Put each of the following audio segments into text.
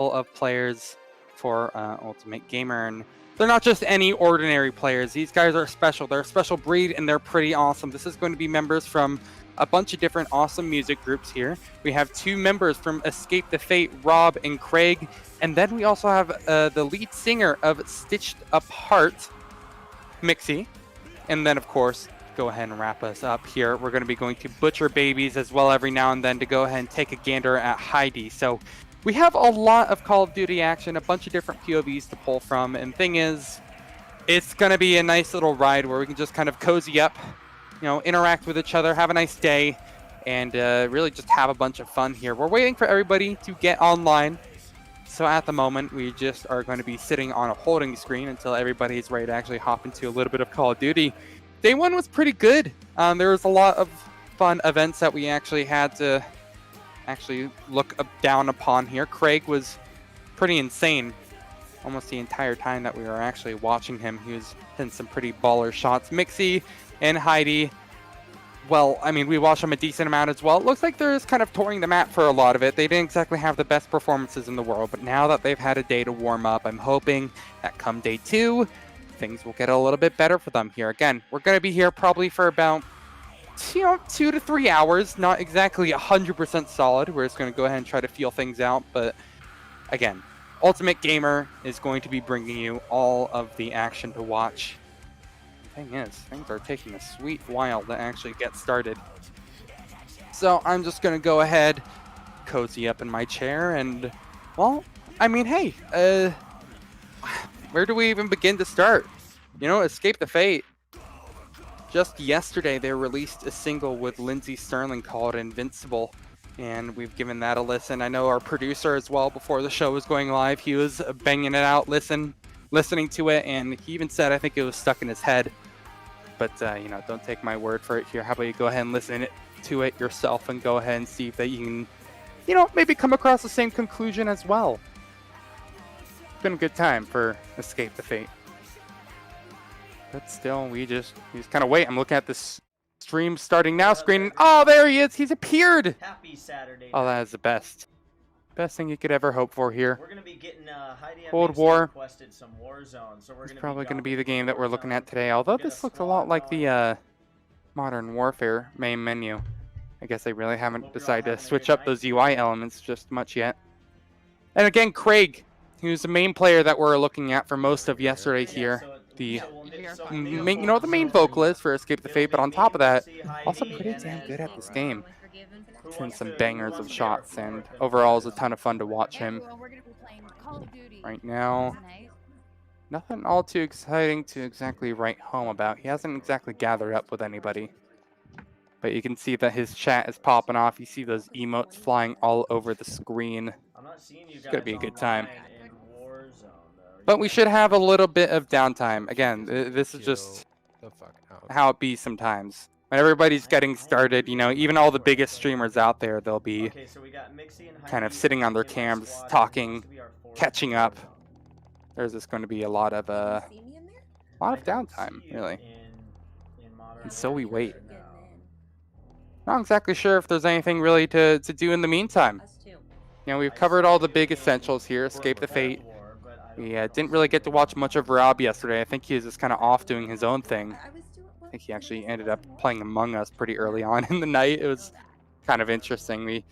of players for Ultimate Gamer, and they're not just any ordinary players. These guys are special. They're a special breed, and they're pretty awesome. This is going to be members from a bunch of different awesome music groups here. We have 2 members from Escape the Fate, Rob and Craig, and then we also have the lead singer of Stitched Apart, Mixie, and then of course, go ahead and wrap us up here. We're going to be going to Butcher Babies as well every now and then to go ahead and take a gander at Heidi. So we have a lot of Call of Duty action, a bunch of different POVs to pull from, and thing is, it's going to be a nice little ride where we can just kind of cozy up, you know, interact with each other, have a nice day, and really just have a bunch of fun here. We're waiting for everybody to get online. So at the moment, we just are going to be sitting on a holding screen until everybody is ready to actually hop into a little bit of Call of Duty. Day 1 was pretty good. There was a lot of fun events that we actually had to actually look down upon here. Craig was pretty insane almost the entire time that we were actually watching him. He was hitting some pretty baller shots. Mixie and Heidi, well, I mean, we watched them a decent amount as well. It looks like they're just kind of touring the map for a lot of it. They didn't exactly have the best performances in the world, but now that they've had a day to warm up, I'm hoping that come day 2, things will get a little bit better for them here. Again, we're going to be here probably for about 2 to 3 hours, not exactly 100% solid. We're just going to go ahead and try to feel things out, but again, Ultimate Gamer is going to be bringing you all of the action to watch. Thing is, things are taking a sweet while to actually get started. So I'm just gonna go ahead, cozy up in my chair, and well, I mean, hey, where do we even begin to start? You know, Escape the Fate. Just yesterday, they released a single with Lindsey Sterling called Invincible, and we've given that a listen. I know our producer as well, before the show was going live, he was banging it out, listening to it, and he even said I think it was stuck in his head. But you know, don't take my word for it here. How about you go ahead and listen to it yourself and go ahead and see if that you can, you know, maybe come across the same conclusion as well. It's been a good time for Escape the Fate. But still, we just kind of wait. I'm looking at this stream starting now screen. Oh, there he is. He's appeared. Happy Saturday. Oh, that is the best. Best thing you could ever hope for here. We're gonna be getting Heidi Cold War. requested some Warzone, so we're It's gonna probably going to be the Warzone. game that we're looking at today. Although this looks a lot like the Modern Warfare main menu. I guess they really haven't decided to switch up those UI elements just much yet. And again, Craig, who's the main player that we're looking at for most of yesterday here. The main, you know, the main vocalist for Escape the Fate, but on top of that, also pretty damn good at this game. Hitting some bangers of shots, and overall is a ton of fun to watch him. Right now, nothing all too exciting to exactly write home about. He hasn't exactly gathered up with anybody. But you can see that his chat is popping off. You see those emotes flying all over the screen. It's going to be a good time. But we should have a little bit of downtime. Again, this is just how it be sometimes. When everybody's getting started, you know, even all the biggest streamers out there, they'll be kind of sitting on their cams, talking, catching up. There's just going to be a lot of downtime, really. And so we wait. Not exactly sure if there's anything really to do in the meantime. You know, we've covered all the big essentials here. Escape the Fate. We didn't really get to watch much of Rob yesterday. I think he was just kind of off doing his own thing. I think he actually ended up playing Among Us pretty early on in the night. It was kind of interesting. We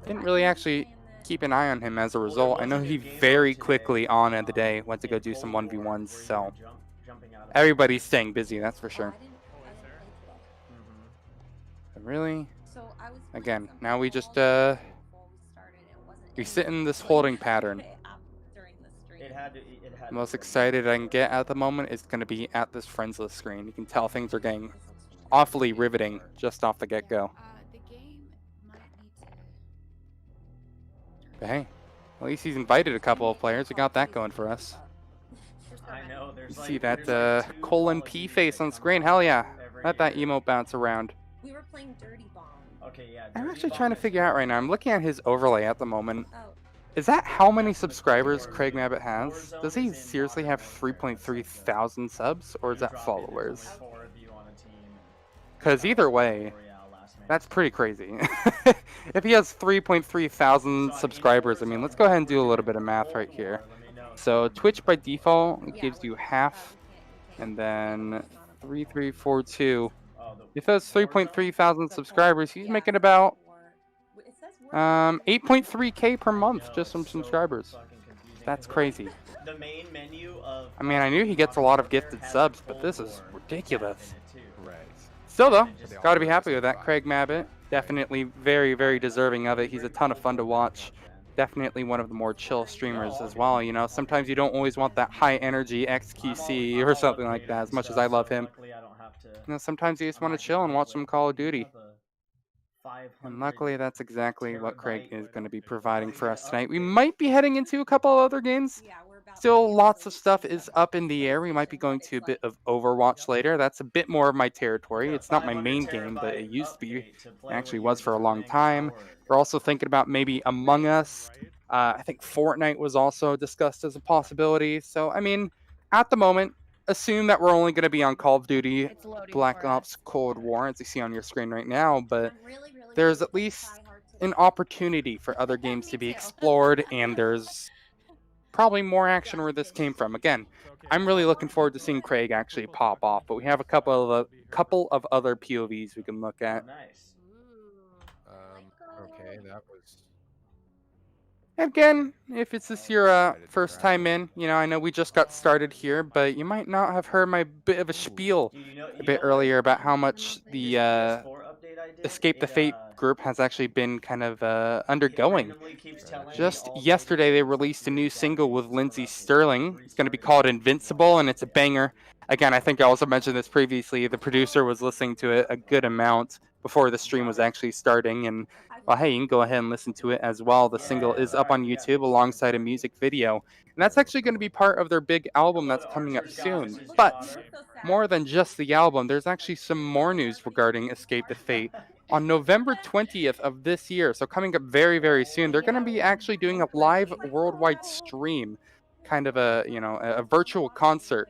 didn't really actually keep an eye on him as a result. I know he very quickly on in the day went to go do some 1v1s, so everybody's staying busy, that's for sure. But really, again, now we just we sit in this holding pattern. The most excited I can get at the moment is going to be at this friends list screen. You can tell things are getting awfully riveting just off the get-go. But hey, at least he's invited a couple of players. We got that going for us. You see that colon P face on screen? Hell yeah. Let that emote bounce around. We were playing Dirty Bomb. Okay, yeah. I'm actually trying to figure out right now. I'm looking at his overlay at the moment. Is that how many subscribers Craig Mabbitt has? Does he seriously have 3.3 thousand subs, or is that followers? Because either way, that's pretty crazy. if he has 3.3 thousand subscribers, I mean, let's go ahead and do a little bit of math right here. So Twitch by default it gives you half, and then 3342. If he has 3.3 thousand subscribers, he's making about 8.3K per month just from subscribers. That's crazy. The main menu of I mean, I knew he gets a lot of gifted subs, but this is ridiculous. Right. Still though, gotta be happy with that. Craig Mabbitt, definitely very, very deserving of it. He's a ton of fun to watch. Definitely one of the more chill streamers as well. You know, sometimes you don't always want that high energy XQC or something like that, as much as I love him. You know, sometimes you just want to chill and watch some Call of Duty. And luckily, that's exactly what Craig is going to be providing for us tonight. We might be heading into a couple of other games. Still, lots of stuff is up in the air. We might be going to a bit of Overwatch later. That's a bit more of my territory. It's not my main game, but it used to be. It actually was for a long time. We're also thinking about maybe Among Us. I think Fortnite was also discussed as a possibility. So, I mean, at the moment, assume that we're only going to be on Call of Duty, Black Ops Cold War, as you see on your screen right now. But there's at least an opportunity for other games to be explored, and there's probably more action where this came from. Again, I'm really looking forward to seeing Craig actually pop off, but we have a couple of other POVs we can look at. Nice. Okay, that was. Again, if it's this your first time in, you know, I know we just got started here, but you might not have heard my bit of a spiel a bit earlier about how much the Escape the Fate group has actually been kind of undergoing. Just yesterday, they released a new single with Lindsey Sterling. It's going to be called Invincible, and it's a banger. Again, I think I also mentioned this previously. The producer was listening to it a good amount before the stream was actually starting, and well, hey, you can go ahead and listen to it as well. The single is up on YouTube alongside a music video, and that's actually going to be part of their big album that's coming up soon. But more than just the album, there's actually some more news regarding Escape the Fate. On November 20th of this year, so coming up very, very soon, they're going to be actually doing a live worldwide stream, kind of a virtual concert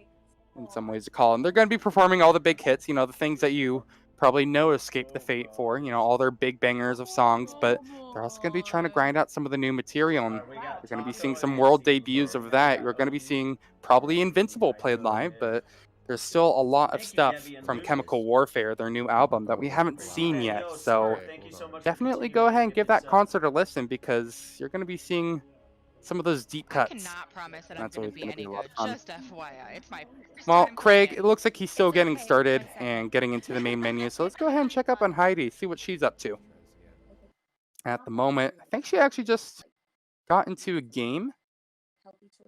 in some ways to call them. They're going to be performing all the big hits, the things that you probably know Escape the Fate for, all their big bangers of songs, but they're also going to be trying to grind out some of the new material, and you're going to be seeing some world debuts of that. You're going to be seeing probably Invincible played live, but there's still a lot of stuff from Chemical Warfare, their new album, that we haven't seen yet. So definitely go ahead and give that concert a listen, because you're going to be seeing some of those deep I cuts. cannot promise that That's I'm going always to be gonna any be a lot good. of fun. Just FYI, it's my first Well, time Craig, playing. it looks like he's still getting started and getting into the main menu. So let's go ahead and check up on Heidi, see what she's up to. At the moment, I think she actually just got into a game.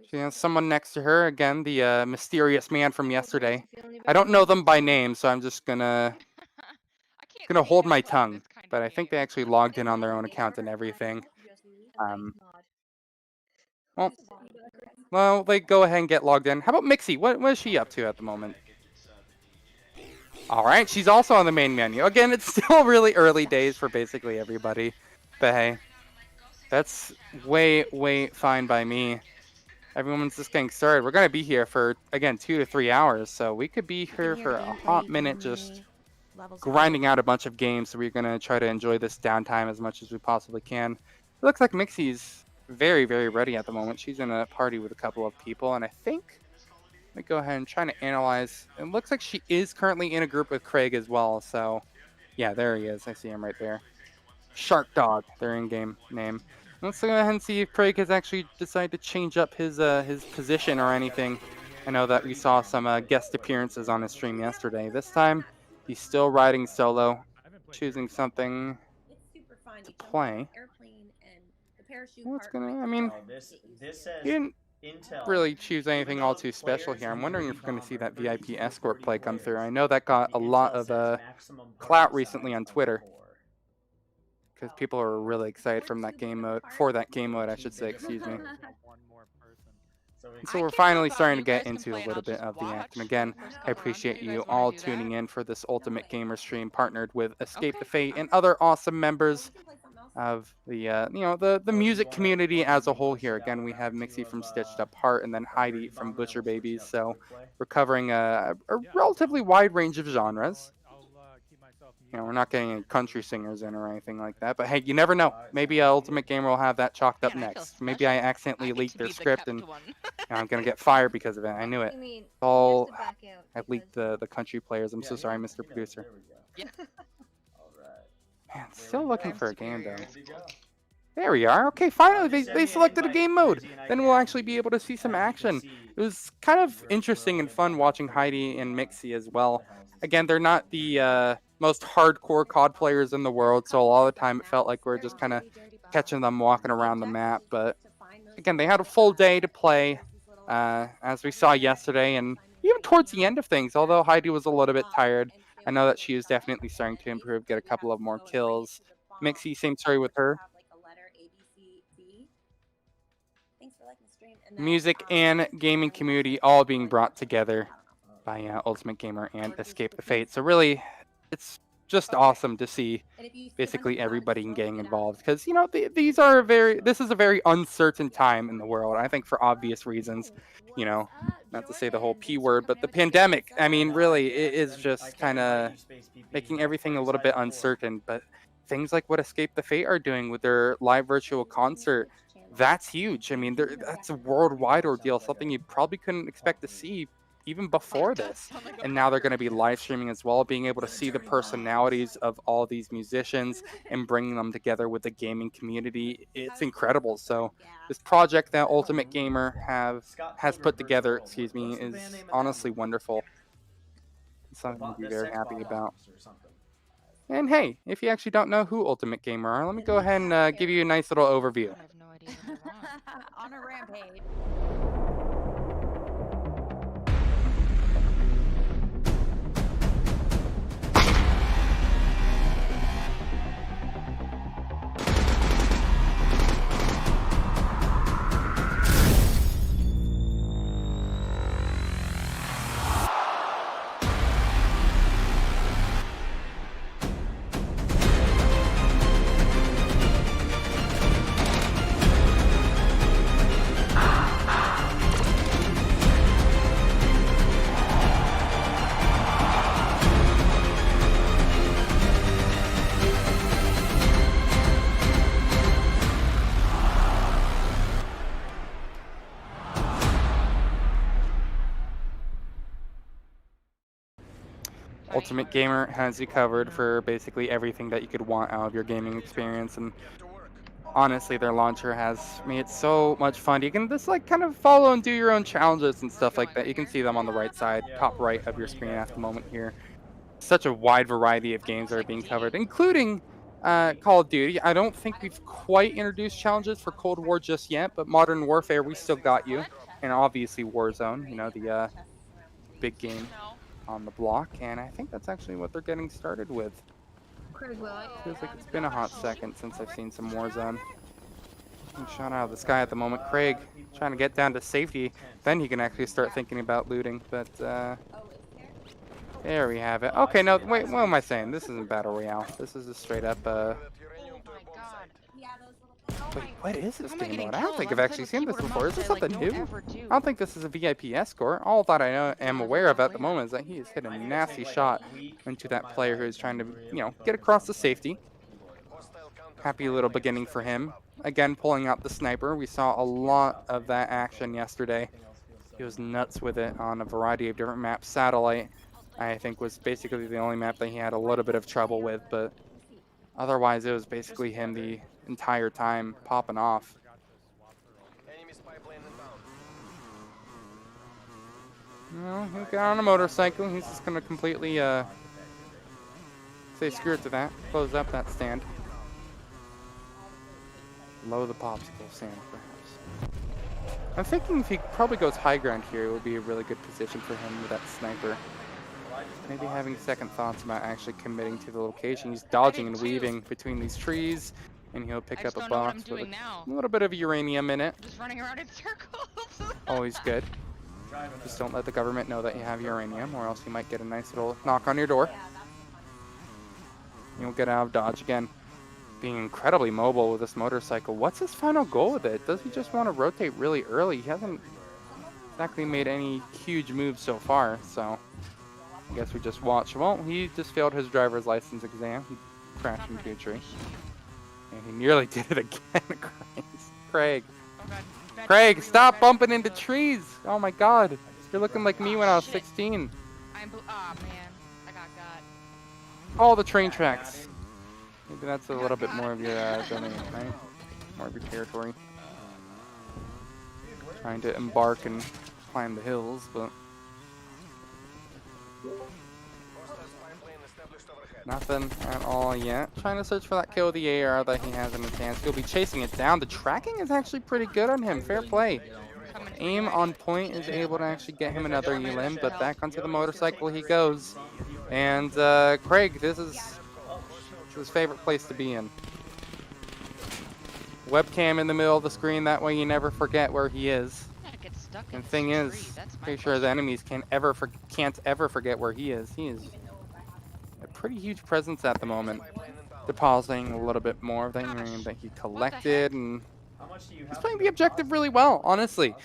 She has someone next to her. Again, the mysterious man from yesterday. I don't know them by name, so I'm just gonna I can't see hold my anything tongue. this kind of But I think they game. actually logged in on their own account and everything. Well, they go ahead and get logged in. How about Mixie? What is she up to at the moment? All right, she's also on the main menu. Again, it's still really early days for basically everybody. But hey, that's way, way fine by me. Everyone's just getting started. We're going to be here for, again, 2 to 3 hours. So we could be here for a hot minute just grinding out a bunch of games. So we're going to try to enjoy this downtime as much as we possibly can. It looks like Mixie's very, very ready at the moment. She's in a party with a couple of people. And I think, let me go ahead and try to analyze. It looks like she is currently in a group with Craig as well. So yeah, there he is. I see him right there. Shark Dog, their in-game name. Let's go ahead and see if Craig has actually decided to change up his position or anything. I know that we saw some guest appearances on his stream yesterday. This time, he's still riding solo, choosing something to play. I mean, he didn't really choose anything all too special here. I'm wondering if we're going to see that VIP escort play come through. I know that got a lot of clout recently on Twitter, because people are really excited for that game mode, I should say, excuse me. So we're finally starting to get into a little bit of the action. Again, I appreciate you all tuning in for this Ultimate Gamer stream partnered with Escape the Fate and other awesome members of the music community as a whole here. Again, we have Mixie from Stitched Up Heart and then Heidi from Butcher Babies. So we're covering a relatively wide range of genres. You know, we're not getting any country singers in or anything like that. But hey, you never know. Maybe Ultimate Gamer will have that chalked up Man, I feel next. Maybe I special. accidentally I get leaked to their be the script kept and one. I'm gonna get fired because of it. I knew it. I mean, All here's the back out I because leaked the country players. I'm so sorry, Mr. Producer. There we go. Yeah. All right. Man, There still we looking go. for a game Superior. though. There we go. There we are. Okay, finally Just send they me an selected a invite, game mode. Rizzy, and I Then we'll can- actually be able to see some as you can action. see, It was kind of we're interesting and only fun about watching 30 Heidi and Mixie as well. the houses. Again, they're not the most hardcore COD players in the world, so a lot of the time it felt like we are just kind of catching them walking around the map. But again, they had a full day to play, as we saw yesterday, and even towards the end of things, although Heidi was a little bit tired, I know that she is definitely starting to improve, get a couple of more kills. Mixie, same story with her. Music and gaming community all being brought together by Ultimate Gamer and Escape the Fate. So really, it's just awesome to see basically everybody getting involved because, you know, this is a very uncertain time in the world. I think for obvious reasons, you know, not to say the whole P word, but the pandemic, I mean, really, it is just kind of making everything a little bit uncertain. But things like what Escape the Fate are doing with their live virtual concert, that's huge. I mean, that's a worldwide ordeal, something you probably couldn't expect to see even before this. And now they're going to be live streaming as well, being able to see the personalities of all these musicians and bringing them together with the gaming community. It's incredible. So this project that Ultimate Gamer has put together, excuse me, is honestly wonderful. It's something to be very happy about. And hey, if you actually don't know who Ultimate Gamer are, let me go ahead and give you a nice little overview. I have no idea what they want. On a rampage. Ultimate Gamer has you covered for basically everything that you could want out of your gaming experience, and honestly, their launcher has made it so much fun. You can just like kind of follow and do your own challenges and stuff like that. You can see them on the right side, top right of your screen at the moment here. Such a wide variety of games that are being covered, including Call of Duty. I don't think we've quite introduced challenges for Cold War just yet, but Modern Warfare, we still got you. And obviously Warzone, you know, the big game on the block, and I think that's actually what they're getting started with. Feels like it's been a hot second since I've seen some Warzone. Shot out of the sky at the moment. Craig trying to get down to safety, then he can actually start thinking about looting, but there we have it. Okay, no, wait, what am I saying? This isn't Battle Royale. This is a straight up, Oh my god. wait, what is this How am I game getting mode? I don't killed? think I'm I've playing actually with seen this keyboard and before. mouse, Is this I, like, something don't new? ever do. I don't think this is a VIP escort. All that I am aware of at the moment is that he has hit a nasty shot into that player who is trying to, you know, get across the safety. Happy little beginning for him. Again, pulling out the sniper. We saw a lot of that action yesterday. He was nuts with it on a variety of different maps. Satellite, I think, was basically the only map that he had a little bit of trouble with, but otherwise it was basically him the entire time popping off. No, he'll get on a motorcycle. He's just gonna completely say screw it to that. Close up that stand. Low the popsicle stand, perhaps. I'm thinking if he probably goes high ground here, it would be a really good position for him with that sniper. Maybe having second thoughts about actually committing to the location. He's dodging and weaving between these trees, and he'll pick up a box with a little bit of uranium in it. Just running around in circles. Always good. Just don't let the government know that you have uranium, or else you might get a nice little knock on your door. You'll get out of dodge again. Being incredibly mobile with this motorcycle. What's his final goal with it? Does he just want to rotate really early? He hasn't exactly made any huge moves so far, so I guess we just watch. Well, he just failed his driver's license exam. He crashed into a tree. And he nearly did it again. Craig. Oh god. Bad Craig, tree, stop bad bumping tree, into though. trees. Oh my god. You're looking like me when I was Shit. 16. Aw, man. I got All the train tracks. Maybe that's a little bit more of your domain, right? More of your territory. Trying to embark and climb the hills, but nothing at all yet. Trying to search for that kill with the AR that he has in his hands. He'll be chasing it down. The tracking is actually pretty good on him. Fair play. Coming for Aim you, on Eddie. point is able to actually get him another elim, but back onto the motorcycle he goes. And Craig, this is his favorite place to be in. Webcam in the middle of the screen, that way you never forget where he is. Yeah, get stuck in And this thing tree, is, that's my pretty sure his question. enemies can't ever forget where he is. He is a pretty huge presence at the moment. Depositing a little bit more of the uranium that he collected, and he's playing the objective really well, honestly.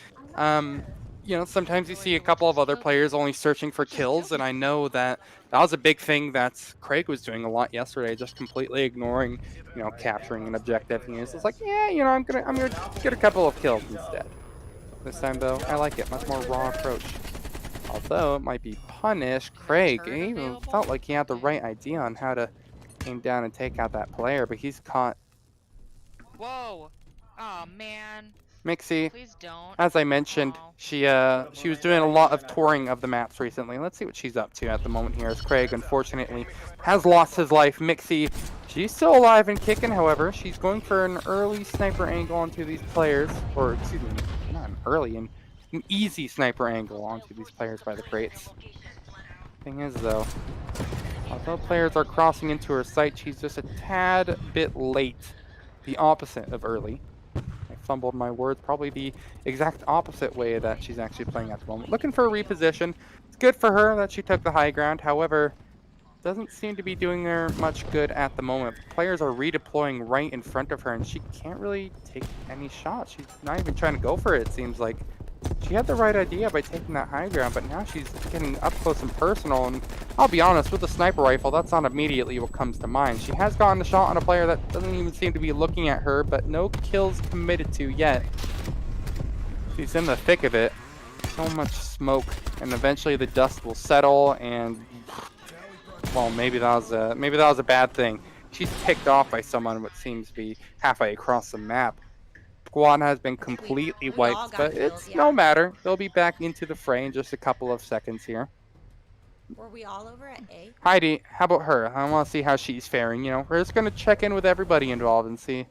You know, sometimes you see a couple of other players only searching for kills, and I know that that was a big thing that Craig was doing a lot yesterday, just completely ignoring, you know, capturing an objective. He was just like, yeah, you know, I'm gonna get a couple of kills instead. This time though, I like it, much more raw approach. Although it might be punished, Craig Turret even available? felt like he had the Okay. right idea on how to aim down and take out that player, but he's caught. Whoa! Oh man. Mixie, Please don't. as I mentioned, Aw. she was doing a lot of touring of the maps recently. Let's see what she's up to at the moment here, as Craig unfortunately has lost his life. Mixie, she's still alive and kicking, however. She's going for an early sniper angle onto these players, or excuse me, not an early, an easy sniper angle onto these players by the crates. Thing is though, although players are crossing into her sight, she's just a tad bit late. The opposite of early. I fumbled my words, probably the exact opposite way that she's actually playing at the moment. Looking for a reposition. It's good for her that she took the high ground, however, doesn't seem to be doing her much good at the moment. Players are redeploying right in front of her, and she can't really take any shots. She's not even trying to go for it, it seems like. She had the right idea by taking that high ground, but now she's getting up close and personal, and I'll be honest, with the sniper rifle, that's not immediately what comes to mind. She has gotten a shot on a player that doesn't even seem to be looking at her, but no kills committed to yet. She's in the thick of it. So much smoke, and eventually the dust will settle, and well, maybe that was a bad thing. She's picked off by someone what seems to be halfway across the map. Squad has been completely we all wiped, got but killed, it's yeah. no matter. They'll be back into the fray in just a couple of seconds here. Were we all over at A? Heidi, how about her? I want to see how she's faring. You know, we're just gonna check in with everybody involved and see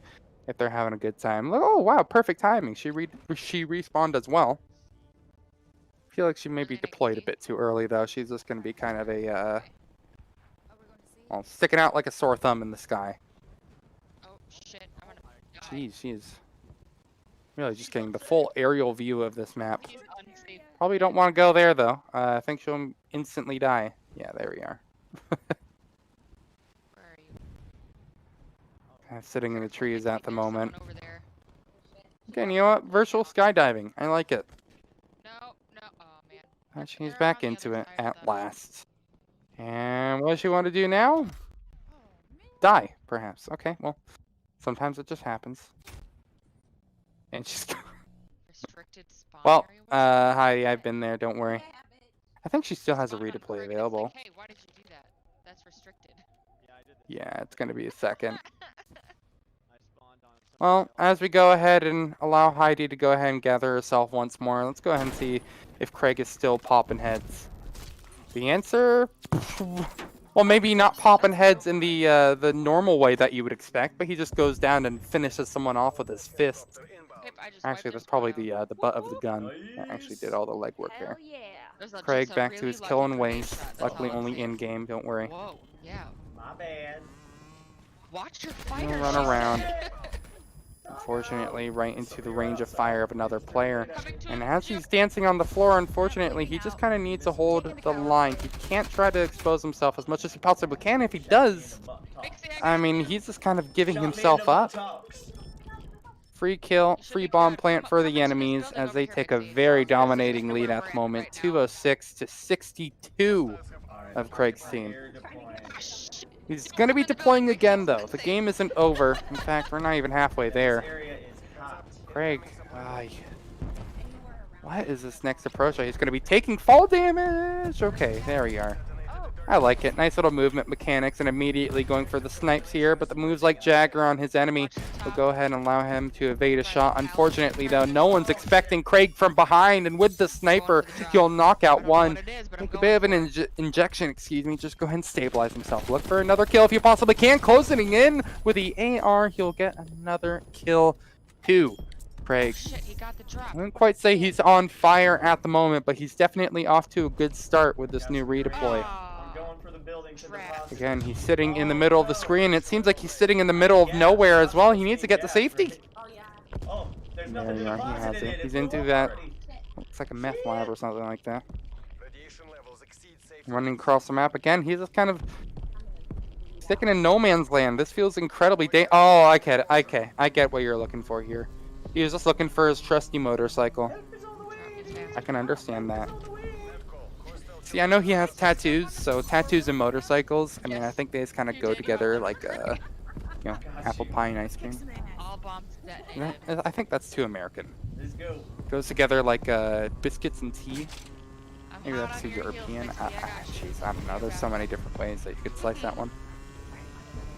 if they're having a good time. Look, oh wow, perfect timing. She respawned as well. I feel like she may be deployed a bit too early though. She's just gonna be kind of a well, sticking out like a sore thumb in the sky. Oh shit! I'm gonna die. Jeez, she's really just getting the full aerial view of this map. He's unsafe. Probably don't want to go there though. I think she'll instantly die. Yeah, there we are. Where are you? Sitting in the trees at the There's moment. someone over there. Okay, you know what? Virtual skydiving. I like it. No, no. Oh man. And she's They're back on the into other it side of at the- last. And what does she want to do now? Oh, man. Die, perhaps. Okay, well, sometimes it just happens. And she's Restricted spawn well, area? What is Heidi, I've been there. Don't worry. I have it. I think she still that? has a Spawn on redeploy Craig, and it's available. Like, hey, why did you do that? That's restricted. Yeah, it's gonna be a second. I spawned on some Well, as we go ahead and allow Heidi to go ahead and gather herself once more, let's go ahead and see if Craig is still popping heads. The answer, well, maybe not popping heads in the normal way that you would expect, but he just goes down and finishes someone off with his fist. Yep, I just Actually, wiped that's their probably spawn out. the butt of the gun that actually did all the legwork Hell there. yeah. There's a- Craig just a back to really his lucky kill and grenade waste. shot, that's Luckily, all I'm only saying. in game. Don't worry. Whoa, yeah. My bad. Watch your fire. run she around. said. Unfortunately, right into the range of fire of another player. Coming to And him, as Jim. he's dancing on the floor, unfortunately, he just kind of needs to hold the line. He can't try to expose himself as much as he possibly can. If he does, Mixie, I mean, he's just kind of giving himself up. Free kill, free bomb plant for the enemies as they take a very dominating lead at the moment. 206 to 62. of Craig's team. Air deploying. Ah, shit. He's going to be deploying again, though. The game isn't over. In fact, we're not even halfway This there. area is hot. Craig, what is this next approach? He's going to be taking fall damage. Okay, there we are. I like it. Nice little movement mechanics and immediately going for the snipes here, but the moves like Jagger on his enemy will go ahead and allow him to evade a shot. Unfortunately, though, no one's expecting Craig from behind, and with the sniper, he'll knock out one. Take a bit of an injection, excuse me. Just go ahead and stabilize himself. Look for another kill if you possibly can. Closing in with the AR, he'll get another kill too. Craig. Shit, he got the drop. I wouldn't quite say he's on fire at the moment, but he's definitely off to a good start with this new redeploy. I'm going for the building to deposit. Again, he's sitting in the middle of the screen. It seems like he's sitting in the middle of nowhere as well. He needs to get to safety. Oh, there's There nothing you to are. He deposit has in it. it. He's It's into full that. already. Looks like a meth lab or something like that. Running across the map again. He's just kind of sticking in no man's land. This feels incredibly Oh, I get it. Okay, I get what you're looking for here. He was just looking for his trusty motorcycle. I can understand that. See, I know he has tattoos, so tattoos and motorcycles, I mean, I think they just kind of go together like, apple pie and ice cream. All bombs detonated. I think that's too American. Let's go. Goes together like biscuits and tea. I'm Maybe hot that's on too your heels, European. Mixie, I got you. Jeez, I don't know. There's so many different ways that you could slice that one.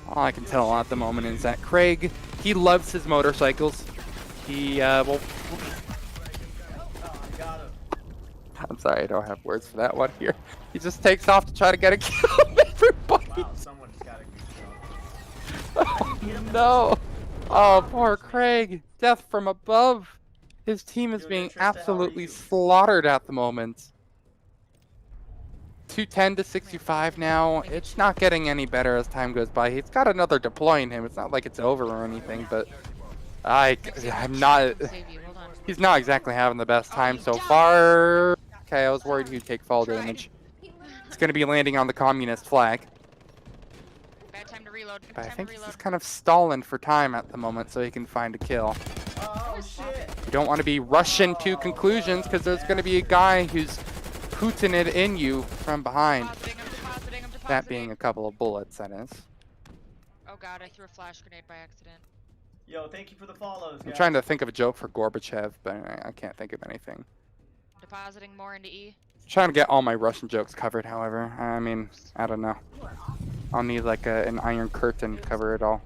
All I can tell at the moment is that Craig, he loves his motorcycles. He, well, Got him. I'm sorry, I don't have words for that one here. He just takes off to try to get a kill on everybody. Wow, someone's got a good shot. Oh, no. Oh, poor Craig. Death from above. His team is Doing being good, Trista. How are absolutely you? slaughtered at the moment. 210 to 65 now. It's not getting any better as time goes by. He's got another deploying him. It's not like it's over or anything, but I'm not. Save you, hold on. He's not exactly having the best time so far. Okay, I was worried he'd take fall damage. It's going to be landing on the communist flag. Bad time to reload. But I Time think to he's reload. just kind of stalling for time at the moment so he can find a kill. Oh, shit. You don't want to be rushing to conclusions because there's going to be a guy who's putting it in you from behind. I'm depositing. That being a couple of bullets, that is. Oh god, I threw a flash grenade by accident. Yo, thank you for the follows, I'm guys. trying to think of a joke for Gorbachev, but I can't think of anything. Depositing more into E. Trying to get all my Russian jokes covered, however. I mean, I don't know. I'll need like an iron curtain to cover it all.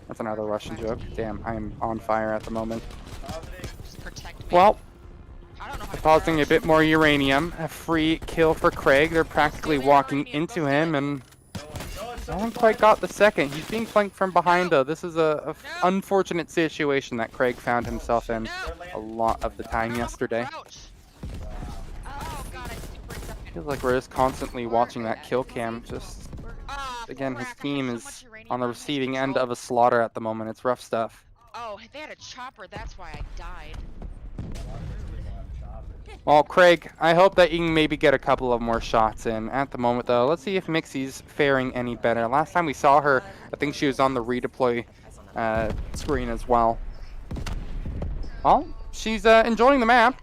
That's another Russian joke. Damn, I'm on fire at the moment. Depositing. Just protect me. Well, I don't know how to depositing a crouch. bit more uranium. A free kill for Craig. They're practically walking into him, and no one quite got the second. He's being flanked from behind, though. This is a unfortunate situation that Craig found himself in a lot of the time yesterday. Crouch. Oh god, I super accepted. Feels like we're just constantly watching that kill cam. Just Ah, again, his frack, I team have is so much uranium on the my receiving end control. of a slaughter at the moment. It's rough stuff. Oh, they had a chopper, that's why I died. Well, Craig, I hope that you can maybe get a couple of more shots in. At the moment, though, let's see if Mixie's faring any better. Last time we saw her, I think she was on the redeploy screen as well. Well, she's enjoying the map.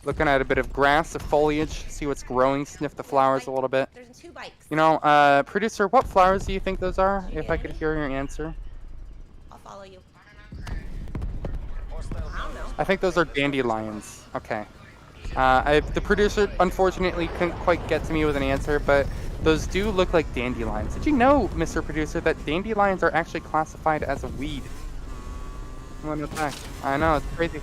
Looking at a bit of grass, the foliage, see what's growing, sniff the flowers a little bit. There's 2 bikes. You know, producer, what flowers do you think those are? If I could hear your answer. I'll follow you. I don't know. I think those are dandelions. Okay. The producer, unfortunately, couldn't quite get to me with an answer, but those do look like dandelions. Did you know, Mr. Producer, that dandelions are actually classified as a weed? What a fact. I know, it's crazy.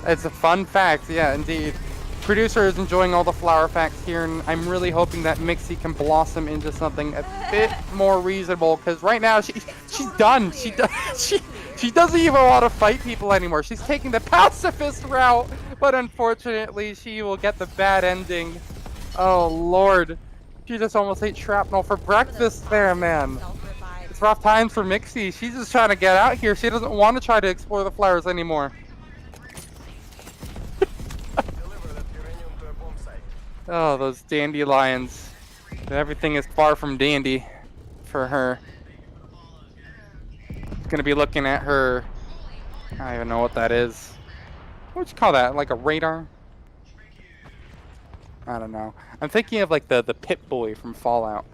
It's a fun fact, yeah, indeed. Producer is enjoying all the flower facts here, and I'm really hoping that Mixie can blossom into something a bit more reasonable, because right now she's done. She doesn't even want to fight people anymore. She's taking the pacifist route, but unfortunately she will get the bad ending. Oh lord. She just almost ate shrapnel for breakfast there, man. Self-revive. It's rough times for Mixie. She's just trying to get out here. She doesn't want to try to explore the flowers anymore. Oh, those dandelions. Everything is far from dandy for her. Gonna be looking at her. I don't even know what that is. What would you call that? Like a radar? I don't know. I'm thinking of like the Pip-Boy from Fallout.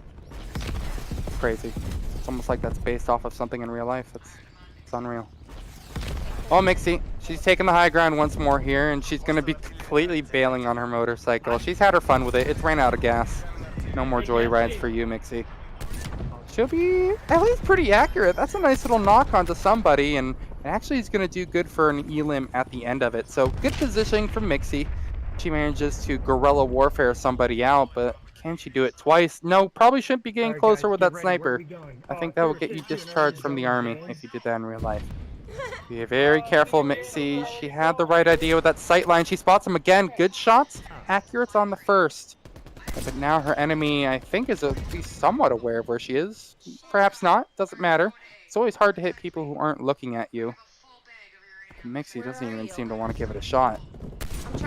Crazy. It's almost like that's based off of something in real life. It's unreal. Oh, Mixie. She's taking the high ground once more here, and she's going to be completely bailing on her motorcycle. She's had her fun with it. It's ran out of gas. No more joyrides for you, Mixie. She'll be at least pretty accurate. That's a nice little knock onto somebody, and it actually is going to do good for an elim at the end of it. So good positioning from Mixie. She manages to guerrilla warfare somebody out, but can she do it twice? No, probably shouldn't be getting closer with that sniper. I think that will get you discharged from the army if you did that in real life. Be very careful, Mixie. She had the right idea with that sight line. She spots him again. Good shots. Accurate on the first. But now her enemy, I think, is at least somewhat aware of where she is. Perhaps not. Doesn't matter. It's always hard to hit people who aren't looking at you. Mixie doesn't even seem to want to give it a shot.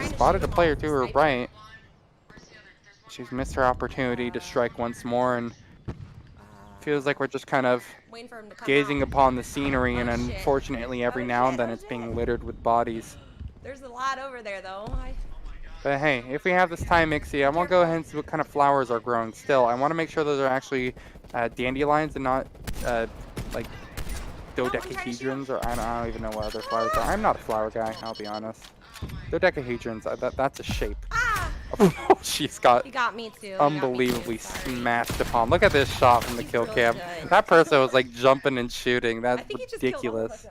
Spotted a player to her right. She's missed her opportunity to strike once more, and feels like we're just kind of gazing upon the scenery, and unfortunately every now and then it's being littered with bodies. There's a lot over there, though. But hey, if we have this time, Mixie, I want to go ahead and see what kind of flowers are growing still. I want to make sure those are actually dandelions and not like dodecahedrons, or I don't even know what other flowers are. I'm not a flower guy, I'll be honest. Dodecahedrons, that's a shape. She's got He got me too. unbelievably smashed upon. Look at this shot from the kill cam. That person was like jumping and shooting. That's ridiculous.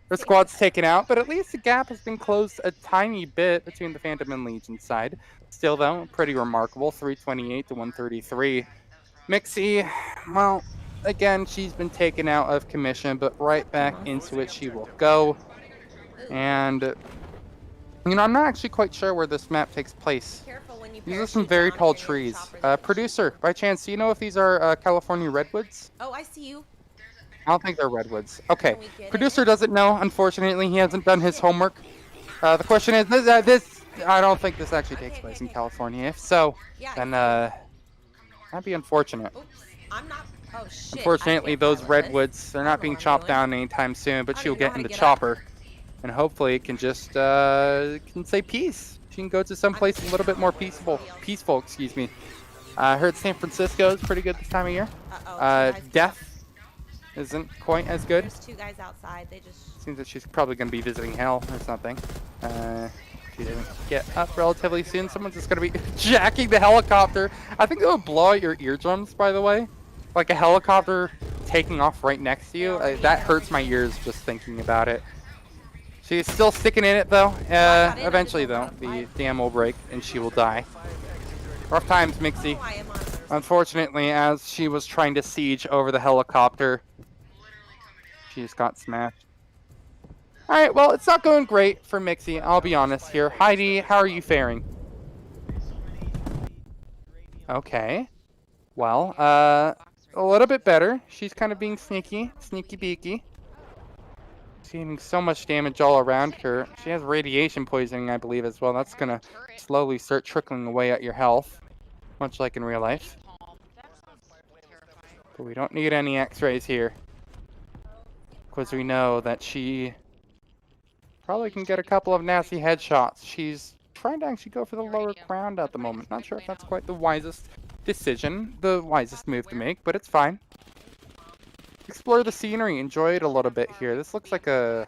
Her squad's taken out, but at least the gap has been closed a tiny bit between the Phantom and Legion side. Still, though, pretty remarkable. 328 to 133. Mixie, well, again, she's been taken out of commission, but right back into it she will go. And, you know, I'm not actually quite sure where this map takes place. These are some very tall trees. Producer, by chance, do you know if these are California redwoods? Oh, I see you. I don't think they're redwoods. Okay. Producer doesn't know. Unfortunately, he hasn't done his homework. The question is, I don't think this actually takes place in California. If so, then that'd be unfortunate. Oops, I'm not. Oh shit. Unfortunately, those redwoods, they're not being chopped down anytime soon, but she'll get in the chopper. And hopefully it can just, can say peace. She can go to someplace a little bit more peaceful, excuse me. I heard San Francisco is pretty good this time of year. Death isn't quite as good. There's two guys outside. They just seems that she's probably going to be visiting hell or something. She didn't get up relatively soon. Someone's just going to be jacking the helicopter. I think it would blow out your eardrums, by the way. Like a helicopter taking off right next to you. That hurts my ears just thinking about it. She's still sticking in it, though. Eventually, though, the dam will break and she will die. Rough times, Mixie. Unfortunately, as she was trying to siege over the helicopter, she just got smashed. Alright, well, it's not going great for Mixie, I'll be honest here. Heidi, how are you faring? Okay. Well, a little bit better. She's kind of being sneaky beaky. Seeing so much damage all around her. She has radiation poisoning, I believe, as well. That's going to slowly start trickling away at your health, much like in real life. But we don't need any x-rays here, because we know that she probably can get a couple of nasty headshots. She's trying to actually go for the lower ground at the moment. Not sure if that's quite the wisest decision, the wisest move to make, but it's fine. Explore the scenery, enjoy it a little bit here. This looks like an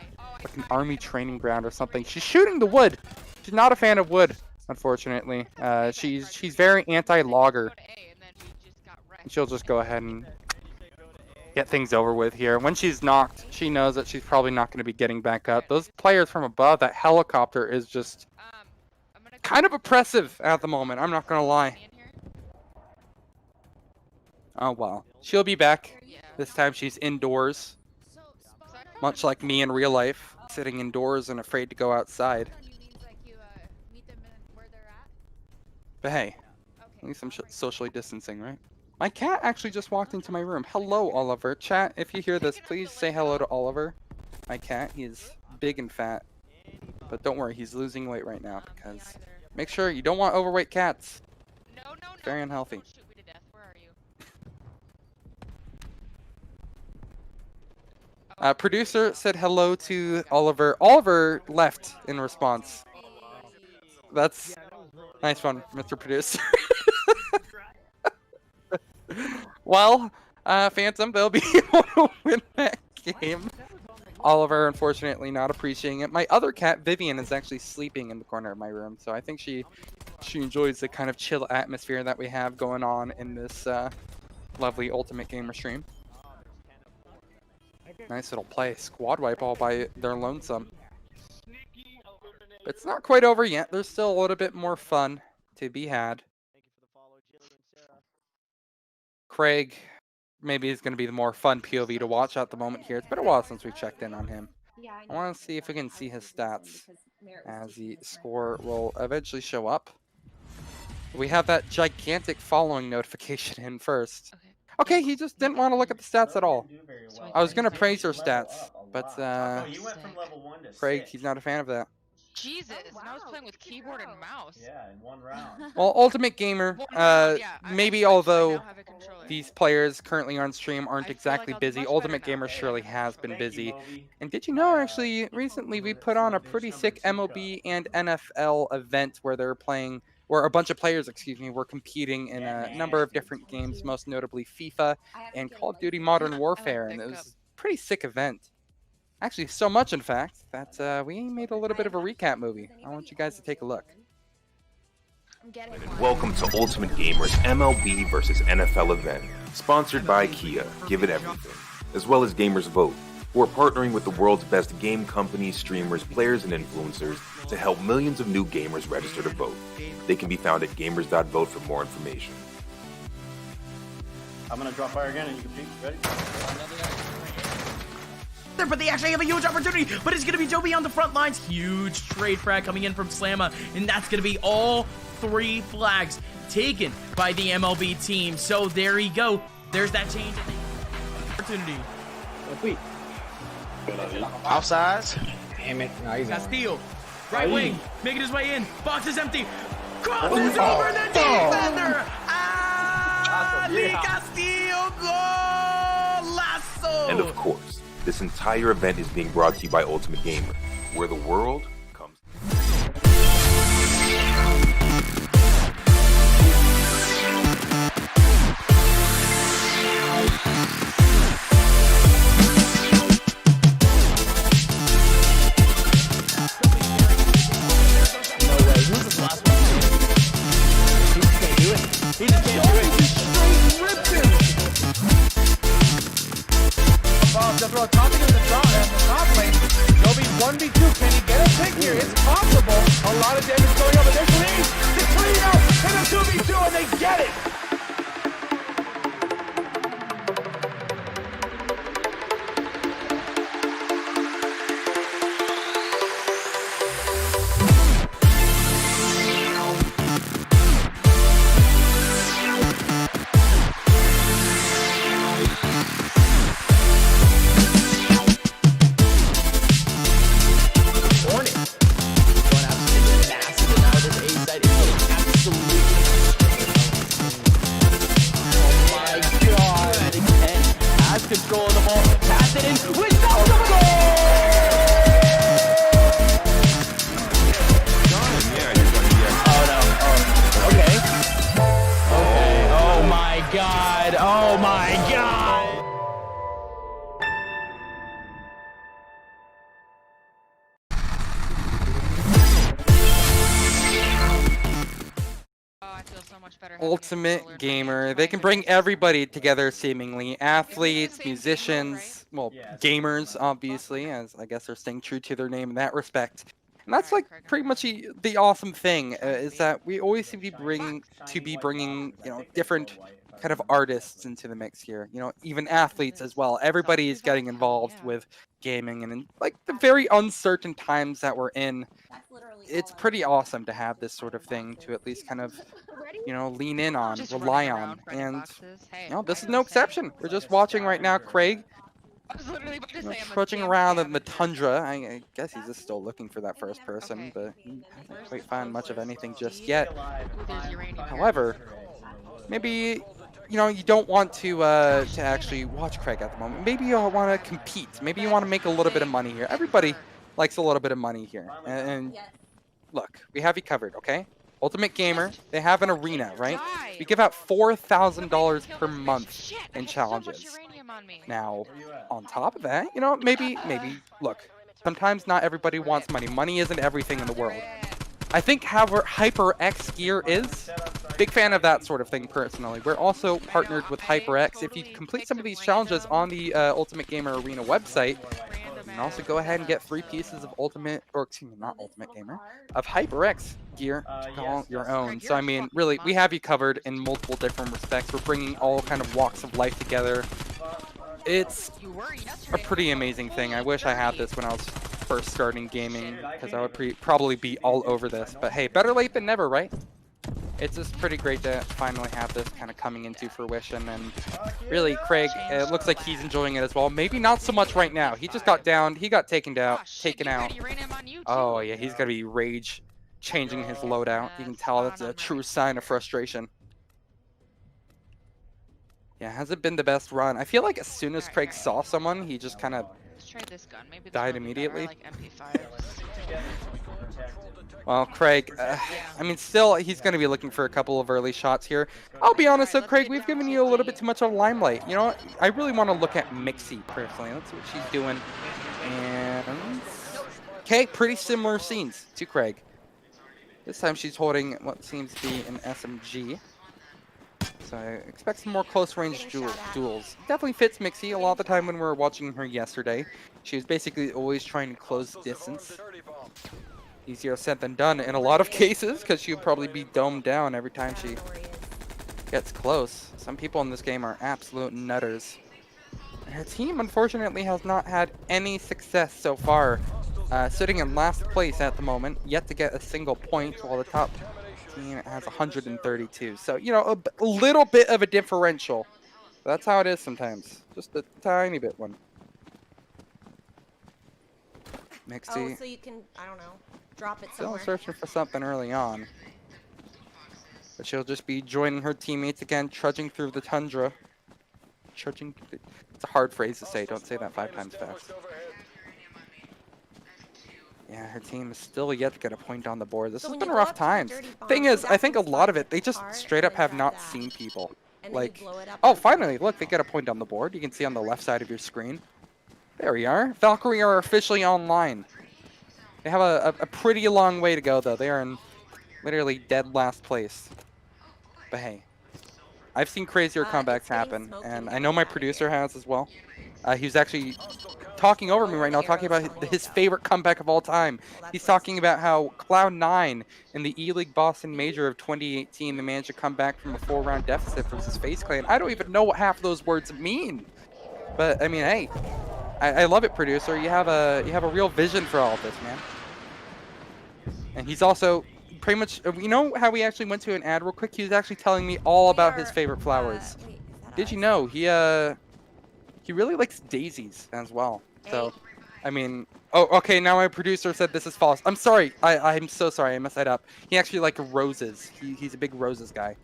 army training ground or something. She's shooting the wood. She's not a fan of wood, unfortunately. She's very anti-logger. She'll just go ahead and get things over with here. When she's knocked, she knows that she's probably not going to be getting back up. Those players from above, that helicopter is just kind of oppressive at the moment. I'm not going to lie. Oh, well. She'll be back. This time she's indoors. Much like me in real life, sitting indoors and afraid to go outside. But hey, at least I'm socially distancing, right? My cat actually just walked into my room. Hello, Oliver. Chat, if you hear this, please say hello to Oliver. My cat, he's big and fat. But don't worry, he's losing weight right now, because make sure you don't want overweight cats. No. Very unhealthy. Don't shoot me to death. Where are you? Producer said hello to Oliver. Oliver left in response. That's Nice one, Mr. Producer. Well, Phantom, they'll be able to win that game. Oliver, unfortunately, not appreciating it. My other cat, Vivian, is actually sleeping in the corner of my room, so I think she enjoys the kind of chill atmosphere that we have going on in this lovely Ultimate Gamer stream. Nice little play. Squad wipe all by their lonesome. But it's not quite over yet. There's still a little bit more fun to be had. Thank you for the follow, Jillian, Sarah. Craig maybe is going to be the more fun POV to watch at the moment here. It's been a while since we checked in on him. I want to see if we can see his stats as the score will eventually show up. We have that gigantic following notification in first. Okay, he just didn't want to look at the stats at all. I was going to praise your stats, but You went from level 1 to Craig, 6. he's not a fan of that. Jesus, Oh, and I was wow, playing with good to keyboard and know. mouse. Yeah, in 1 round. Well, Ultimate Gamer, Well, no, yeah, I maybe switched, I although now have a controller. these players currently on stream aren't I feel exactly like I'm busy, much Ultimate better now. Gamer surely has been Thank you, busy. Moby. And did you know, actually, recently we put on a pretty sick MLB and NFL event where they're playing, where a bunch of players, excuse me, were competing in a number of different games, most notably FIFA and Call of Duty Modern Warfare, and it was a pretty sick event. Actually, so much, in fact, that we made a little bit of a recap movie. I want you guys to take a look. I'm getting Welcome to Ultimate Gamer's MLB vs NFL event, sponsored by Kia, Give It Everything, as well as Gamers Vote, who are partnering with the world's best game companies, streamers, players, and influencers to help millions of new gamers register to vote. They can be found at gamers.vote for more information. I'm gonna drop fire again and you can peek. Ready? But they actually have a huge opportunity, but it's going to be Joby on the front lines. Huge trade frag coming in from Slamma, and that's going to be all 3 flags taken by the MLB team. So there you go. There's that change in the opportunity. Outside. Damn it. No, he's on. Castillo, right wing, making his way in. Box is empty. Crosses over the defender. Ali Castillo, goal! Lasso. And of course, this entire event is being brought to you by Ultimate Gamer, where the world comes. No way. Who's this last one? He just can't do it. He just can't do it. Just throw a top into the top lane. Joby 1v2. Can he get a pick here? It's possible. A lot of damage going up, but there's Lee. The trio in a 2v2, and they get it. Control of the ball, pass it in without the goal! Oh no, oh, okay. Okay, oh my god, oh my god! I feel so much better having a controller Ultimate and Gamer, trying they to can do bring this. everybody together seemingly. Athletes, same team, musicians, well, Yeah, it's gamers, obviously, as I guess they're staying true to their name in that respect. And that's like pretty much the awesome thing, is that we always seem to be bringing, you know, different kind of artists into the mix here. You know, even athletes as well. Everybody is getting involved with gaming, and in like the very uncertain times that we're in, it's pretty awesome to have this sort of thing to at least kind of, you know, lean in on, Just rely running on. around finding And boxes. Hey, you know, this I is no was saying- exception. We're just watching right now Craig I was literally about to say I'm a trudging damn around in the scavenger. tundra. I guess he's just still looking for that first person, Okay. but he Where's hasn't the quite found much of closest anything steel? just yet. Ooh, there's uranium. However, maybe, you know, you don't want to actually watch Craig at the moment. Maybe you want to compete. Maybe you want to make a little bit of money here. Everybody likes a little bit of money here. And look, we have you covered, okay? Ultimate Gamer, they have an arena, right? We give out $4,000 per month in challenges. Now, on top of that, you know, maybe, look, sometimes not everybody wants money. Money isn't everything in the world. I think however HyperX gear is. Big fan of that sort of thing personally. We're also partnered with HyperX. If you complete some of these challenges on the Ultimate Gamer Arena website, you can also go ahead and get 3 pieces of Ultimate, or excuse me, not Ultimate Gamer, of HyperX gear to call your own. So I mean, really, we have you covered in multiple different respects. We're bringing all kind of walks of life together. It's a pretty amazing thing. I wish I had this when I was first starting gaming, because I would probably be all over this. But hey, better late than never, right? It's just pretty great to finally have this kind of coming into fruition. And really, Craig, it looks like he's enjoying it as well. Maybe not so much right now. He just got downed. He got taken out. Oh yeah, he's gonna be rage changing his loadout. You can tell that's a true sign of frustration. Yeah, hasn't been the best run. I feel like as soon as Craig saw someone, he just kind of died immediately. Well, Craig, I mean, still, he's going to be looking for a couple of early shots here. I'll be honest, though, Craig, we've given you a little bit too much of limelight. You know what? I really want to look at Mixie, personally. Let's see what she's doing. And... okay, pretty similar scenes to Craig. This time she's holding what seems to be an SMG. So I expect some more close-range duels. Definitely fits Mixie. A lot of the time when we were watching her yesterday, she was basically always trying to close distance. Easier said than done in a lot of cases, because she would probably be domed down every time she gets close. Some people in this game are absolute nutters. And her team, unfortunately, has not had any success so far. Sitting in last place at the moment, yet to get a single point, while the top team has 132. So, you know, a little bit of a differential. That's how it is sometimes. Just a tiny bit one. Mixie. Oh, so you can, I don't know, drop it Still somewhere. searching for something early on. But she'll just be joining her teammates again, trudging through the tundra. Trudging. It's a hard phrase to say. Don't say that 5 times fast. Yeah, her team is still yet to get a point on the board. This has been rough times. Thing is, I think a lot of it, they just straight up have not seen people. Like, oh, finally, look, they get a point on the board. You can see on the left side of your screen. There we are. Valkyrie are officially online. They have a pretty long way to go, though. They are in literally dead last place. But hey, I've seen crazier comebacks happen, and I know my producer has as well. He's actually talking over me right now, talking about his favorite comeback of all time. He's talking about how Cloud9 in the E-League Boston Major of 2018, they managed to come back from a 4-round deficit versus FaZe Clan. I don't even know what half of those words mean. But, I mean, hey, I love it, producer. You have a real vision for all of this, man. And he's also pretty much, you know how we actually went to an ad real quick? He was actually telling me all about his favorite flowers. Did you know he really likes daisies as well? So, I mean, oh, okay, now my producer said this is false. I'm sorry. I'm so sorry. I messed that up. He actually likes roses. He's a big roses guy.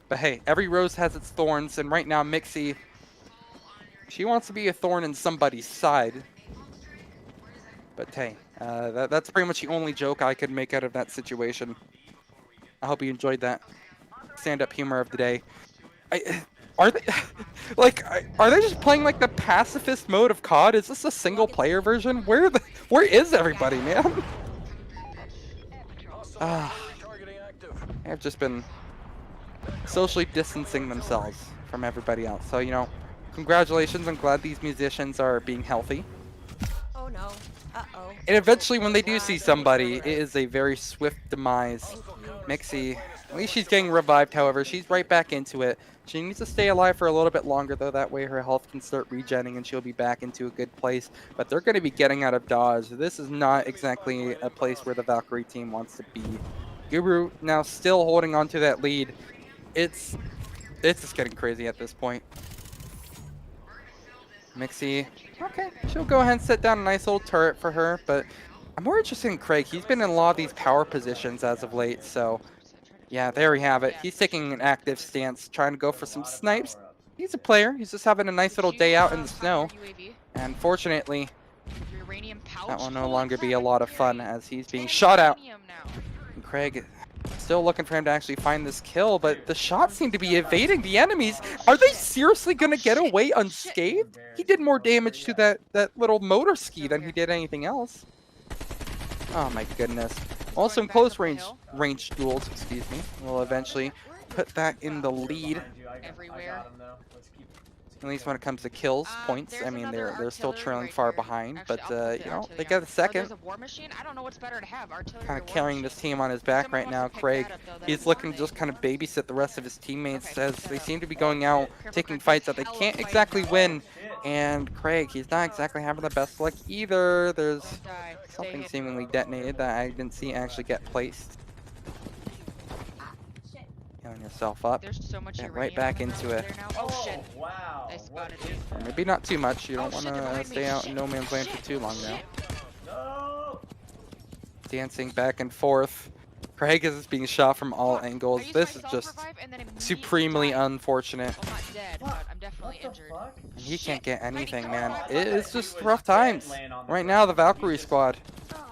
But hey, every rose has its thorns, and right now Mixie, she wants to be a thorn in somebody's side. But hey, that's pretty much the only joke I could make out of that situation. I hope you enjoyed that stand-up humor of the day. Are they like? Are they just playing like the pacifist mode of COD? Is this a single-player version? Where is everybody, man? They've just been socially distancing themselves from everybody else. So, you know, congratulations. I'm glad these musicians are being healthy. Oh no. Uh-oh. And eventually, when they do see somebody, it is a very swift demise. Mixie, at least she's getting revived, however. She's right back into it. She needs to stay alive for a little bit longer, though. That way her health can start regenning and she'll be back into a good place. But they're going to be getting out of dodge. This is not exactly a place where the Valkyrie team wants to be. Guru now still holding on to that lead. It's just getting crazy at this point. Mixie, okay, she'll go ahead and set down a nice little turret for her, but I'm more interested in Craig. He's been in a lot of these power positions as of late, so yeah, there we have it. He's taking an active stance, trying to go for some snipes. He's a player. He's just having a nice little day out in the snow, and fortunately, that will no longer be a lot of fun as he's being shot out. And Craig Still looking for him to actually find this kill, but the shots seem to be evading the enemies. Are they seriously going to get away unscathed? He did more damage to that little motor ski than he did anything else. Oh my goodness. Also in close range duels, excuse me, will eventually put that in the lead. Everywhere. At least when it comes to kills, points. There's I mean, another they're still artillery trailing right far here. behind, Actually, but I'll you know, put they it get a on. Oh, second. there's a war machine? I don't know what's better to have, artillery Kind or of war carrying this machine. team on his back Someone right wants now. to pick Craig, that up, though. he's That's looking to fine. just kind of babysit the rest of his teammates Okay, as set they up. seem to be going out, Careful, taking Craig, fights there's that they hella can't fighting exactly going win. And Craig, he's not exactly having the best luck either. There's Don't die. Stay something hidden. seemingly detonated that I didn't see actually get placed. Healing yourself up. There's so much Get uranium right back on the into ground it. there now. Oh shit. Wow. They spotted what me. is Or that? maybe not too much. You don't Oh, want shit, they're to behind me. stay out in Shit. no man's land for Shit. too long now. No! Dancing back and forth. Craig is being shot from all Fuck. angles. I used This my is just self-revive and then immediately supremely died. unfortunate. Well, not dead, but I'm definitely What the injured. fuck? And he can't Shit. get Mighty anything, Cobra man. Five. It's just rough times. Right now, the Valkyrie squad.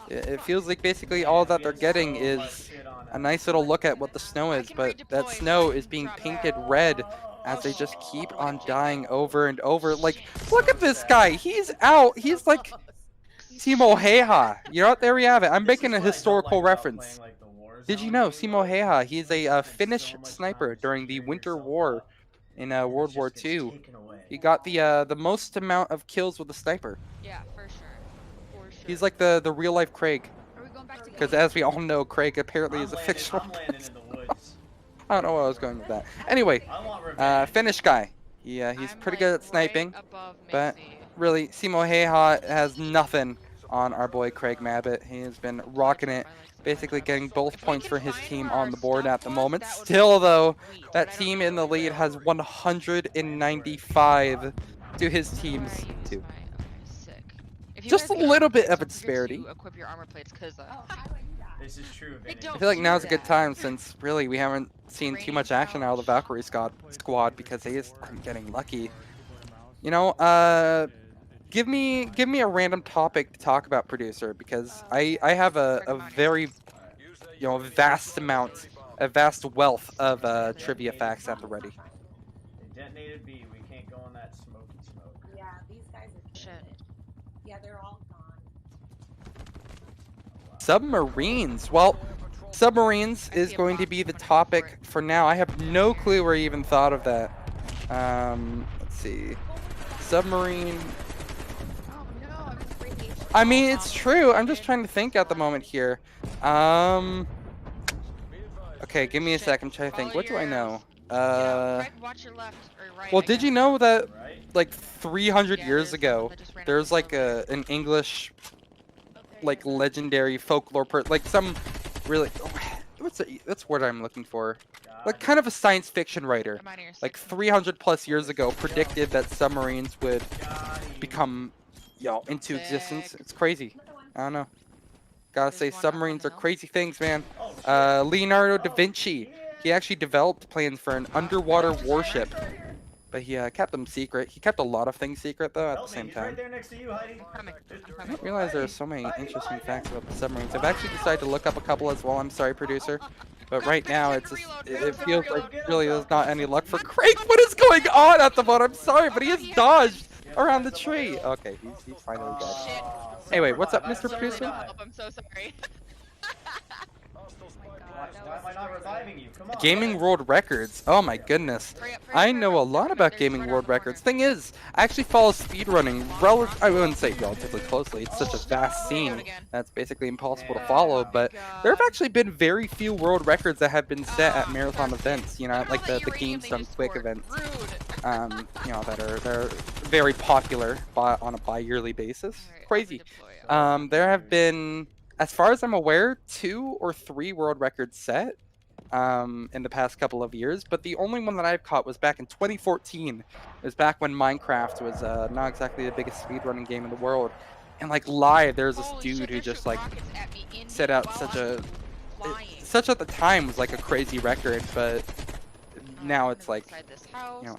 It feels like basically all that they're getting is a nice little look at what the snow is, but that snow is being painted red as they just keep on dying over and over. Like, look at this guy. He's out. He's like Simo Heiha. You know what? There we have it. I'm making a historical reference. Did you know Simo Heiha? He's a Finnish sniper during the Winter War in World War II. He got the most amount of kills with a sniper. Yeah, for sure. For sure. He's like the real life Craig. Are we going back to Because as we all know, Craig apparently is a fictional. I don't know where I was going with that. Anyway, Finnish guy. Yeah, he's I'm, pretty like, good at right sniping, above but Mixie. really, Simo Heiha has nothing on our boy Craig Mabbitt. He has been rocking it, basically getting both points for his team on the board at the moment. Still, though, that team in the lead has 195 to his team's 2. Just a little bit of a disparity. Equip your armor plates, cause This is true. They Vinny. don't I feel like do now's a good that. time since really we haven't seen too much action out of the Valkyrie squad because they just aren't getting lucky. You know, give me a random topic to talk about, producer, because I have a very vast wealth of trivia facts at the ready. They detonated B. We can't go on that smoky smoke. Yeah, these guys are Shit. dead. Yeah, they're all gone. Submarines. Well, submarines is going to be the topic for now. I have no clue where I even thought of that. Let's see. Submarine. Oh no, I'm just radiation. I mean, it's true. I'm just trying to think at the moment here. Okay, give me a sec. I'm trying to think. Follow What do I your know? Craig, watch your left or right. Well, I did you guess. know that Right? like 300 Yeah, years there's ago, someone that just ran there's across like the an English like legendary folklore like some really what's word I'm looking for? Like kind of a science fiction writer. I'm out of here, Like six. 300 plus years ago predicted that submarines would become into existence. Sick. It's crazy. I don't know. Gotta say There's one up on submarines the are hill. crazy things, man. Leonardo da Vinci. He actually developed plans for an underwater warship, but he kept them secret. He kept a lot of things secret though at the Help me, same he's right time. there next to you, Heidi. I'm coming. I'm I coming. didn't realize there are so many interesting facts about the submarines. I've actually decided to look up a couple as well. I'm sorry, producer. But right now, it's just, it feels like really there's not any luck for Craig. What is going on at the moment? I'm sorry, but he has dodged around the tree. Okay, he's finally dead. Shit. Anyway, what's up, Mr. Literally Producer? not up, I'm so sorry. Why am I not reviving you? Come on. Gaming World Records. Oh my goodness. I know a lot about Gaming World Records. Thing is, I actually follow speedrunning I wouldn't say relatively closely. It's such a vast scene that's basically impossible to follow, but there have actually been very few world records that have been set at marathon events, like the GameStone Quick events, that are very popular on a bi-yearly basis. Crazy. There have been, as far as I'm aware, 2 or 3 world records set in the past couple of years, but the only one that I've caught was back in 2014. It was back when Minecraft was not exactly the biggest speedrunning game in the world. And like live, there's this dude who just like set out such at the time was like a crazy record, but now it's like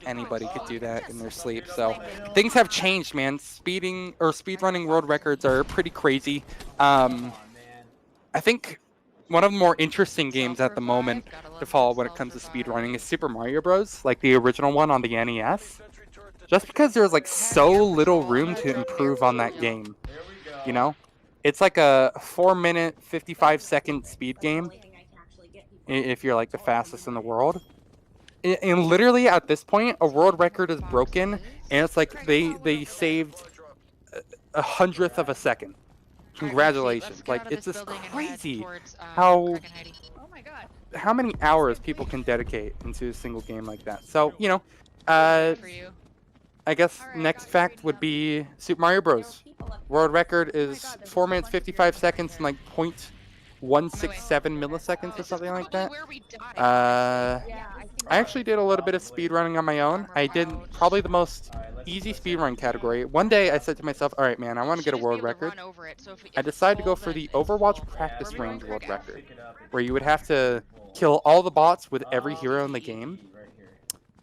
anybody could do that in their sleep. So things have changed, man. Speedrunning world records are pretty crazy. I think one of the more interesting games at the moment to follow when it comes to speedrunning is Super Mario Bros. Like the original one on the NES. Just because there's like so little room to improve on that game, you know? It's like a 4-minute, 55-second speed game if you're like the fastest in the world. And literally at this point, a world record is broken, and it's like they saved 1/100th of a second. Congratulations! Like it's just crazy how how many hours people can dedicate into a single game like that. So you know, I guess next fact would be Super Mario Bros. World record is 4 minutes 55 seconds and like 0.167 milliseconds or something like that. I actually did a little bit of speedrunning on my own. I did probably the most easy speedrun category. One day I said to myself, all right, man, I want to get a world record. I decided to go for the Overwatch practice range world record, where you would have to kill all the bots with every hero in the game.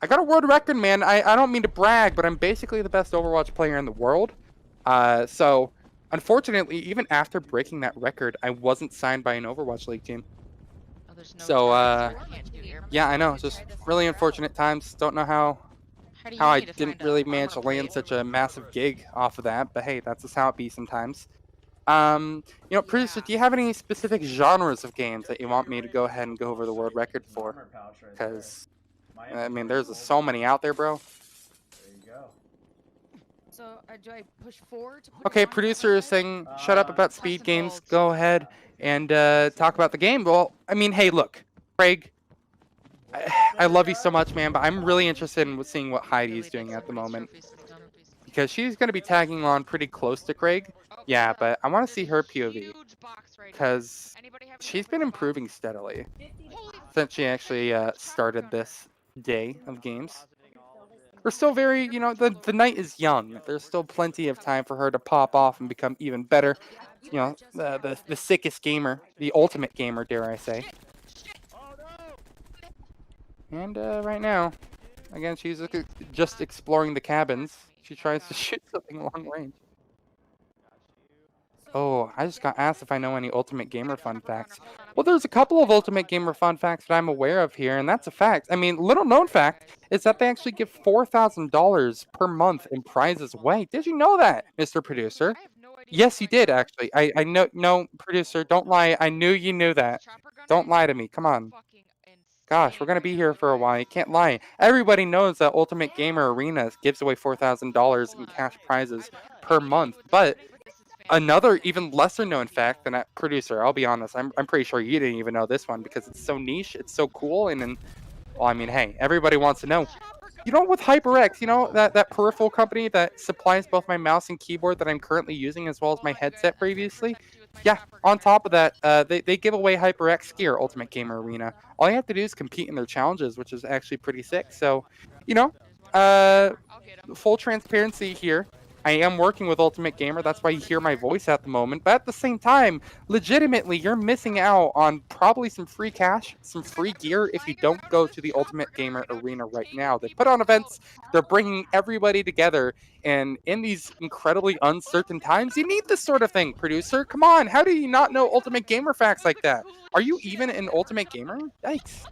I got a world record, man. I don't mean to brag, but I'm basically the best Overwatch player in the world. So, unfortunately, even after breaking that record, I wasn't signed by an Overwatch League team. So, yeah, I know. It's just really unfortunate times. Don't know how I didn't really manage to land such a massive gig off of that. But hey, that's just how it be sometimes. You know, producer, do you have any specific genres of games that you want me to go ahead and go over the world record for? Because, I mean, there's so many out there, bro. There you go. So, do I push forward? Okay, producer is saying, shut up about speed games. Go ahead and talk about the game. Well, I mean, hey, look, Craig, I love you so much, man, but I'm really interested in seeing what Heidi is doing at the moment. Because she's going to be tagging on pretty close to Craig. Yeah, but I want to see her POV. Because she's been improving steadily since she actually started this day of games. We're still very, you know, the night is young. There's still plenty of time for her to pop off and become even better. You know, the sickest gamer, the ultimate gamer, dare I say. And right now, again, she's just exploring the cabins. She tries to shoot something long range. Oh, I just got asked if I know any Ultimate Gamer fun facts. Well, there's a couple of Ultimate Gamer fun facts that I'm aware of here, and that's a fact. I mean, little known fact is that they actually give $4,000 per month in prizes away. Did you know that, Mr. Producer? Yes, you did, actually. I know, no, producer, don't lie. I knew you knew that. Don't lie to me. Come on. Gosh, we're going to be here for a while. You can't lie. Everybody knows that Ultimate Gamer Arena gives away $4,000 in cash prizes per month, but another even lesser known fact than that, producer, I'll be honest, I'm pretty sure you didn't even know this one because it's so niche, it's so cool, and then, well, I mean, hey, everybody wants to know. You know, with HyperX, you know, that peripheral company that supplies both my mouse and keyboard that I'm currently using as well as my headset previously? Yeah, on top of that, they give away HyperX gear, Ultimate Gamer Arena. All you have to do is compete in their challenges, which is actually pretty sick. So, you know, full transparency here. I am working with Ultimate Gamer, that's why you hear my voice at the moment, but at the same time, legitimately, you're missing out on probably some free cash, some free gear if you don't go to the Ultimate Gamer Arena right now. They put on events, they're bringing everybody together, and in these incredibly uncertain times, you need this sort of thing, producer. Come on, how do you not know Ultimate Gamer facts like that? Are you even an Ultimate Gamer? Yikes.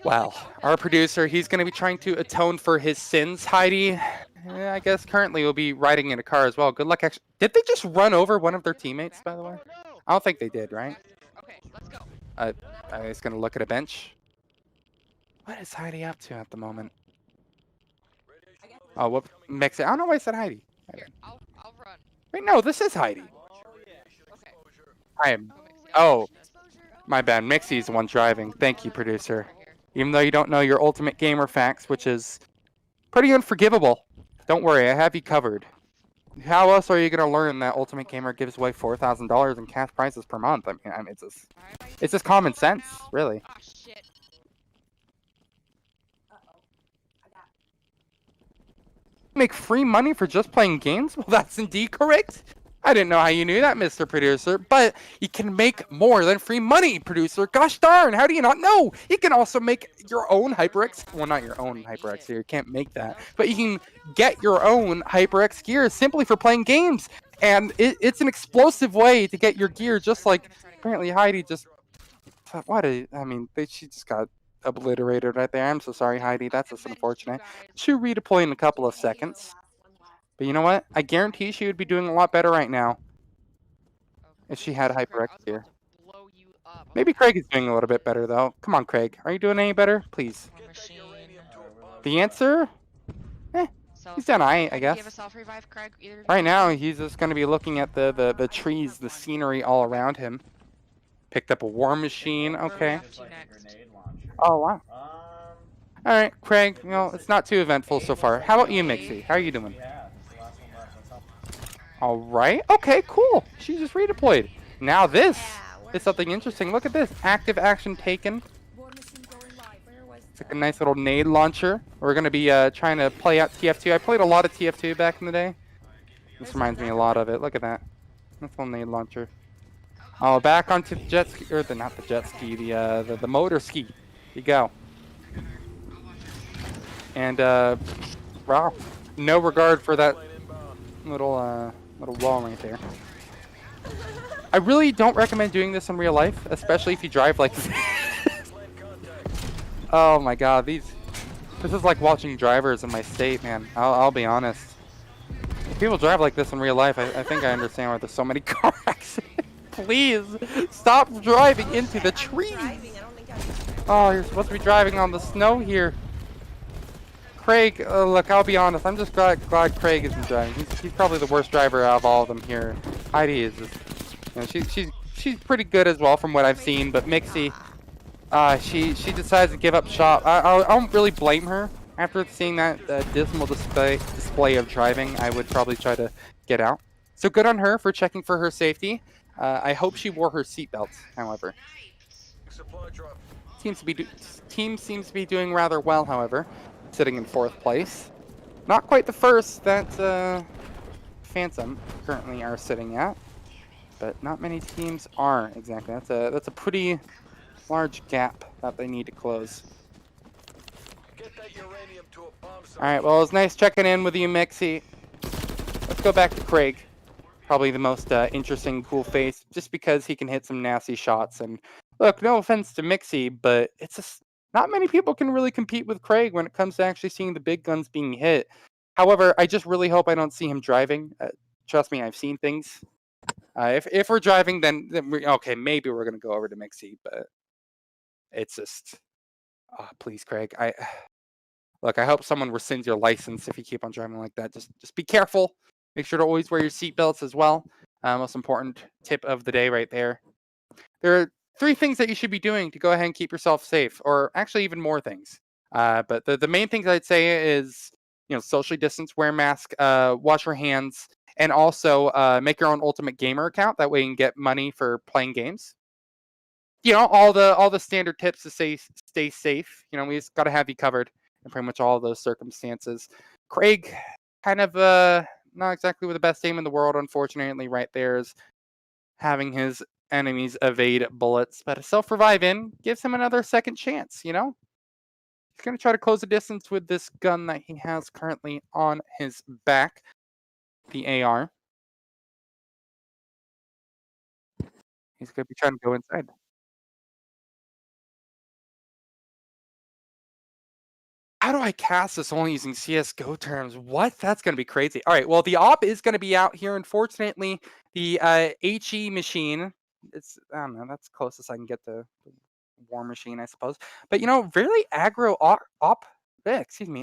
Well, our producer, he's going to be trying to atone for his sins, Heidi. I guess currently we'll be riding in a car as well. Good luck. Actually, did they just run over one of their teammates, by the way? I don't think they did, right? Okay, let's go. I was going to look at a bench. What is Heidi up to at the moment? Oh, whoop. Mix it. I don't know why I said Heidi. Here, I'll run. Wait, no, this is Heidi. Okay. I am. Oh, my bad. Mixie's the one driving. Thank you, producer. Even though you don't know your Ultimate Gamer facts, which is pretty unforgivable. Don't worry, I have you covered. How else are you going to learn that Ultimate Gamer gives away $4,000 in cash prizes per month? I mean, it's just common sense, really. Oh, shit. Make free money for just playing games? Well, that's indeed correct. I didn't know how you knew that, Mr. Producer, but you can make more than free money, producer. Gosh darn, how do you not know? You can also make your own HyperX. Well, not your own HyperX here. You can't make that. But you can get your own HyperX gear simply for playing games. And it's an explosive way to get your gear, just like apparently Heidi just. I mean, she just got obliterated right there. I'm so sorry, Heidi. That's just unfortunate. She'll redeploy in a couple of seconds. But you know what? I guarantee she would be doing a lot better right now if she had HyperX gear. Maybe Craig is doing a little bit better, though. Come on, Craig. Are you doing any better? Please. The answer? He's done I guess. Right now, he's just going to be looking at the trees, the scenery all around him. Picked up a war machine. Okay. Oh, wow. All right, Craig. You know, it's not too eventful so far. How about you, Mixie? How are you doing? All right. Okay, cool. She just redeployed. Now this is something interesting. Look at this. Active action taken. It's like a nice little nade launcher. We're going to be trying to play out TF2. I played a lot of TF2 back in the day. This reminds me a lot of it. Look at that. Nice little nade launcher. Oh, back onto the jet ski, or not the jet ski, the motor ski. Here you go. And wow, no regard for that little wall right there. I really don't recommend doing this in real life, especially if you drive like this. Oh my God, this is like watching drivers in my state, man. I'll be honest. If people drive like this in real life, I think I understand why there's so many car accidents. Please stop driving into the trees. Oh, you're supposed to be driving on the snow here. Craig, look, I'll be honest. I'm just glad Craig isn't driving. He's probably the worst driver out of all of them here. Heidi is just, you know, she's pretty good as well from what I've seen. But Mixie, she decides to give up shop. I don't really blame her. After seeing that dismal display of driving, I would probably try to get out. So good on her for checking for her safety. I hope she wore her seatbelt, however. Team seems to be doing rather well, however, sitting in 4th place. Not quite the first that Phantom currently are sitting at, but not many teams are exactly. That's a pretty large gap that they need to close. All right, well, it was nice checking in with you, Mixie. Let's go back to Craig. Probably the most interesting, cool face, just because he can hit some nasty shots. And look, no offense to Mixie, but it's just not many people can really compete with Craig when it comes to actually seeing the big guns being hit. However, I just really hope I don't see him driving. Trust me, I've seen things. If we're driving, then okay, maybe we're gonna go over to Mixie, but it's just, please, Craig. Look, I hope someone rescinds your license if you keep on driving like that. Just be careful. Make sure to always wear your seatbelts as well. Most important tip of the day right there. There are 3 things that you should be doing to go ahead and keep yourself safe, or actually even more things. But the main things I'd say is, you know, socially distance, wear a mask, wash your hands, and also make your own Ultimate Gamer account. That way you can get money for playing games. You know, all the standard tips to stay safe. You know, we just got to have you covered in pretty much all of those circumstances. Craig, kind of not exactly with the best aim in the world, unfortunately. Right there is having his enemies evade bullets, but a self-revive in gives him another second chance, you know? He's going to try to close the distance with this gun that he has currently on his back, the AR. He's going to be trying to go inside. How do I cast this only using CSGO terms? What? That's going to be crazy. All right, well, the op is going to be out here. Unfortunately, the HE machine, I don't know, that's closest I can get to the war machine, I suppose. But, you know, really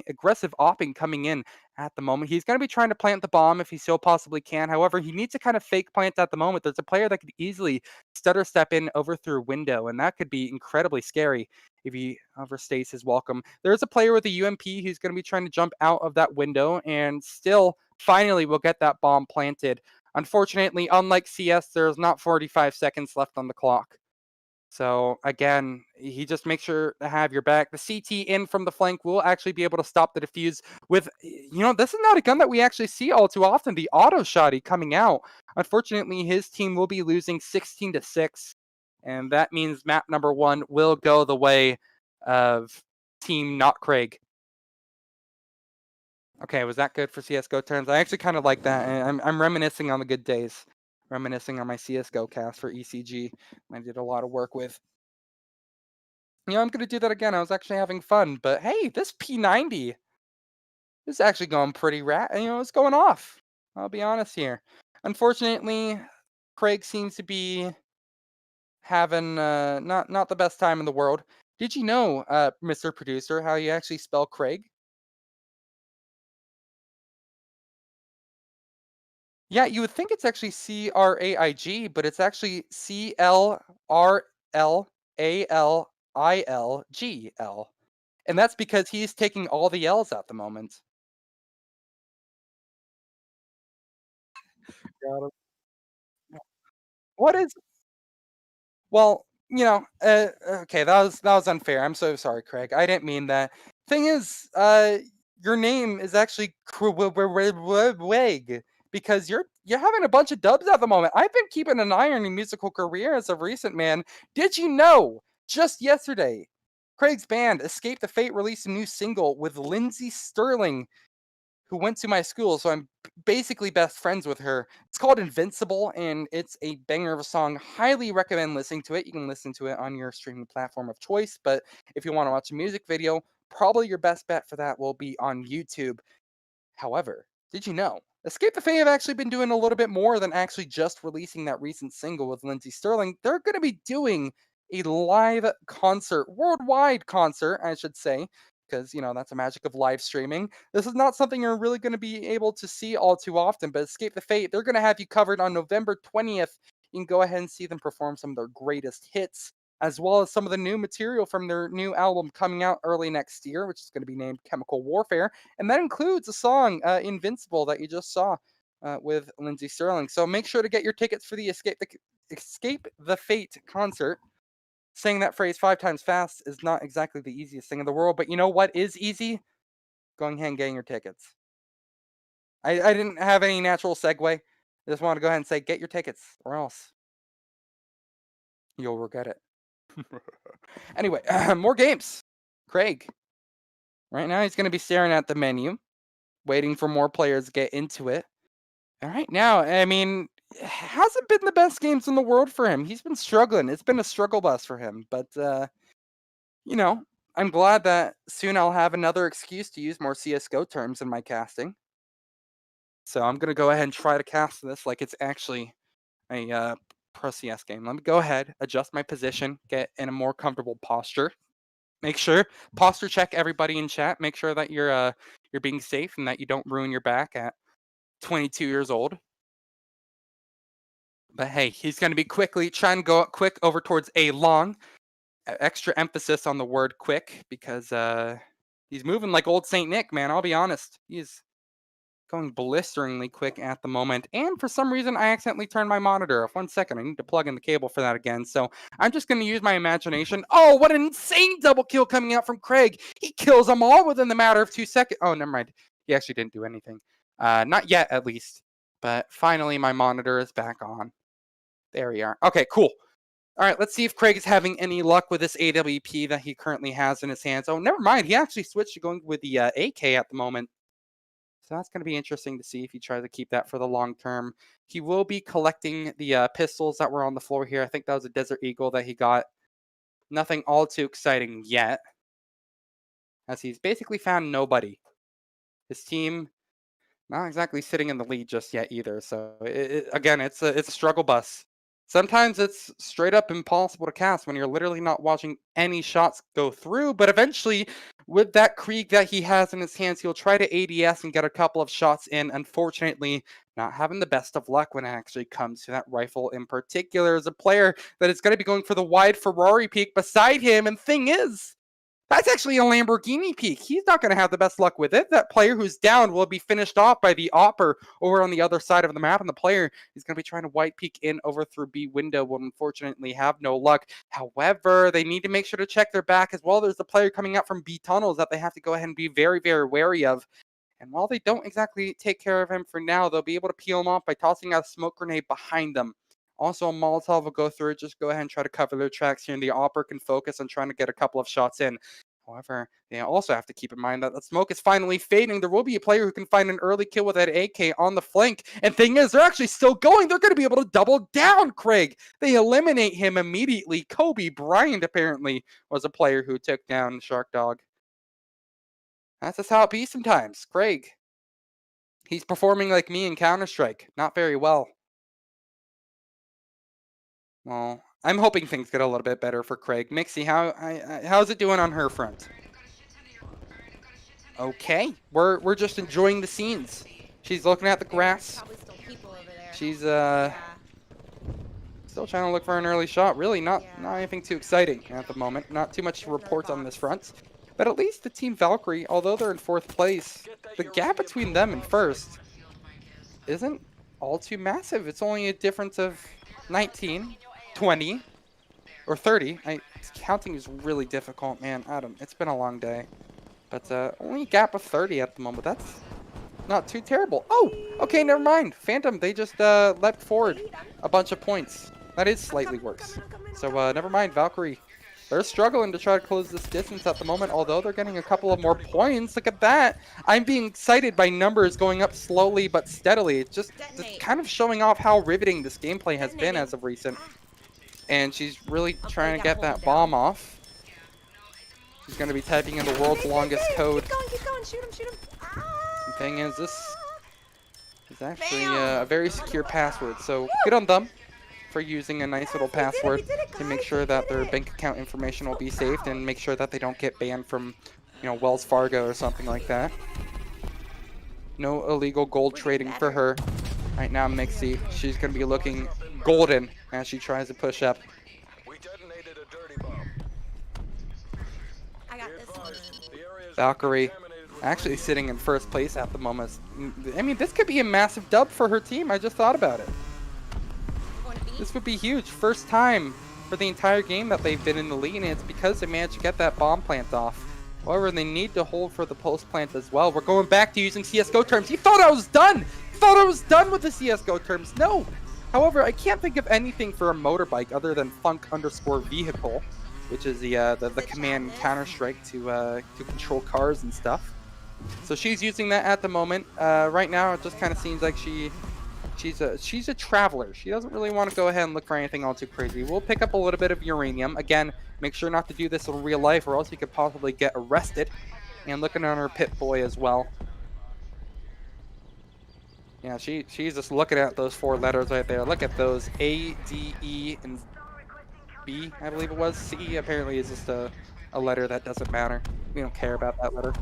aggressive opping coming in at the moment. He's going to be trying to plant the bomb if he still possibly can. However, he needs to kind of fake plant at the moment. There's a player that could easily stutter step in over through a window, and that could be incredibly scary if he overstays his welcome. There's a player with a UMP who's going to be trying to jump out of that window and still finally will get that bomb planted. Unfortunately, unlike CS, there's not 45 seconds left on the clock. So again, he just makes sure to have your back. The CT in from the flank will actually be able to stop the defuse with, you know, this is not a gun that we actually see all too often. The auto shotty coming out. Unfortunately, his team will be losing 16-6. And that means map number 1 will go the way of Team Not Craig. Okay, was that good for CS:GO terms? I actually kind of like that, and I'm reminiscing on the good days, reminiscing on my CS:GO cast for ECG. I did a lot of work with. I'm gonna do that again. I was actually having fun, but hey, this P90 is actually going pretty it's going off. I'll be honest here. Unfortunately, Craig seems to be having not the best time in the world. Did you know, Mr. Producer, how you actually spell Craig? Yeah, you would think it's actually Craig, but it's actually Clrlalilgl. And that's because he's taking all the L's at the moment. Got him. What is Well, okay, that was unfair. I'm so sorry, Craig. I didn't mean that. Thing is, your name is actually Weg because you're having a bunch of dubs at the moment. I've been keeping an eye on your musical career as of recent, man. Did you know? Just yesterday, Craig's band Escape the Fate released a new single with Lindsay Sterling, who went to my school, so I'm basically best friends with her. It's called Invincible, and it's a banger of a song. Highly recommend listening to it. You can listen to it on your streaming platform of choice, but if you want to watch a music video, probably your best bet for that will be on YouTube. However, did you know? Escape the Fate have actually been doing a little bit more than actually just releasing that recent single with Lindsay Sterling. They're going to be doing a live concert, worldwide concert, I should say, because that's a magic of live streaming. This is not something you're really going to be able to see all too often, but Escape the Fate, they're going to have you covered on November 20th. You can go ahead and see them perform some of their greatest hits, as well as some of the new material from their new album coming out early next year, which is going to be named Chemical Warfare. And that includes a song, Invincible, that you just saw with Lindsay Sterling. So make sure to get your tickets for the Escape the Fate concert. Saying that phrase 5 times fast is not exactly the easiest thing in the world, but you know what is easy? Going ahead and getting your tickets. I didn't have any natural segue. I just want to go ahead and say, get your tickets, or else you'll regret it. Anyway, more games. Craig. Right now, he's going to be staring at the menu, waiting for more players to get into it. And right now, I mean, it hasn't been the best games in the world for him. He's been struggling. It's been a struggle bus for him. But, I'm glad that soon I'll have another excuse to use more CSGO terms in my casting. So I'm going to go ahead and try to cast this like it's actually a Pro CS game. Let me go ahead, adjust my position, get in a more comfortable posture. Make sure posture check everybody in chat. Make sure that you're being safe and that you don't ruin your back at 22 years old. But hey, he's going to be quickly trying to go up quick over towards A long. Extra emphasis on the word quick because he's moving like old Saint Nick, man. I'll be honest. He's going blisteringly quick at the moment. And for some reason, I accidentally turned my monitor off. 1 second. I need to plug in the cable for that again. So I'm just going to use my imagination. Oh, what an insane double kill coming out from Craig. He kills them all within the matter of 2 seconds. Oh, never mind. He actually didn't do anything. Not yet, at least. But finally, my monitor is back on. There we are. Okay, cool. All right, let's see if Craig is having any luck with this AWP that he currently has in his hands. Oh, never mind. He actually switched to going with the AK at the moment. So that's going to be interesting to see if he tries to keep that for the long term. He will be collecting the pistols that were on the floor here. I think that was a Desert Eagle that he got. Nothing all too exciting yet, as he's basically found nobody. His team not exactly sitting in the lead just yet either. So again, it's a struggle bus. Sometimes it's straight up impossible to cast when you're literally not watching any shots go through, but eventually, with that Krieg that he has in his hands, he'll try to ADS and get a couple of shots in. Unfortunately, not having the best of luck when it actually comes to that rifle in particular. As a player that is going to be going for the wide Ferrari peak beside him, and thing is, that's actually a Lamborghini peak. He's not going to have the best luck with it. That player who's down will be finished off by the Opper over on the other side of the map, and the player is going to be trying to white peek in over through B window will unfortunately have no luck. However, they need to make sure to check their back as well. There's the player coming out from B tunnels that they have to go ahead and be very, very wary of. And while they don't exactly take care of him for now, they'll be able to peel him off by tossing out a smoke grenade behind them. Also, a Molotov will go through it. Just go ahead and try to cover their tracks here, and the Opper can focus on trying to get a couple of shots in. However, they also have to keep in mind that the smoke is finally fading. There will be a player who can find an early kill with that AK on the flank. And thing is, they're actually still going. They're going to be able to double down Craig. They eliminate him immediately. Kobe Bryant apparently was a player who took down Shark Dog. That's just how it be sometimes. Craig, he's performing like me in Counter-Strike. Not very well. Well, I'm hoping things get a little bit better for Craig. Mixie, how's it doing on her front? Okay, we're just enjoying the scenes. She's looking at the grass. Probably still people over there. She's Yeah. still trying to look for an early shot. Really not anything too exciting at the moment. Not too much to report on this front. But at least the Team Valkyrie, although they're in 4th place, the gap between them and 1st isn't all too massive. It's only a difference of 19, 20, or 30. Counting is really difficult, man. Adam, it's been a long day. But only a gap of 30 at the moment. That's not too terrible. Oh, okay, never mind. Phantom, they just leapt forward a bunch of points. That is slightly worse. So never mind, Valkyrie. They're struggling to try to close this distance at the moment, although they're getting a couple of more points. Look at that. I'm being excited by numbers going up slowly but steadily. It's just kind of showing off how riveting this gameplay has been as of recent. And she's really trying to get that bomb off. She's going to be typing in the world's longest code. Keep going, shoot him, shoot him. The thing is, this is actually a very secure password, so good on them for using a nice little password to make sure that their bank account information will be saved and make sure that they don't get banned from, you know, Wells Fargo or something like that. No illegal gold trading for her. Right now, Mixie, she's going to be looking golden as she tries to push up. I got this one. Valkyrie actually sitting in 1st place at the moment. I mean, this could be a massive dub for her team. I just thought about it. This would be huge. First time for the entire game that they've been in the lead, and it's because they managed to get that bomb plant off. However, they need to hold for the post plant as well. We're going back to using CSGO terms. You thought I was done! You thought I was done with the CSGO terms. No! However, I can't think of anything for a motorbike other than funk_vehicle, which is the command in Counter-Strike to control cars and stuff. So she's using that at the moment. Right now, it just kind of seems like she's a traveler. She doesn't really want to go ahead and look for anything all too crazy. We'll pick up a little bit of uranium. Again, make sure not to do this in real life or else you could possibly get arrested. And looking on her Pip-Boy as well. Yeah, she's just looking at those 4 letters right there. Look at those. A, D, E, and B, I believe it was. C apparently is just a letter that doesn't matter. We don't care about that letter.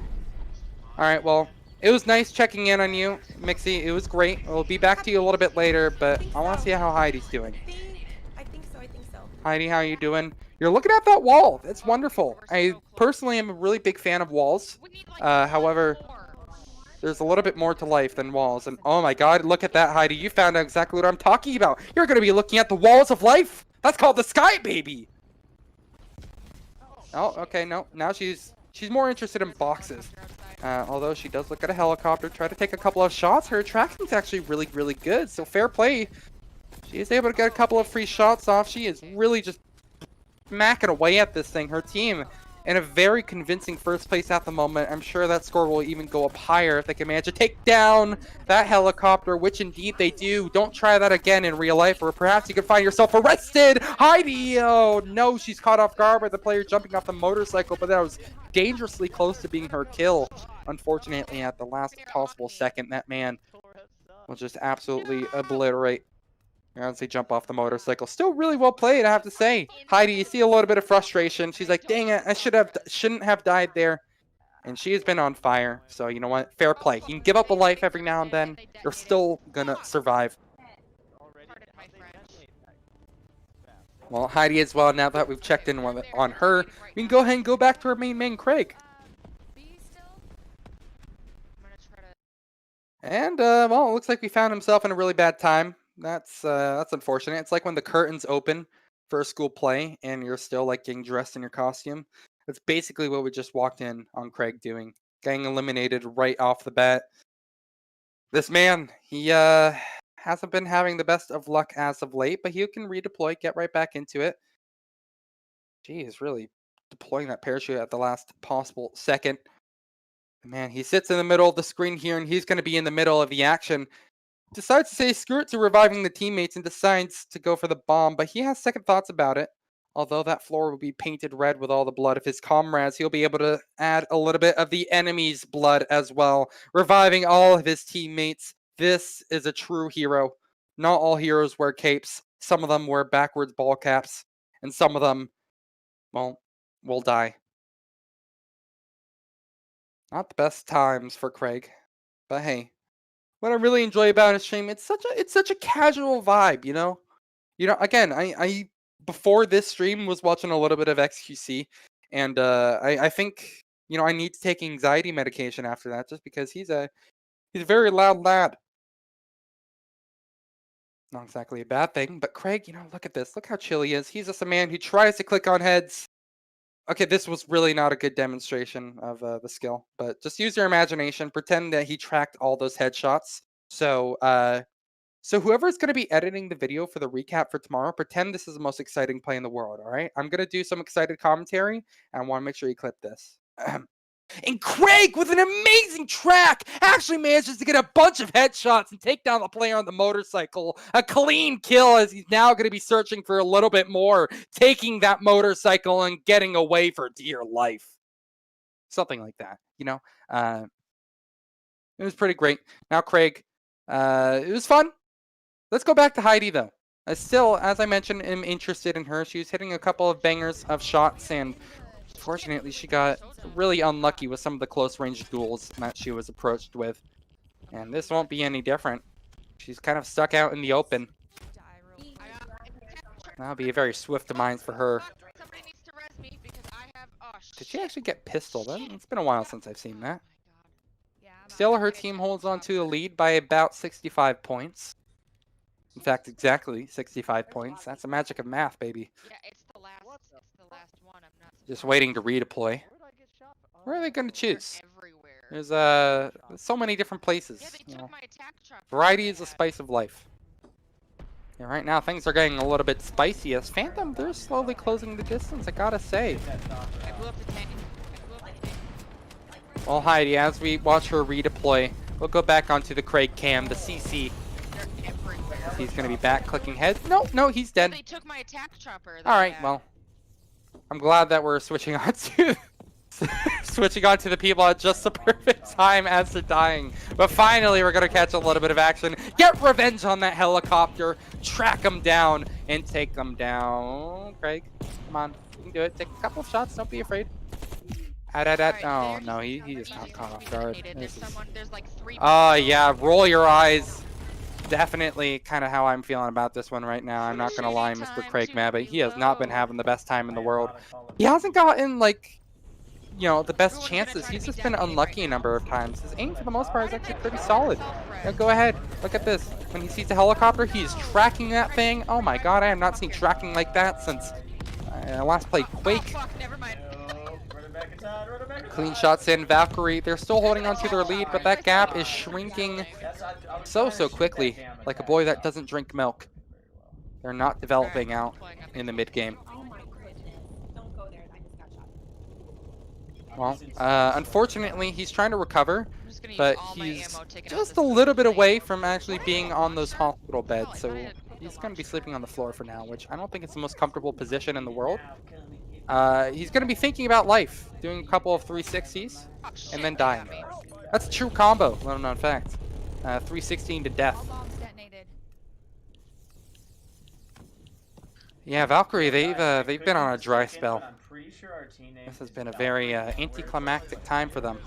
Alright, well, it was nice checking in on you, Mixie. It was great. We'll be back to you a little bit later, but I want to see how Heidi's doing. I think so. Heidi, how you doing? You're looking at that wall. That's wonderful. I personally am a really big fan of walls. However, there's a little bit more to life than walls. And oh my god, look at that, Heidi. You found out exactly what I'm talking about. You're going to be looking at the walls of life. That's called the sky, baby. Oh, okay, no. Now she's more interested in boxes. Although she does look at a helicopter, try to take a couple of shots. Her attraction's actually really, really good. So fair play. She is able to get a couple of free shots off. She is really just smacking away at this thing. Her team in a very convincing 1st place at the moment. I'm sure that score will even go up higher if they can manage to take down that helicopter, which indeed they do. Don't try that again in real life, or perhaps you could find yourself arrested. Heidi! Oh no, she's caught off guard by the player jumping off the motorcycle, but that was dangerously close to being her kill. Unfortunately, at the last possible second, that man will just absolutely obliterate. As they jump off the motorcycle. Still really well played, I have to say. Heidi, you see a little bit of frustration. She's like, dang it, I shouldn't have died there. And she has been on fire. So, you know what? Fair play. You can give up a life every now and then. You're still gonna survive. Well, Heidi as well, now that we've checked in on her, we can go ahead and go back to our main Craig. And, well, it looks like we found himself in a really bad time. That's unfortunate. It's like when the curtains open for a school play and you're still like getting dressed in your costume. That's basically what we just walked in on Craig doing. Getting eliminated right off the bat. This man, he hasn't been having the best of luck as of late, but he can redeploy, get right back into it. Geez, really deploying that parachute at the last possible second. Man, he sits in the middle of the screen here, and he's going to be in the middle of the action. Decides to say screw it to reviving the teammates and decides to go for the bomb, but he has second thoughts about it. Although that floor will be painted red with all the blood of his comrades, he'll be able to add a little bit of the enemy's blood as well, reviving all of his teammates. This is a true hero. Not all heroes wear capes. Some of them wear backwards ball caps, and some of them, well, will die. Not the best times for Craig, but hey, what I really enjoy about his stream, it's such a casual vibe, you know. Again, I before this stream was watching a little bit of XQC, and I think I need to take anxiety medication after that, just because he's a very loud lad. Not exactly a bad thing, but Craig, look at this. Look how chill he is. He's just a man who tries to click on heads. Okay, this was really not a good demonstration of the skill, but just use your imagination. Pretend that he tracked all those headshots. So whoever's going to be editing the video for the recap for tomorrow, pretend this is the most exciting play in the world, all right? I'm going to do some excited commentary, and I want to make sure you clip this. And Craig, with an amazing track, actually manages to get a bunch of headshots and take down the player on the motorcycle. A clean kill, as he's now going to be searching for a little bit more, taking that motorcycle and getting away for dear life. Something like that, It was pretty great. Now, Craig, it was fun. Let's go back to Heidi, though. I still, as I mentioned, am interested in her. She was hitting a couple of bangers of shots, and fortunately, she got really unlucky with some of the close-range duels that she was approached with. And this won't be any different. She's kind of stuck out in the open. That'll be a very swift demise for her. Somebody needs to res me because I have. Oh, Did she actually get pistoled? It's been a while since I've seen that. Yeah, Still, her team holds on to the lead by about 65 points. In fact, exactly 65 points. That's the magic of math, baby. Yeah, it's the last one. I'm not Just waiting to redeploy. Where did I get shot? Where are they going to choose? everywhere. There's so many different places. Yeah, they took my attack chopper. Variety is the spice of life. Yeah, right now things are getting a little bit spicy as Phantom, they're slowly closing the distance, I gotta say. I blew up the tank. I blew up the tank. Well, Heidi, as we watch her redeploy, we'll go back onto the Craig cam, the CC. They're everywhere. He's gonna be back clicking heads. No, he's dead. They took my attack chopper. Alright, well. I'm glad that we're switching on to the people at just the perfect time as they're dying. But finally, we're going to catch a little bit of action. Get revenge on that helicopter. Track them down and take them down. Craig, come on. You can do it. Take a couple of shots. Don't be afraid. Oh, no, he just got caught off guard. There's like 3 Oh, yeah. Roll your eyes. Definitely kind of how I'm feeling about this one right now. I'm not going to lie, Mr. Craig Mabbitt. He has not been having the best time in the world. He hasn't gotten, the best chances. He's just been unlucky a number of times. His aim, for the most part, is actually pretty solid. Now, go ahead. Look at this. When he sees a helicopter, he's tracking that thing. Oh, my God. I have not seen tracking like that since I last played Quake. Oh, fuck, never mind. Clean shots in. Valkyrie, they're still holding on to their lead, but that gap is shrinking so quickly, like a boy that doesn't drink milk. They're not developing out in the mid game. Oh my goodness. Don't go there. I just got shot. Well, unfortunately, he's trying to recover, I'm just gonna use but all my he's ammo taken out just this a little bit thing. away from actually being on those hospital beds, so he's going to be sleeping on the floor for now, which I don't think it's the most comfortable position in the world. He's going to be thinking about life, doing a couple of 360s, Oh, shit, and then they dying. got me. That's a true combo, little known fact. 316 to death. All bombs detonated. Yeah, Valkyrie, they've been on a dry spell. I'm pretty sure our team name This has is been a Valkyrie. very anticlimactic time for them.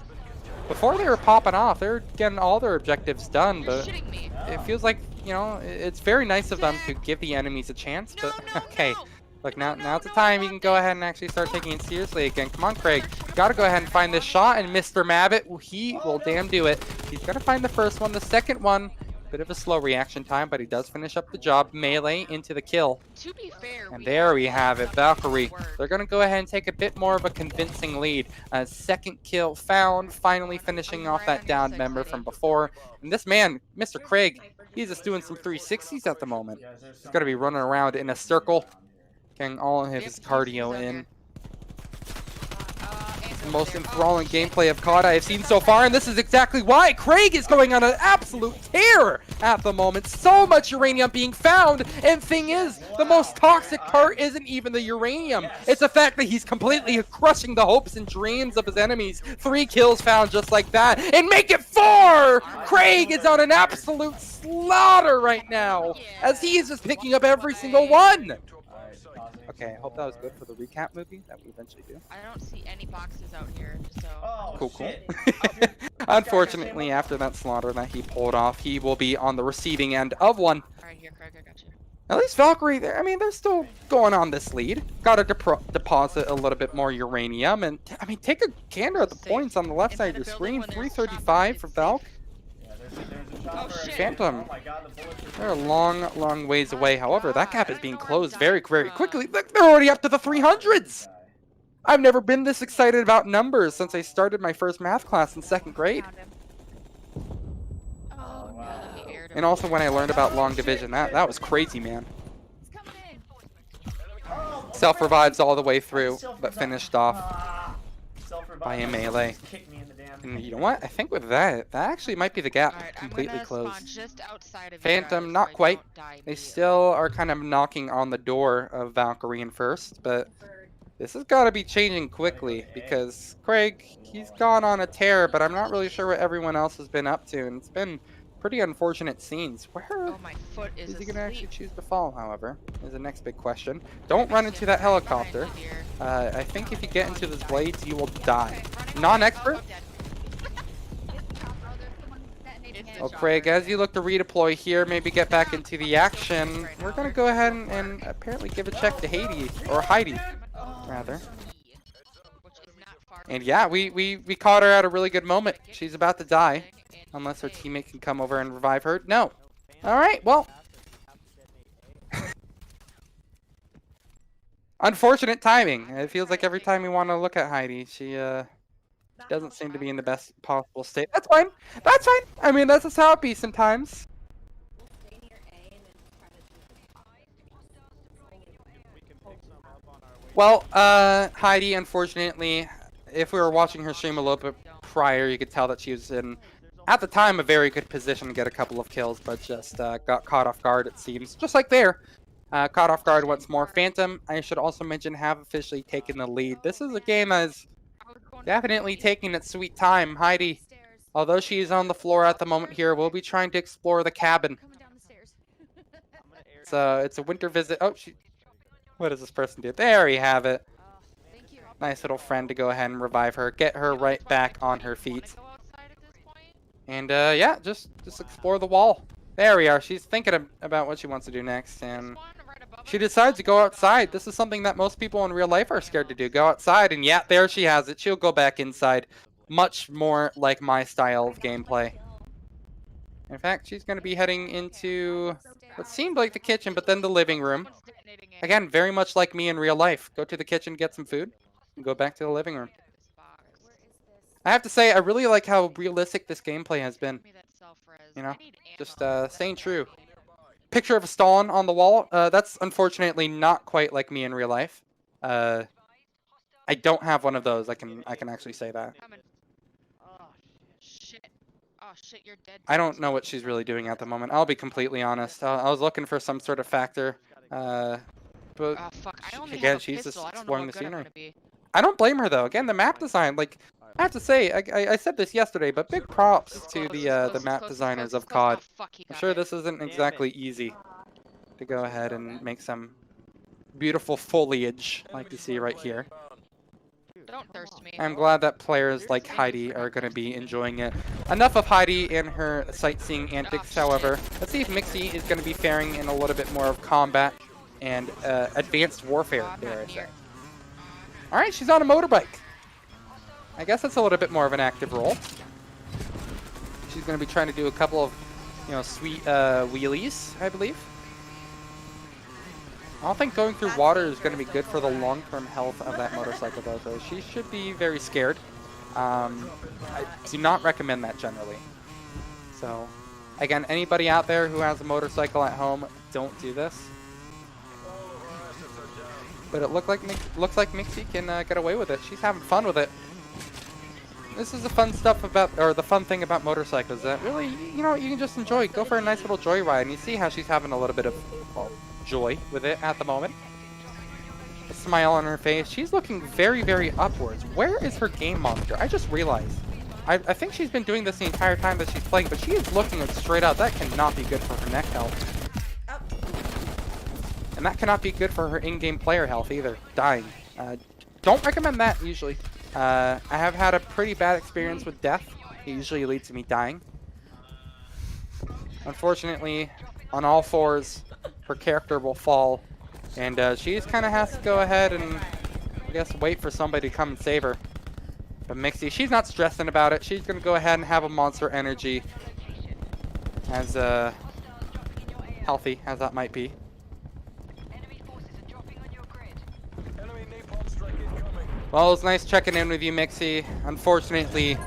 Before they were popping off, they were getting all their objectives done, You're but shitting me. it feels like, it's very nice of them to give the enemies a chance, No, but no, okay. no. Look, now's the time you can go ahead and actually start taking it seriously again. Come on, Craig. Gotta go ahead and find this shot, and Mr. Mabbitt, he will damn do it. He's gonna find the first one. The second one, bit of a slow reaction time, but he does finish up the job. Melee into the kill. To be fair, And there we have it, Valkyrie. Work. They're gonna go ahead and take a bit more of a convincing lead. Second kill found, finally finishing off that downed member from before. And this man, Mr. Craig, he's just doing some 360s at the moment. He's gonna be running around in a circle, getting all of his cardio in. the most enthralling gameplay of COD I have seen so far, and this is exactly why. Craig is going on an absolute tear at the moment. So much uranium being found, and thing is, the most toxic part isn't even the uranium. It's the fact that he's completely crushing the hopes and dreams of his enemies. 3 kills found just like that, and make it 4! Craig is on an absolute slaughter right now, as he is just picking up every single one. Okay, I hope that was good for the recap movie that we eventually do. I don't see any boxes out here, so. Oh, Cool. shit. Unfortunately, after that slaughter that he pulled off, he will be on the receiving end of one. Alright, here, Craig, I got you. At least Valkyrie, I mean, they're still going on this lead. Got to deposit a little bit more uranium, and I mean, take a gander at the points on the left side of your screen. 335 for Valk. Yeah, there's a chopper. shit. Phantom. Oh my god, the bullets are They're a long, long ways away. However, that gap is being closed very, very quickly. Look, they're already up to the 300s. I've never been this excited about numbers since I started my first math class in 2nd grade. Found him. Oh, no, he aired him. And also when I learned about long division, that was crazy, man. Self-revives all the way through, but finished off by a melee. Kick me in the damn. And you know what? I think with that actually might be the gap Alright, completely I'm gonna spawn closed. just outside of you Phantom, guys not so I quite. don't die They immediately. still are kind of knocking on the door of Valkyrie in first, but this has got to be changing quickly because Craig, he's gone on a tear, but I'm not really sure what everyone else has been up to, and it's been pretty unfortunate scenes. Where Oh, my foot is is he asleep. going to actually choose to fall, however, is the next big question. Don't run into that helicopter. I think if you get into those blades, you will die. Non-expert? Oh, Craig, as you look to redeploy here, maybe get back into the action, we're going to go ahead and apparently give a check to Heidi, rather. And yeah, we caught her at a really good moment. She's about to die, unless her teammate can come over and revive her. No. All right, well. Unfortunate timing. It feels like every time we want to look at Heidi, she doesn't seem to be in the best possible state. That's fine. That's fine. I mean, that's just how it be sometimes. Well, Heidi, unfortunately, if we were watching her stream a little bit prior, you could tell that she was in, at the time, a very good position to get a couple of kills, but just got caught off guard, it seems. Just like there. Caught off guard once more. Phantom, I should also mention, have officially taken the lead. This is a game that is definitely taking its sweet time. Heidi, although she is on the floor at the moment here, will be trying to explore the cabin. It's a winter visit. Oh, what does this person do? There you have it. Nice little friend to go ahead and revive her. Get her right back on her feet. And yeah, just explore the wall. There we are. She's thinking about what she wants to do next, and she decides to go outside. This is something that most people in real life are scared to do. Go outside, and yeah, there she has it. She'll go back inside. Much more like my style of gameplay. In fact, she's going to be heading into what seemed like the kitchen, but then the living room. Again, very much like me in real life. Go to the kitchen, get some food, and go back to the living room. I have to say, I really like how realistic this gameplay has been. You know, just staying true. Picture of a Stalin on the wall. That's unfortunately not quite like me in real life. I don't have one of those. I can actually say that. Oh shit, you're dead. I don't know what she's really doing at the moment. I'll be completely honest. I was looking for some sort of factor, but Oh fuck, I only again, have a she's pistol. just I don't know exploring how the good I'm scenery. gonna be. I don't blame her though. Again, the map design, like I have to say, I said this yesterday, but big props to the map designers of COD. Oh, fuck, he I'm got sure it. this isn't exactly easy to go ahead and make some beautiful foliage like you see right here. Don't thirst me. I'm glad that players like Heidi are going to be enjoying it. Enough of Heidi and her sightseeing antics, however. Let's see if Mixie is going to be faring in a little bit more of combat and advanced warfare, dare I say. Alright, she's on a motorbike. I guess that's a little bit more of an active role. She's going to be trying to do a couple of, sweet wheelies, I believe. I don't think going through water is going to be good for the long-term health of that motorcycle, though, so she should be very scared. I do not recommend that generally. So, again, anybody out there who has a motorcycle at home, don't do this. But it looks like Mixie can get away with it. She's having fun with it. this is the fun stuff about, or the fun thing about motorcycles that really, you know, you can just enjoy. Go for a nice little joyride, and you see how she's having a little bit of, well, joy with it at the moment. A smile on her face. She's looking very, very upwards. Where is her game monitor? I just realized. I think she's been doing this the entire time that she's playing, but she is looking like straight up. That cannot be good for her neck health. And that cannot be good for her in-game player health either. Dying. Don't recommend that usually. I have had a pretty bad experience with death. It usually leads to me dying. Unfortunately, on all fours, her character will fall. And she just kind of has to go ahead and, I guess, wait for somebody to come and save her. But Mixie, she's not stressing about it. She's going to go ahead and have a monster energy. As healthy as that might be. Well, it was nice checking in with you, Mixie. Unfortunately,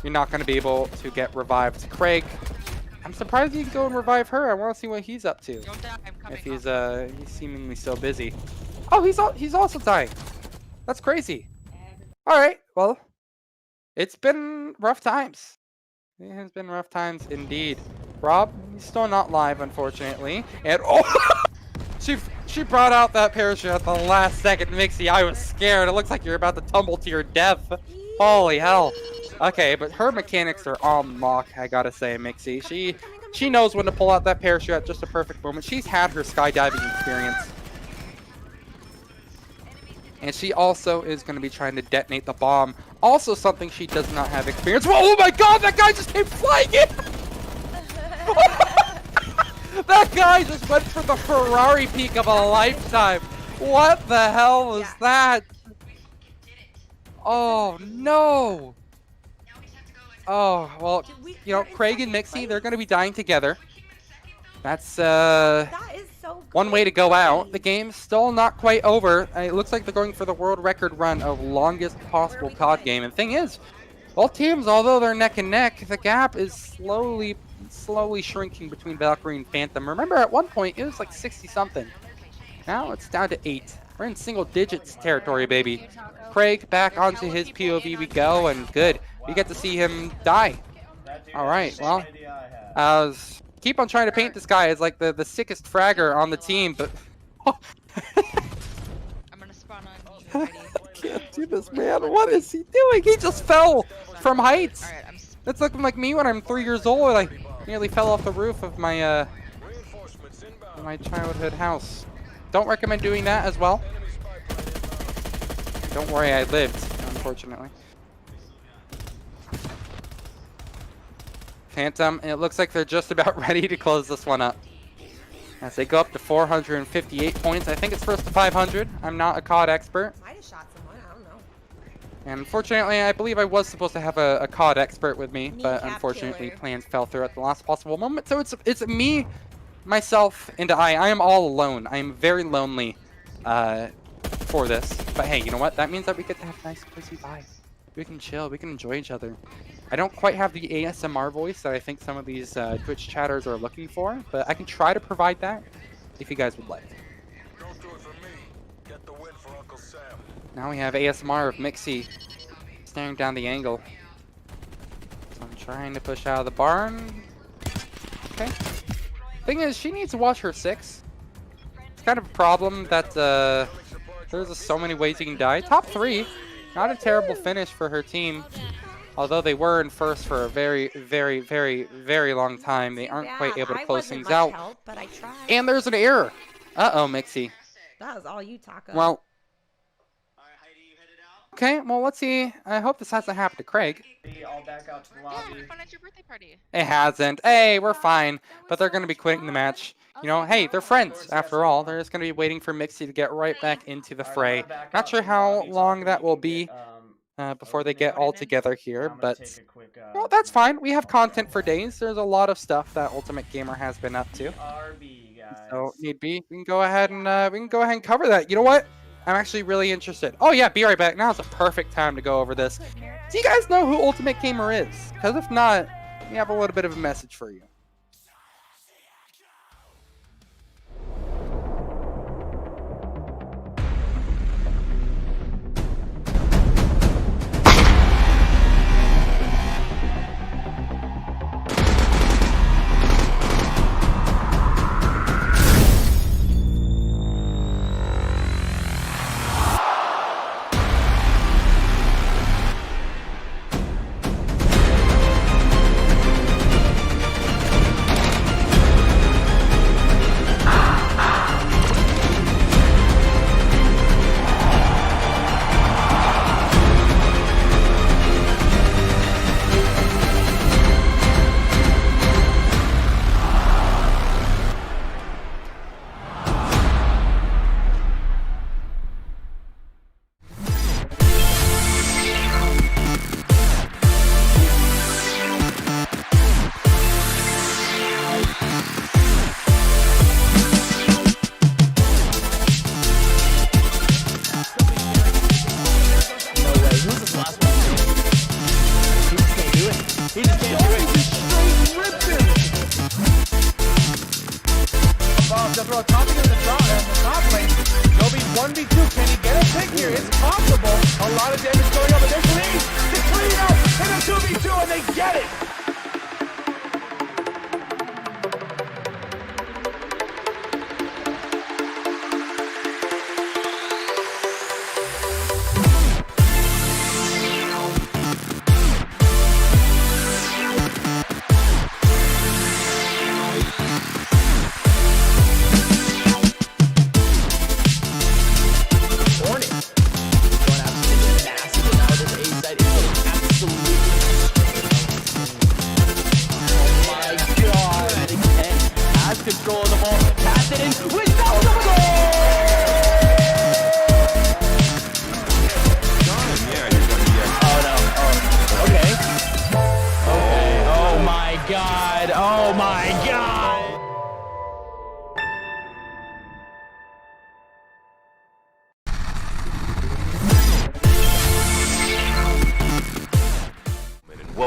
you're not going to be able to get revived. Craig, I'm surprised you can go and revive her. I want to see what he's up to. Don't die, I'm coming. If he's seemingly so busy. Oh, he's also dying. That's crazy. All right, well, it's been rough times. It has been rough times indeed. Rob, he's still not live, unfortunately. And oh, she brought out that parachute at the last second, Mixie. I was scared. It looks like you're about to tumble to your death. Holy hell. Okay, but her mechanics are on lock, I gotta say, Mixie. She knows when to pull out that parachute at just a perfect moment. She's had her skydiving experience. And she also is going to be trying to detonate the bomb. Also something she does not have experience. Whoa, oh my god, that guy just came flying in! That guy just went for the Ferrari peak of a lifetime. What the hell was that? Oh no! Oh, well, you know, Craig and Mixie, they're going to be dying together. That's That is so one way to go out. The game's still not quite over. It looks like they're going for the world record run of longest possible COD game. And the thing is, both teams, although they're neck and neck, the gap is slowly shrinking between Valkyrie and Phantom. Remember, at one point, it was like 60-something. Now it's down to 8. We're in single digits territory, baby. Craig, back onto his POV we go, and good. We get to see him die. All right, well, keep on trying to paint this guy as like the sickest fragger on the team, but I'm gonna spawn on you. I can't do this, man. What is he doing? He just fell from heights. Alright, That's looking like me when I'm 3 years old. I nearly fell off the roof of my childhood house. Don't recommend doing that as well. Don't worry, I lived, unfortunately. Phantom, it looks like they're just about ready to close this one up. As they go up to 458 points. I think it's first to 500. I'm not a COD expert. Might have shot someone, I don't know. And unfortunately, I believe I was supposed to have a COD expert with me, but Kneecap unfortunately killer. plans fell through at the last possible moment. So it's me, myself, and I am all alone. I am very lonely for this. But hey, you know what? That means that we get to have a nice cozy vibe. We can chill, we can enjoy each other. I don't quite have the ASMR voice that I think some of these Twitch chatters are looking for, but I can try to provide that if you guys would like. Now we have ASMR of Mixie staring down the angle. So I'm trying to push out of the barn. Okay. Thing is, she needs to watch her 6. It's kind of a problem that there's just so many ways you can die. Top 3, not a terrible finish for her team. Although they were in first for a very, very, very, very long time, they aren't quite able to close things out. Help, but I tried. And there's an error. Uh-oh, Mixie. That was all you, Taco. Well, okay, well, let's see. I hope this hasn't happened to Craig. All back out to the yeah, lobby. we're fun at your birthday party. It hasn't. Hey, we're fine. But they're going to be quitting the match. You know, hey, they're friends, after all. They're just going to be waiting for Mixie to get right back into the fray. Not sure how long that will be before they get all together here, but well, that's fine. We have content for days. There's a lot of stuff that Ultimate Gamer has been up to. So, need be, we can go ahead and cover that. You know what? I'm actually really interested. Oh yeah, be right back. Now is a perfect time to go over this. Do you guys know who Ultimate Gamer is? Because if not, we have a little bit of a message for you.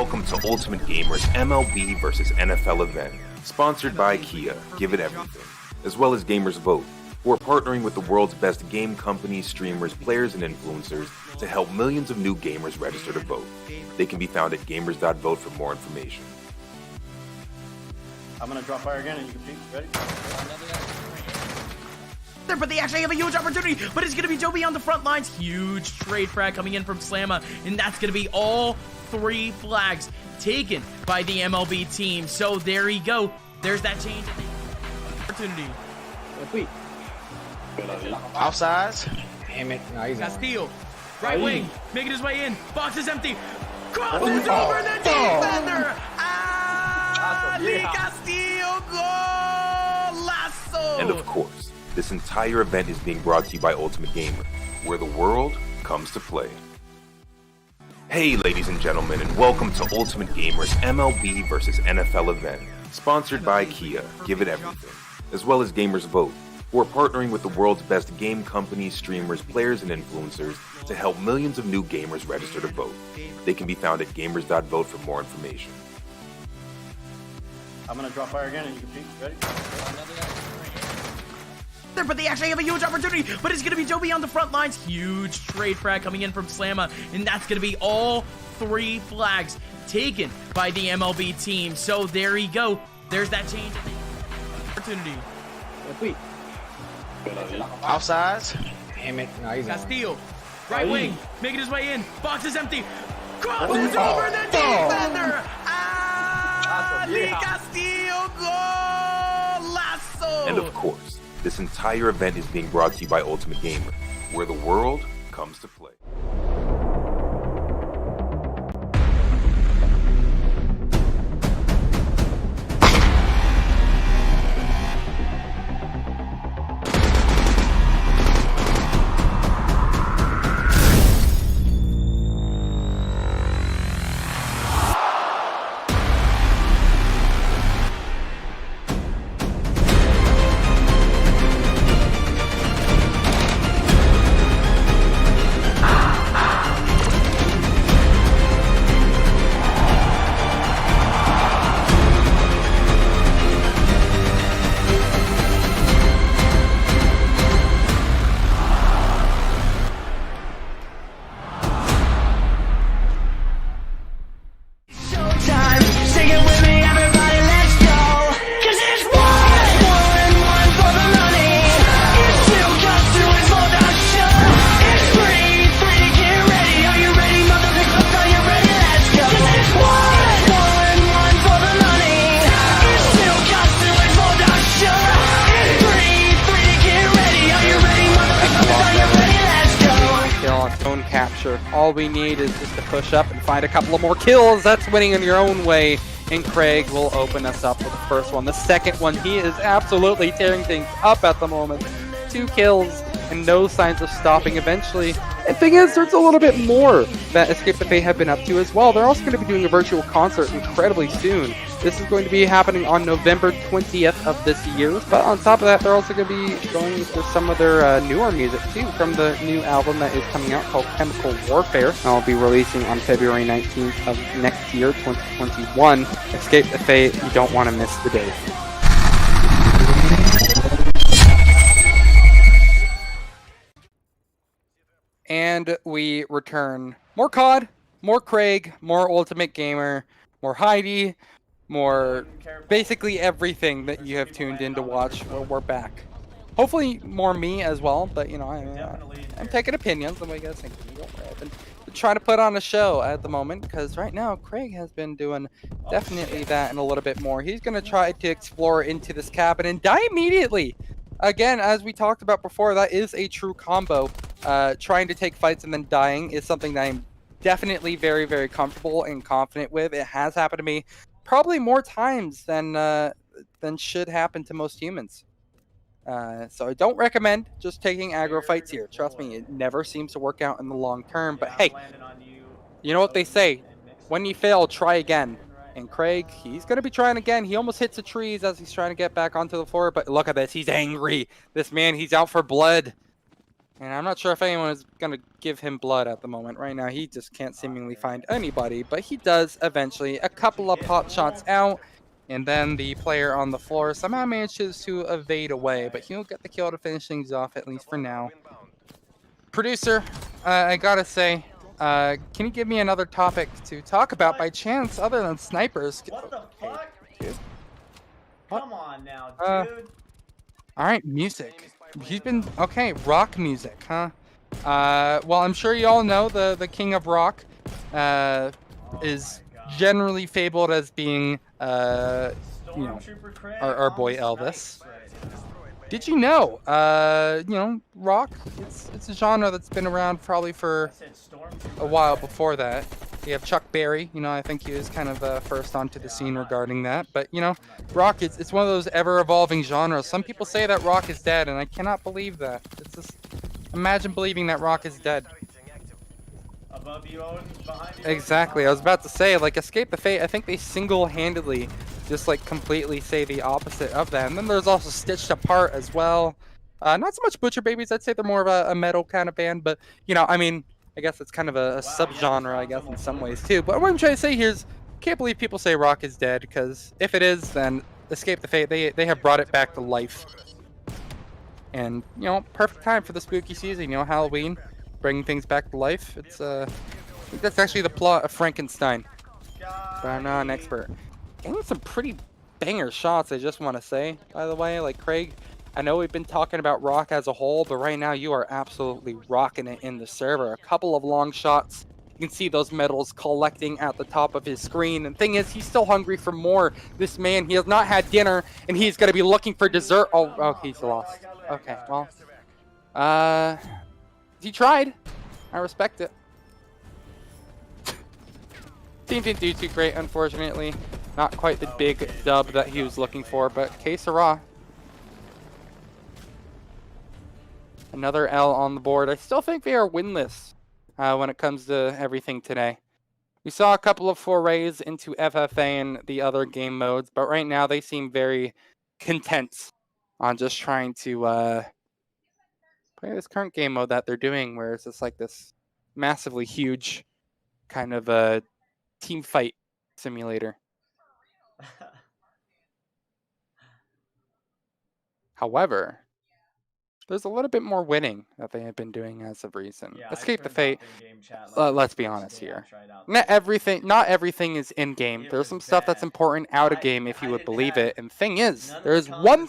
welcome to Ultimate Gamer's MLB vs. NFL event, sponsored by Kia, Give It Everything, as well as Gamers Vote, who are partnering with the world's best game companies, streamers, players, and influencers to help millions of new gamers register to vote. They can be found at gamers.vote for more information. I'm gonna drop fire again and you can peek. Ready? There, but they actually have a huge opportunity, but it's going to be Joby on the front lines. Huge trade frag coming in from Slamma, and that's going to be all 3 flags taken by the MLB team. So there you go. There's that change in the opportunity. Offsides. Damn it. No, he's on. Castillo, right wing, making his way in. Box is empty. Crosses over the defender. Ali Castillo, golazo. And of course, this entire event is being brought to you by Ultimate Gamer, where the world comes to play. Hey ladies and gentlemen, and welcome to Ultimate Gamer's MLB vs. NFL event, sponsored by Kia, Give It Everything, as well as Gamers Vote, who are partnering with the world's best game companies, streamers, players, and influencers to help millions of new gamers register to vote. They can be found at gamers.vote for more information. I'm gonna drop fire again and you can peek. Ready? There, but they actually have a huge opportunity, but it's going to be Joby on the front lines. Huge trade frag coming in from Slamma, and that's going to be all 3 flags taken by the MLB team. So there you go. There's that change in the opportunity. Offsides. Damn it. No, he's on. Castillo, right wing, making his way in. Box is empty. Crosses over the defender. Ali Castillo, golazo. And of course, this entire event is being brought to you by Ultimate Gamer, where the world comes to play. Capture. All we need is just to push up and find a couple of more kills. That's winning in your own way. And Craig will open us up with the first one. The second one, he is absolutely tearing things up at the moment. 2 kills and no signs of stopping eventually. And thing is, there's a little bit more that Escape the Fate have been up to as well. They're also going to be doing a virtual concert incredibly soon. This is going to be happening on November 20th of this year. But on top of that, they're also going to be going for some of their newer music too, from the new album that is coming out called Chemical Warfare. I'll be releasing on February 19th of next year, 2021. Escape the Fate, you don't want to miss the day. And we return. More COD, more Craig, more Ultimate Gamer, more Heidi, more basically everything that you have tuned in to watch. We're back. Hopefully more me as well, but you know, I'm taking opinions and we guys think I've been trying to put on a show at the moment, because right now Craig has been doing definitely that and a little bit more. He's going to try to explore into this cabin and die immediately. Again, as we talked about before, that is a true combo. Trying to take fights and then dying is something that I'm definitely very, very comfortable and confident with. It has happened to me probably more times than should happen to most humans. So I don't recommend just taking aggro fights here. Trust me, it never seems to work out in the long term. But hey, you know what they say, when you fail, try again. And Craig, he's going to be trying again. He almost hits the trees as he's trying to get back onto the floor. But look at this. He's angry. This man, he's out for blood. And I'm not sure if anyone is going to give him blood at the moment. Right now, he just can't seemingly find anybody. But he does eventually. A couple of pot shots out. And then the player on the floor somehow manages to evade away. But he'll get the kill to finish things off, at least for now. Producer, I gotta say, can you give me another topic to talk about by chance other than snipers? What the fuck? Dude. Come on now, dude. All right, music. He's been okay. Rock music, huh? Well, I'm sure you all know the king of rock is generally fabled as being you know, our boy Elvis. Did you know? You know, rock. It's a genre that's been around probably for a while before that. You have Chuck Berry. You know, I think he was kind of first onto the scene regarding that. But you know, rock. It's one of those ever-evolving genres. Some people say that rock is dead, and I cannot believe that. It's just imagine believing that rock is dead. Above you, Odin, behind you. Exactly. I was about to say, like, Escape the Fate. I think they single-handedly just like completely say the opposite of that. And then there's also Stitched Apart as well. Not so much Butcher Babies. I'd say they're more of a metal kind of band. But you know, I mean, I guess it's kind of a subgenre, I guess, in some ways too. But what I'm trying to say here is, can't believe people say rock is dead, because if it is, then Escape the Fate, they have brought it back to life. And you know, perfect time for the spooky season. You know, Halloween, bringing things back to life. It's I think that's actually the plot of Frankenstein. But I'm not an expert. Getting some pretty banger shots, I just want to say, by the way. Like, Craig, I know we've been talking about rock as a whole, but right now you are absolutely rocking it in the server. A couple of long shots. You can see those medals collecting at the top of his screen. And thing is, he's still hungry for more. This man, he has not had dinner, and he's going to be looking for dessert. Oh, he's lost. Okay, well. He tried. I respect it. Team didn't do too great, unfortunately. Not quite the big dub that he was looking for, but que sera. Another L on the board. I still think they are winless when it comes to everything today. We saw a couple of forays into FFA and the other game modes, but right now they seem very content on just trying to play this current game mode that they're doing, where it's just like this massively huge kind of a team fight simulator. However, there's a little bit more winning that they have been doing as of recent. Yeah, Escape the Fate. Like, Let's be honest here. Not everything is in game. There's some stuff that's important out of game, if you would believe it. And the thing is, there's one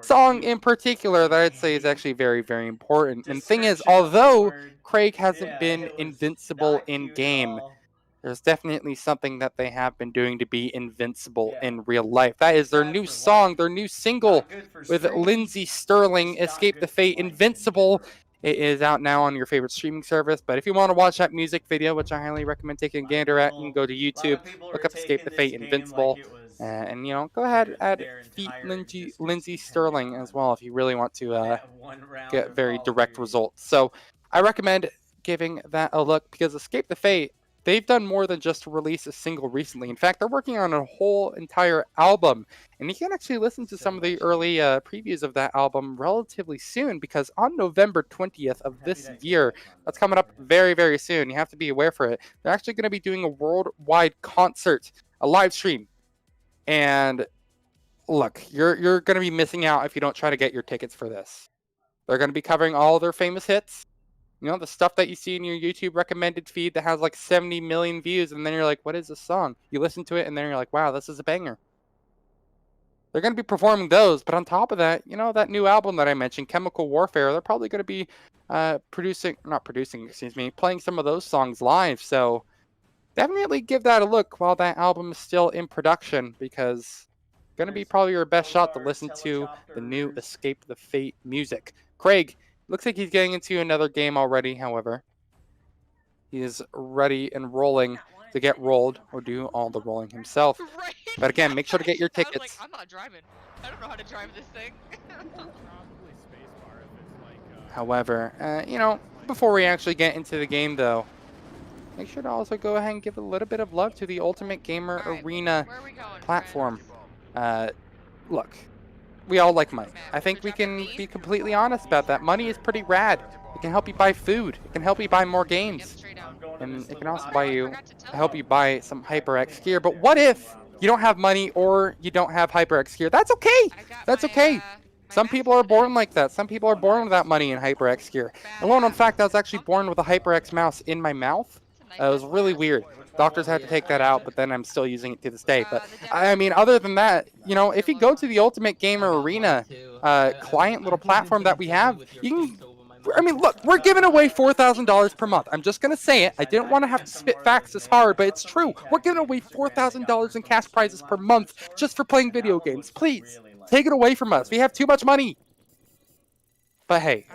song in particular that I'd say is actually very, very important. And the thing is, although Craig hasn't been invincible in game, there's definitely something that they have been doing to be invincible in real life. That is their new song, their new single with Lindsey Sterling, Escape the Fate, Invincible. It is out now on your favorite streaming service. But if you want to watch that music video, which I highly recommend taking a gander at, you can go to YouTube, look up Escape the Fate, Invincible. And, you know, go ahead, add feat Lindsey Sterling as well if you really want to get very direct results. So I recommend giving that a look, because Escape the Fate, they've done more than just release a single recently. In fact, they're working on a whole entire album. And you can actually listen to some of the early previews of that album relatively soon, because on November 20th of this year, that's coming up very, very soon. You have to be aware for it. They're actually going to be doing a worldwide concert, a live stream. And look, you're going to be missing out if you don't try to get your tickets for this. They're going to be covering all their famous hits. You know, the stuff that you see in your YouTube recommended feed that has like 70 million views, and then you're like, what is this song? You listen to it, and then you're like, wow, this is a banger. They're going to be performing those, but on top of that, you know, that new album that I mentioned, Chemical Warfare, they're probably going to be playing some of those songs live. So definitely give that a look while that album is still in production, because it's going to be probably your best shot to listen to the new Escape the Fate music. Craig, looks like he's getting into another game already, however. He is ready and rolling to get rolled or do all the rolling himself. Right? But again, make sure to get your I was tickets. like, I'm not driving. I don't know how to drive this thing. However, you know, before we actually get into the game, though, make sure to also go ahead and give a little bit of love to the Ultimate Gamer All right, Arena where are we going, platform. Look, we all like money. I think we can be completely honest about that. Money is pretty rad. It can help you buy food. It can help you buy more games. And it can also help you buy some HyperX gear. But what if you don't have money or you don't have HyperX gear? That's okay. That's okay. Some people are born like that. Some people are born without money in HyperX gear. And one fact, I was actually born with a HyperX mouse in my mouth. It was really weird. Doctors had to take that out, but then I'm still using it to this day. But I mean, other than that, you know, if you go to the Ultimate Gamer Arena client little platform that we have, you can. I mean, look, we're giving away $4,000 per month. I'm just gonna say it. I didn't want to have to spit facts this hard, but it's true. We're giving away $4,000 in cash prizes per month just for playing video games. Please take it away from us. We have too much money. But hey,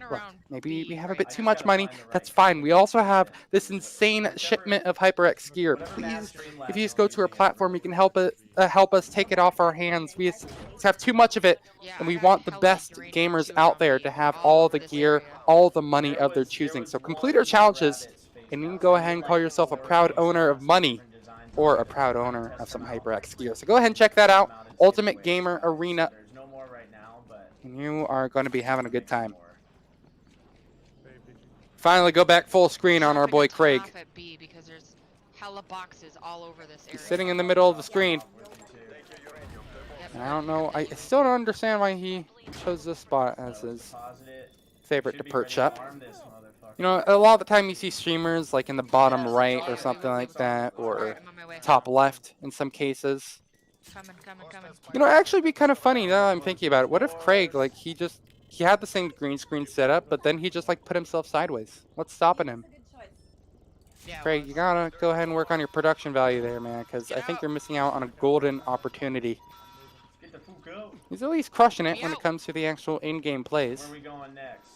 look, maybe we have a bit too much money. That's fine. We also have this insane shipment of HyperX gear. Please, if you just go to our platform, you can help us take it off our hands. We just have too much of it, and we want the best gamers out there to have all the gear, all the money of their choosing. So complete our challenges, and you can go ahead and call yourself a proud owner of money or a proud owner of some HyperX gear. So go ahead and check that out. Ultimate Gamer Arena. And you are going to be having a good time. Finally, go back full screen on our boy Craig. Because there's hella boxes all over this area. He's sitting in the middle of the screen. And I don't know. I still don't understand why he chose this spot as his favorite to perch up. You know, a lot of the time you see streamers like in the bottom right or something like that, or top left in some cases. Coming. You know, it'd actually be kind of funny now that I'm thinking about it. What if Craig, like, he had the same green screen setup, but then he just, like, put himself sideways? What's stopping him? Craig, you gotta go ahead and work on your production value there, man, because I think you're missing out on a golden opportunity. He's at least crushing it when it comes to the actual in-game plays. Where are we going next?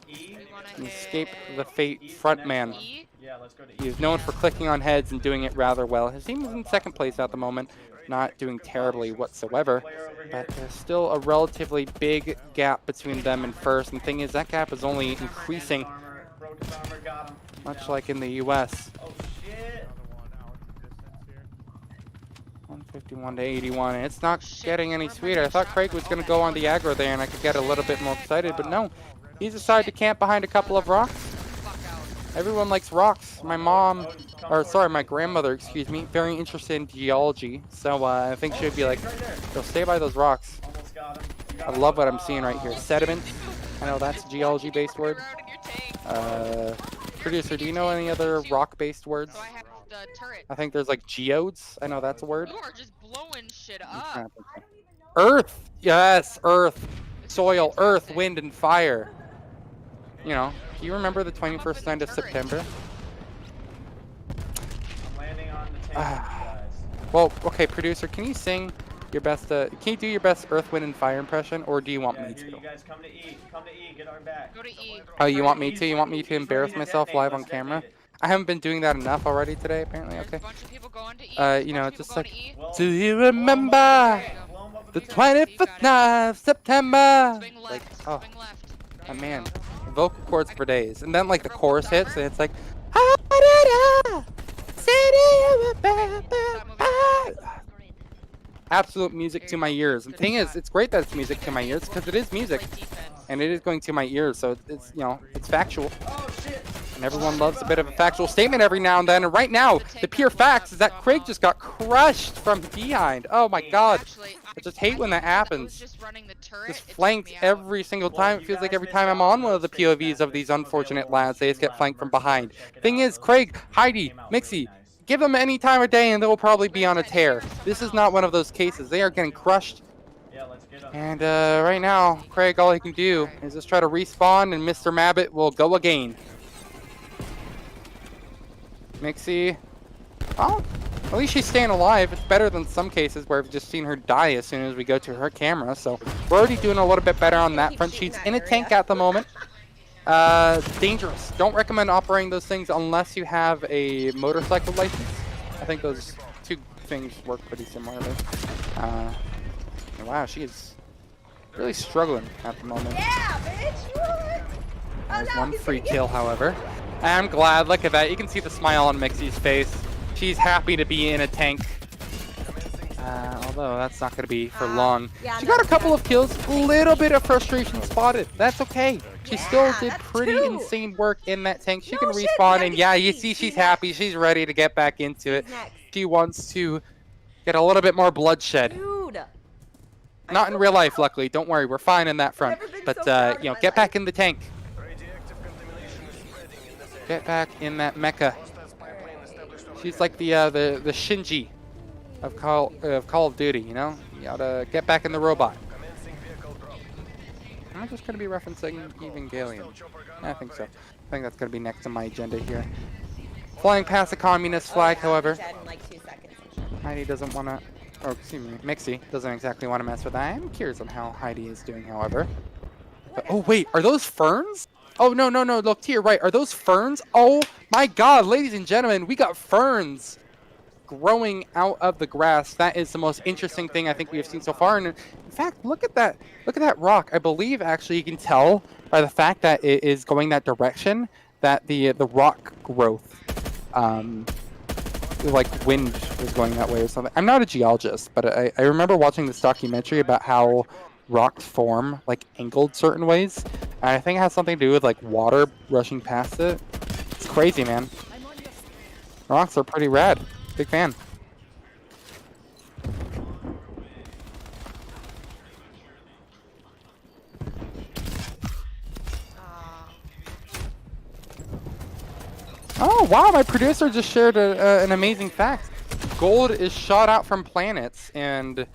E? Escape the Fate frontman. Yeah, let's go to E. He's known for clicking on heads and doing it rather well. His team is in second place at the moment, not doing terribly whatsoever, but there's still a relatively big gap between them and first. And the thing is, that gap is only increasing, much like in the US. Oh shit! 151 to 81, and it's not getting any sweeter. I thought Craig was going to go on the aggro there and I could get a little bit more excited, but no. He's decided to camp behind a couple of rocks. Everyone likes rocks. My grandmother, excuse me, very interested in geology. So I think she would be like, "Go stay by those rocks." I love what I'm seeing right here. Sediment. I know that's a geology-based word. Producer, do you know any other rock-based words? I think there's like geodes. I know that's a word. You are just blowing shit up. Earth. Yes, earth. Soil, earth, wind, and fire. You know, do you remember the 21st night of September? I'm landing on the tank, guys. Well, okay, producer, can you sing your best, can you do your best Earth, Wind, and Fire impression, or do you want me to? You guys come to E. Come to E. Get our back. Go to E. Oh, you want me to? You want me to embarrass myself live on camera? I haven't been doing that enough already today, apparently. Okay. You know, just like, do you remember the 25th night of September? Like, oh, man. Vocal cords for days, and then like the chorus hits, and it's like, absolute music to my ears. And the thing is, it's great that it's music to my ears because it is music, and it is going to my ears, so it's, you know, it's factual. And everyone loves a bit of a factual statement every now and then. And right now, the pure facts is that Craig just got crushed from behind. Oh my god. I just hate when that happens. Just flanked every single time. It feels like every time I'm on one of the POVs of these unfortunate lads, they just get flanked from behind. Thing is, Craig, Heidi, Mixie, give them any time of day and they'll probably be on a tear. This is not one of those cases. They are getting crushed. And right now, Craig, all he can do is just try to respawn, and Mr. Mabbit will go again. Mixie. Oh, at least she's staying alive. It's better than some cases where we've just seen her die as soon as we go to her camera. So we're already doing a little bit better on that front. She's in a tank at the moment. Dangerous. Don't recommend operating those things unless you have a motorcycle license. I think those two things work pretty similarly. Wow, she is really struggling at the moment. Yeah, bitch! There's one free kill, however. I'm glad. Look at that. You can see the smile on Mixie's face. She's happy to be in a tank. Although that's not going to be for long. yeah, She no, got a couple yeah. of kills, a little bit of frustration spotted. That's okay. She still Yeah, did that's pretty two. insane work in that tank. She No can shit, respawn, yeah, and yeah, you she's see she's next. happy. She's ready to get back into it. She's next. She wants to get a little bit more bloodshed. Dude. Not in real life, luckily. Don't worry, we're fine in that front. Never been But so proud of you know, my get back life. in the tank. Get back in that mecha. She's like the Shinji of Call of Duty, you know? You gotta get back in the robot. Am I just gonna be referencing Evangelion? I think so. I think that's gonna be next on my agenda here. Flying past the communist flag, however. Dead in like 2 seconds. Heidi doesn't wanna, or excuse me, Mixie doesn't exactly want to mess with that. I'm curious on how Heidi is doing, however. But, oh wait, are those ferns? Oh no, look to your right. Are those ferns? Oh my god, ladies and gentlemen, we got ferns growing out of the grass. That is the most interesting thing I think we have seen so far. And in fact, look at that rock. I believe actually you can tell by the fact that it is going that direction that the rock growth, like wind was going that way or something. I'm not a geologist, but I remember watching this documentary about how rocks form like angled certain ways. And I think it has something to do with like water rushing past it. It's crazy, man. Rocks are pretty rad. Big fan. Oh wow, my producer just shared an amazing fact. Gold is shot out from planets and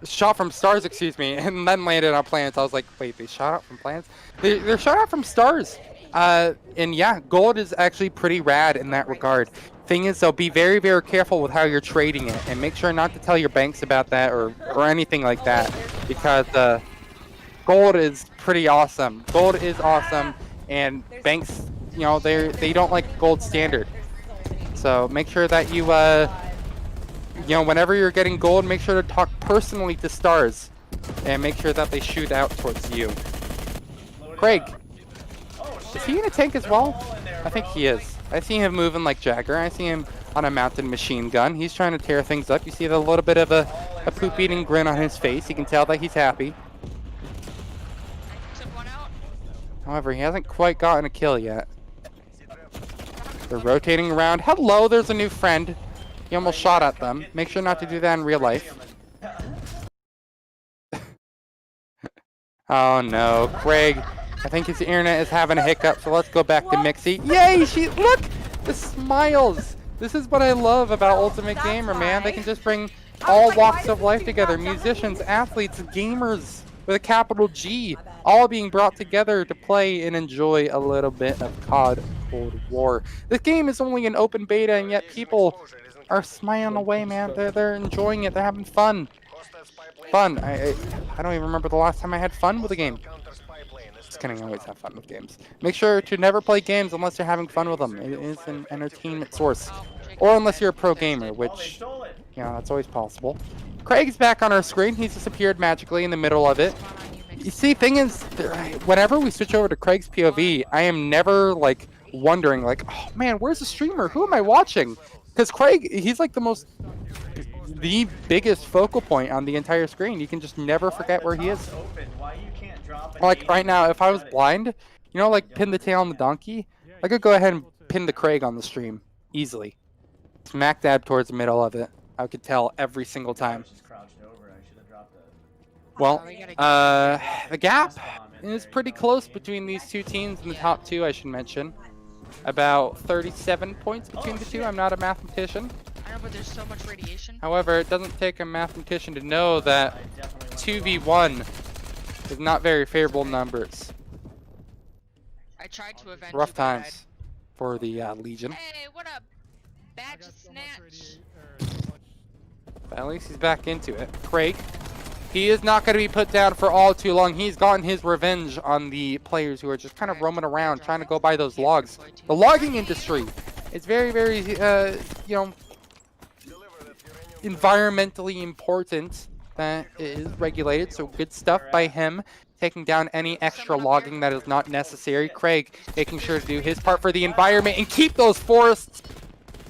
shot from stars, excuse me, and then landed on planets. I was like, wait, they shot out from planets? They're shot out from stars. And yeah, gold is actually pretty rad in that regard. Thing is, though, be very, very careful with how you're trading it, and make sure not to tell your banks about that or anything like that, because gold is pretty awesome. Gold is awesome, and banks, you know, they don't like gold standard. So make sure that you you know, whenever you're getting gold, make sure to talk personally to stars, and make sure that they shoot out towards you. Craig, is he in a tank as well? I think he is. I see him moving like Jagger. I see him on a mounted machine gun. He's trying to tear things up. You see a little bit of a poop-eating grin on his face. You can tell that he's happy. Took one out. However, he hasn't quite gotten a kill yet. They're rotating around. Hello, there's a new friend. He almost shot at them. Make sure not to do that in real life. Oh no, Craig. I think his internet is having a hiccup, so let's go back to Mixie. Yay! Look! The smiles! This is what I love about Ultimate Gamer, man. They can just bring all walks of life together. Musicians, athletes, gamers with a capital G, all being brought together to play and enjoy a little bit of COD Cold War. This game is only an open beta, and yet people are smiling away, man. They're enjoying it. They're having fun. Fun. I don't even remember the last time I had fun with a game. Just kidding, I always have fun with games. Make sure to never play games unless you're having fun with them. It is an entertainment source. Or unless you're a pro gamer, which, you know, that's always possible. Craig's back on our screen. He's disappeared magically in the middle of it. You see, thing is, whenever we switch over to Craig's POV, I am never, like, wondering, like, oh man, where's the streamer? Who am I watching? Because Craig, he's like the biggest focal point on the entire screen. You can just never forget where he is. Like right now, if I was blind, you know, like pin the tail on the donkey, I could go ahead and pin the Craig on the stream easily. Smack dab towards the middle of it. I could tell every single time. Well, the gap is pretty close between these two teams in the top two, I should mention. About 37 points between the two. I'm not a mathematician. I know, but there's so much radiation. However, it doesn't take a mathematician to know that 2v1 is not very favorable numbers. I tried to avenge Rough you, but I times for the Legion. Hey, what up? Badge snatch. But at least he's back into it. Craig, he is not going to be put down for all too long. He's gotten his revenge on the players who are just kind of roaming around trying to go buy those logs. The logging industry is very, very, you know, environmentally important. That it is regulated, so good stuff by him. Taking down any extra logging that is not necessary. Craig making sure to do his part for the environment and keep those forests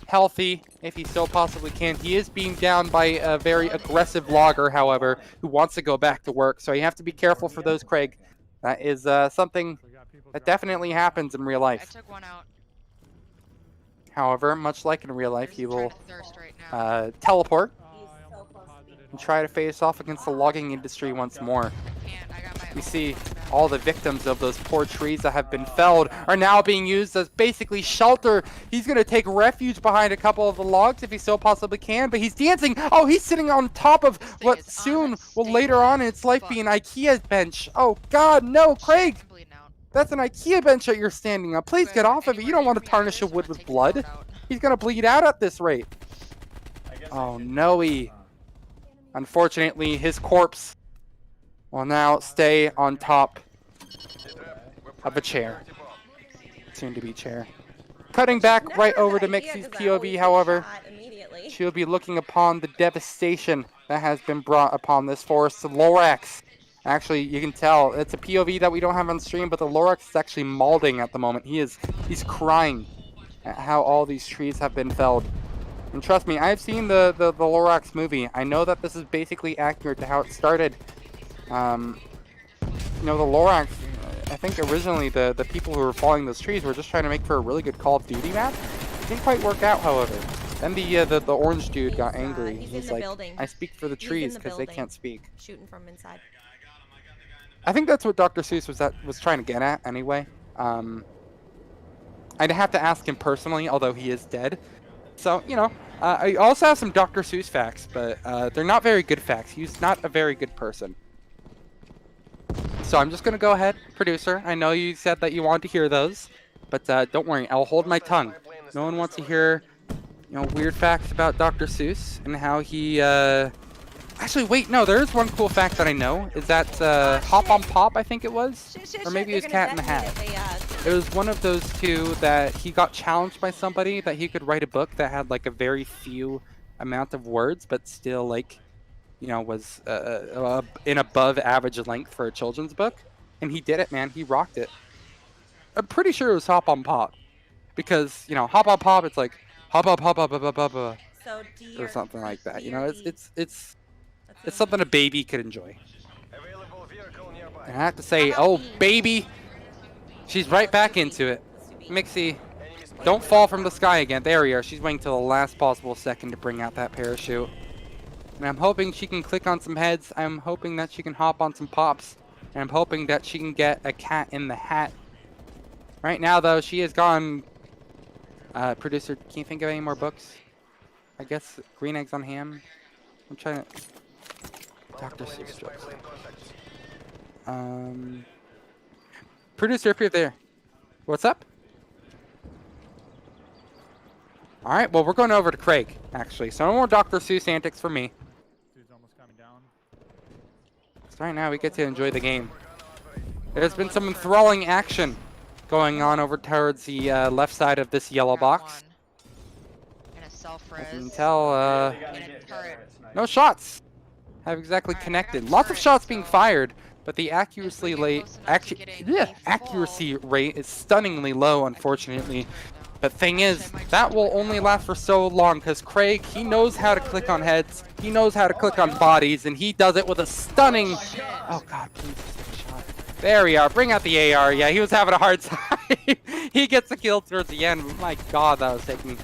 healthy if he still possibly can. He is being down by a very aggressive logger, however, who wants to go back to work. So you have to be careful for those, Craig. That is something that definitely happens in real I life. took one out. However, much like in real life, He's he trying will to thirst right now. teleport He's so close to being and try to face off against the logging industry once more. And I got my We own see back. all the victims of those poor trees that have been felled are now being used as basically shelter. He's going to take refuge behind a couple of the logs if he still possibly can, but he's dancing. Oh, he's sitting on top of what is soon will unstable later on in its life as be an IKEA bench. Oh, God, no, Craig. I'm bleeding out. That's an IKEA bench that you're standing on. Please get off of it. You don't want to Anywhere tarnish a near wood this, with I'm gonna blood. take his mouth out. He's going to bleed out at this rate. I guess I Oh, should- no-y. Unfortunately, his corpse will now stay on top of a chair. Soon to be chair. Cutting back right over to Mixie's POV, however, she'll be looking upon the devastation that has been brought upon this forest. The Lorax. Actually, you can tell it's a POV that we don't have on stream, but the Lorax is actually mauling at the moment. He's crying at how all these trees have been felled. And trust me, I've seen the Lorax movie. I know that this is basically accurate to how it started. You know, the Lorax, I think originally the people who were falling those trees were just trying to make for a really good Call of Duty map. It didn't quite work out, however. Then the orange dude got angry. He's in He's the like, building. I speak for the He's in trees the because they building. can't speak. shooting from inside. I think that's what Dr. Seuss was trying to get at anyway. I'd have to ask him personally, although he is dead. So, you know, I also have some Dr. Seuss facts, but they're not very good facts. He's not a very good person. So I'm just going to go ahead, producer. I know you said that you wanted to hear those, but don't worry, I'll hold my tongue. No one wants to hear, you know, weird facts about Dr. Seuss and how he, Actually, wait, no, there is one cool fact that I know. Is that Hop on Pop, I think it was? Or maybe it was Cat in the Hat. It was one of those two that he got challenged by somebody that he could write a book that had like a very few amount of words, but still like, you know, was in above average length for a children's book. And he did it, man. He rocked it. I'm pretty sure it was Hop on Pop. Because, you know, Hop on Pop, it's like hop up, hop up, hop up, hop up, So or something like that. You know, it's something a baby could enjoy. And I have to say, oh baby, she's right back into it. Mixie, don't fall from the sky again. There we are. She's waiting till the last possible second to bring out that parachute. And I'm hoping she can click on some heads. I'm hoping that she can hop on some pops. And I'm hoping that she can get a Cat in the Hat. Right now, though, she has gone... producer, can you think of any more books? I guess Green Eggs on Ham. I'm trying to... Dr. Seuss jokes. Producer, if you're there. What's up? Alright, well, we're going over to Craig, actually. So no more Dr. Seuss antics for me. Dude's almost coming down. So right now, we get to enjoy the game. There's been some enthralling action going on over towards the left side of this yellow Got box. one. And a self-res. As you can tell, They gotta get turret. turrets, nice. no shots have exactly Alright, I got connected. Lots of turrets, shots being so fired, but the accuracy get rate, close enough to getting a accuracy rate is stunningly low, unfortunately. But thing is, that will only last for so long because Craig, he knows how to click on heads, he knows how to click on bodies, and he does it with a stunning. Oh God, please just take a shot. There we are. Bring out the AR. Yeah, he was having a hard time. He gets the kill towards the end. My God, that was taking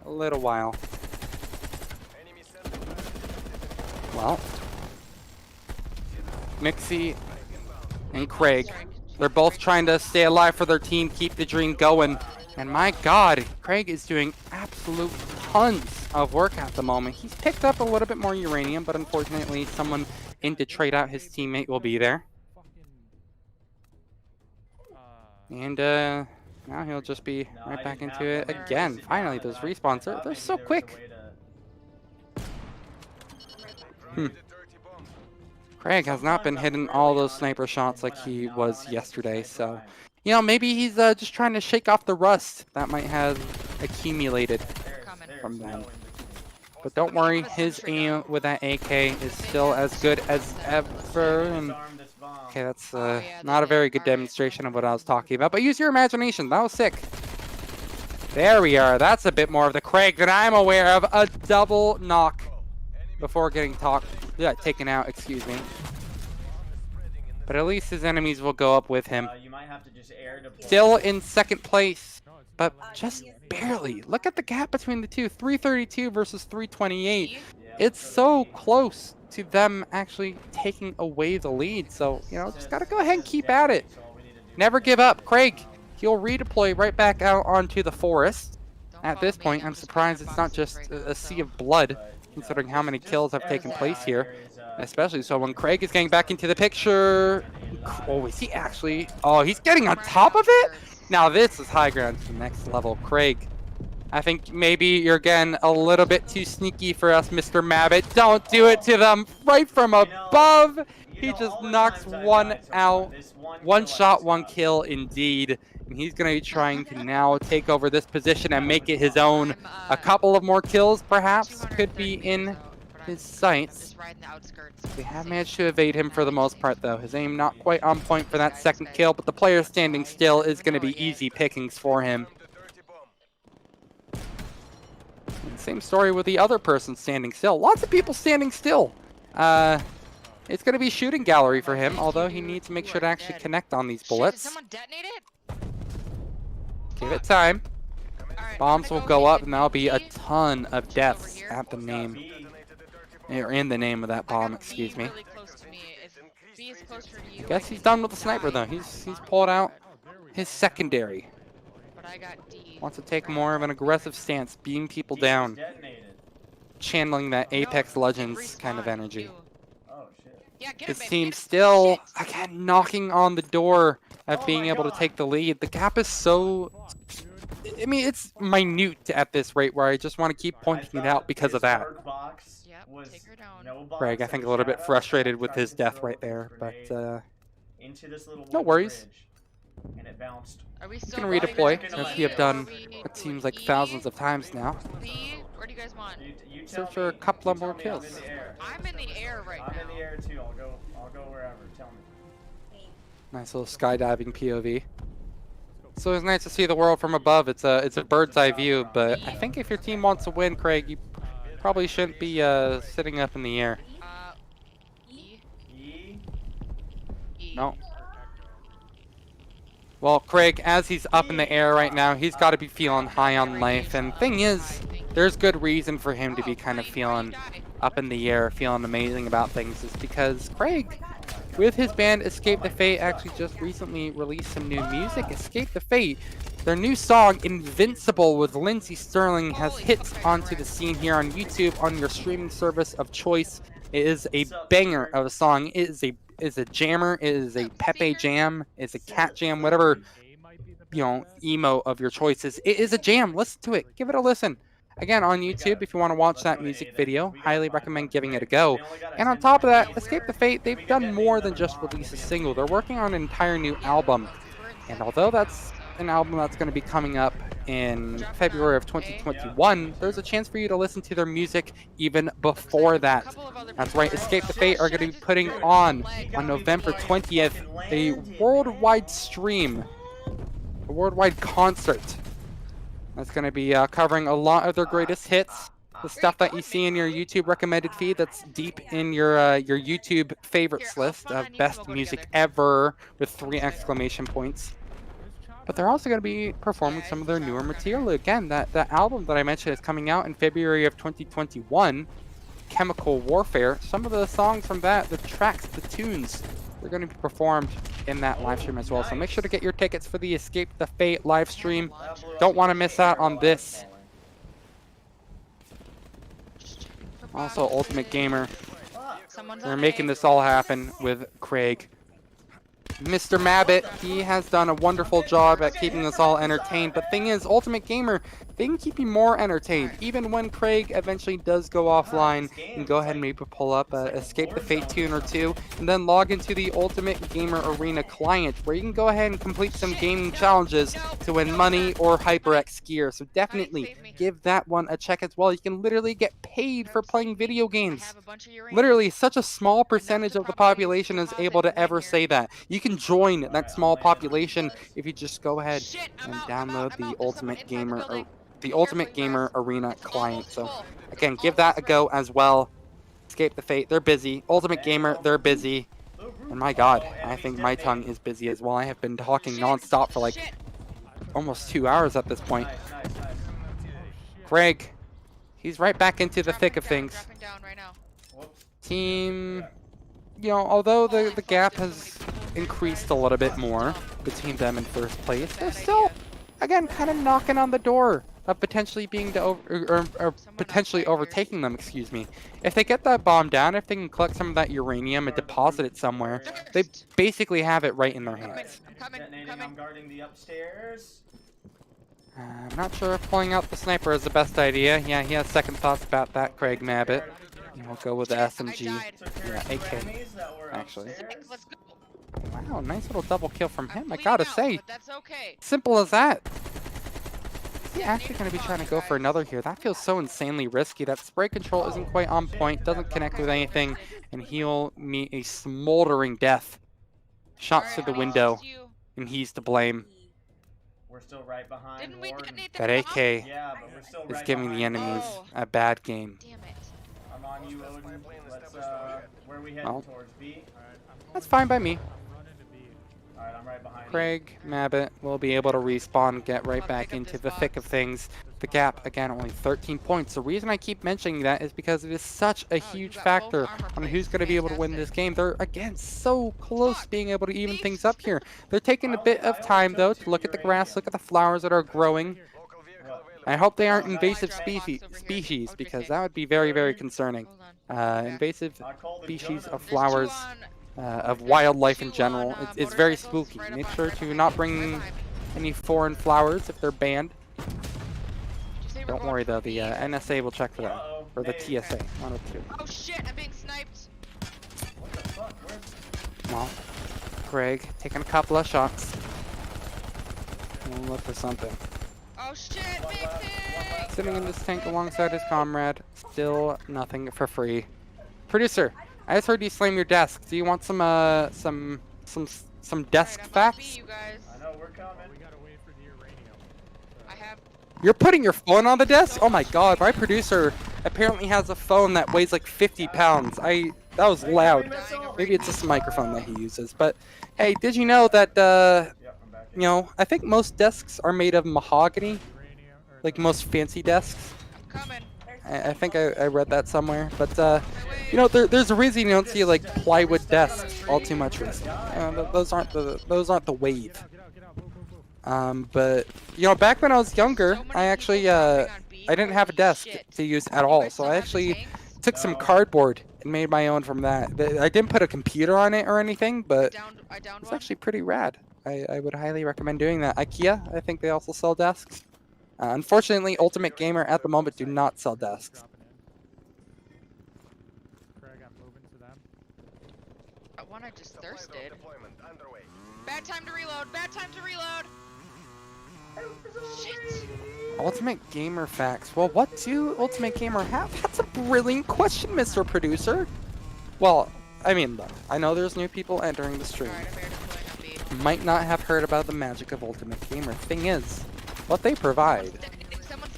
a little while. Well, Mixie and Craig, they're both trying to stay alive for their team, keep the dream going. And my God, Craig is doing absolute tons of work at the moment. He's picked up a little bit more uranium, but unfortunately, someone in to trade out his teammate will be there. And now he'll just be No, right I back didn't into have it one there. again. I Finally, thought those respawns, they're maybe so there was a quick. way to- Craig has not been hitting all those sniper shots like he was yesterday, so... You know, maybe he's just trying to shake off the rust that might have accumulated Coming. from them. But don't worry, his aim with that AK is still as good as ever. And Disarm this bomb. okay, that's yeah, not a very good alright. demonstration of what I was talking about. But use your imagination. That was sick. There we are. That's a bit more of the Craig than I'm aware of. A double knock before getting taken out, excuse me. But at least his enemies will go up with him. You might have to just air deploy. Still in second place, but just barely. Look at the gap between the two. 332 versus 328. Yeah, It's so close to them actually taking away the lead. So, you know, just got to go ahead and keep at it. So all we need to do Never is- give up. Craig, he'll redeploy right back out onto the forest. Don't At follow this me, point, I'm just surprised playing it's not boxes just right now, a sea so- of blood, But, you know, considering how many kills have taken place here. there is, Especially so when Craig is getting back into the picture. Oh, is he actually? Oh, he's getting on top of it? Now this is high ground to the next level. Craig, I think maybe you're getting a little bit too sneaky for us, Mr. Mabbit. Don't do it to them right from above. He just knocks one out. One shot, one kill indeed. And he's going to be trying to now take over this position and make it his own. A couple of more kills perhaps could be in his sights. They have managed to evade him for the most part, though. His aim not quite on point for that second kill, but the player standing still is going to be easy pickings for him. And same story with the other person standing still. Lots of people standing still. It's going to be shooting gallery for him, although he needs to make sure to actually connect on these Shit, did bullets. someone detonate it? Give it time. Alright, Bombs I'm will gonna go up, hit and there'll be a B. ton of deaths here. at the name, B. or in the name of that I bomb, got excuse B me. really close to me. If B is closer to you, Guess I he's can done with the sniper, die. though. He's pulled out his secondary. But I got D. Wants to take more of an aggressive stance, beam people D down, detonated. channeling that Apex No, Legends kind of respawn, energy. you. Oh shit. Yeah, get His it, baby, team get it. still, Shit. again, knocking on the door of Oh being my able to God. take the lead. The gap is so... I mean, it's minute at this rate where I just want to keep pointing it out because of that. Yep, Was take her down. no box, Craig, I it think a was little bit shadow. frustrated I with tried his to death throw right there, but grenade into this little no wooden worries. bridge, and it bounced. Are we You still can going redeploy, B, as we have done or are we what doing seems like E, thousands of times now. B? Where do you guys want? You tell Search for a me. couple of You more tell me. kills. I'm in the air. I'm in the air right I'm now. in the air too. I'll go wherever. Tell me. Nice little skydiving POV. So it's nice to see the world from above. It's a bird's eye view, but I think if your team wants to win, Craig, you probably shouldn't be sitting up in the air. E? E. E. No. Well, Craig, as he's up in the air right now, he's got to be feeling high on life. And thing is, there's good reason for him to be kind of feeling up in the air, feeling amazing about things, is because Craig, with his band Escape the Fate, actually just recently released some new music. Escape the Fate, their new song Invincible with Lindsey Sterling, has hit onto the scene here on YouTube on your streaming service of choice. It is a banger of a song. It is a jammer. It is a Pepe jam. It's a cat jam. Whatever, you know, emo of your choices. It is a jam. Listen to it. Give it a listen. Again, on YouTube, if you want to watch that music video, highly recommend giving it a go. And on top of that, Escape the Fate, they've done more than just release a single. They're working on an entire new album. And although that's an album that's going to be coming up in February of 2021, there's a chance for you to listen to their music even before that. That's right, Escape the Fate are going to be putting on November 20th, a worldwide stream, a worldwide concert. That's going to be covering a lot of their greatest hits, the stuff that you see in your YouTube recommended feed that's deep in your YouTube favorites list of best music ever with 3 exclamation points. But they're also going to be performing some of their newer material. Again, that album that I mentioned is coming out in February of 2021, Chemical Warfare. Some of the songs from that, the tracks, the tunes, they're going to be performed in that live stream as well. So make sure to get your tickets for the Escape the Fate live stream. Don't want to miss out on this. Also, Ultimate Gamer, they're making this all happen with Craig. Mr. Mabbit, he has done a wonderful job at keeping us all entertained, but thing is, Ultimate Gamer, they can keep you more entertained, even when Craig eventually does go offline and go ahead and maybe pull up a Escape the Fate tune or two, and then log into the Ultimate Gamer Arena client, where you can go ahead and complete some gaming challenges to win money or HyperX gear, so definitely give that one a check as well. You can literally get paid for playing video games. Literally, such a small percentage of the population is able to ever say that. You can join that small population if you just go ahead Shit, I'm and out, download I'm the out. There's Ultimate someone inside Gamer the building. the Careful, Ultimate you Gamer guys. Arena It's client. almost So full. It's again, give that a almost go ready. as well. Escape the Fate, they're busy. Ultimate Gamer, they're busy. And my god, I think my tongue is busy as well. I have been talking Shit, non-stop for like shit. almost 2 hours at this point. Nice, nice, nice. Craig, he's right back into the thick of things. Dropping down right now. Whoops. Team, you know, although the gap has increased a little bit more between them in first place, they're still, again, kind of knocking on the door of potentially being or potentially overtaking them, excuse me. If they get that bomb down, if they can collect some of that uranium and deposit it somewhere, they basically have it right in their hands. I'm coming, I'm Detonating, I'm coming. guarding the upstairs. I'm not sure if pulling out the sniper is the best idea. Yeah, he has second thoughts about that, Craig Mabbit. We'll go with the SMG. I died. Took care Yeah, of two AK, enemies that were actually. upstairs. Let's go. Wow, nice little double kill from I'm him, I bleeding gotta out, say. but that's okay. Simple as that. Is he Yeah, actually need going to be to trying to pause, go for guys. another here? That feels so insanely risky. That spray control isn't quite on point, doesn't connect with anything, and he'll meet a smoldering death. Shots through the Alright, window, next you. and he's to blame. We're still right behind Didn't we Warden. detonate the That bomb? AK Yeah, but we're still is right giving the behind enemies Oh. a bad game. Damn it. I'm on you, Odin. Let's, where are we heading Well. towards? B? That's fine by me. Alright, I'm right behind Craig Mabbit will be able to respawn, get right I'll back pick up into this the thick of box. things. The gap, again, only 13 points. The reason I keep mentioning that is because it is such a you huge got both factor armor on plates. who's going to be able to win this Fantastic. game. They're, again, so close to Fuck. being able to even things Beast. up here. They're taking a bit of time, though, to look at the grass, look at the flowers that are growing. I hope they aren't invasive Drop box species, over here. because that would be very, very concerning. Hold on. Okay. Invasive I call the species gun of up. flowers, There's of wildlife in two general. on, It's very motorcycles spooky. right up Make on- sure right to behind not me, bring right behind me. any foreign flowers if they're banned. Did you say we're Don't going worry for though, the B? NSA will check for that. Uh-oh. Or the Hey. TSA, one of the two. Oh shit, I'm being sniped. What the fuck? Where's... Well, Craig taking a couple of shots. We'll look for something. Oh shit, big thing! Sitting in this tank alongside his comrade, still nothing for free. Producer, I just heard you slam your desk. Do you want some desk Alright, I'm on B, facts? you guys. I know, we're coming. I have. You're putting your phone on the desk? Oh my god, my producer apparently has a phone that weighs like 50 pounds. That was loud. Maybe it's just a microphone that he uses. But hey, did you know that, Yep, I'm back in. you know, I think most desks are made of mahogany? Like most fancy desks. I'm coming. I think I read that somewhere. But, you know, there's a reason you don't see like plywood desks all too much recently. Those aren't the wave. But you know, back when I was younger, I actually I didn't have a desk to use at all. So I actually took some cardboard and made my own from that. I didn't put a computer on it or anything, but I downed it's one. actually pretty rad. I would highly recommend doing that. IKEA, I think they also sell desks. Unfortunately, Ultimate Gamer at the moment do not sell desks. That one I just thirsted. Bad time to reload. Bad time to reload. Shit. Ultimate Gamer facts. Well, what do Ultimate Gamer have? That's a brilliant question, Mr. Producer. Well, I mean, look, I know there's new people entering the stream. Alright, I'm here deploying on B. Might not have heard about the magic of Ultimate Gamer. Thing is, what they provide Someone's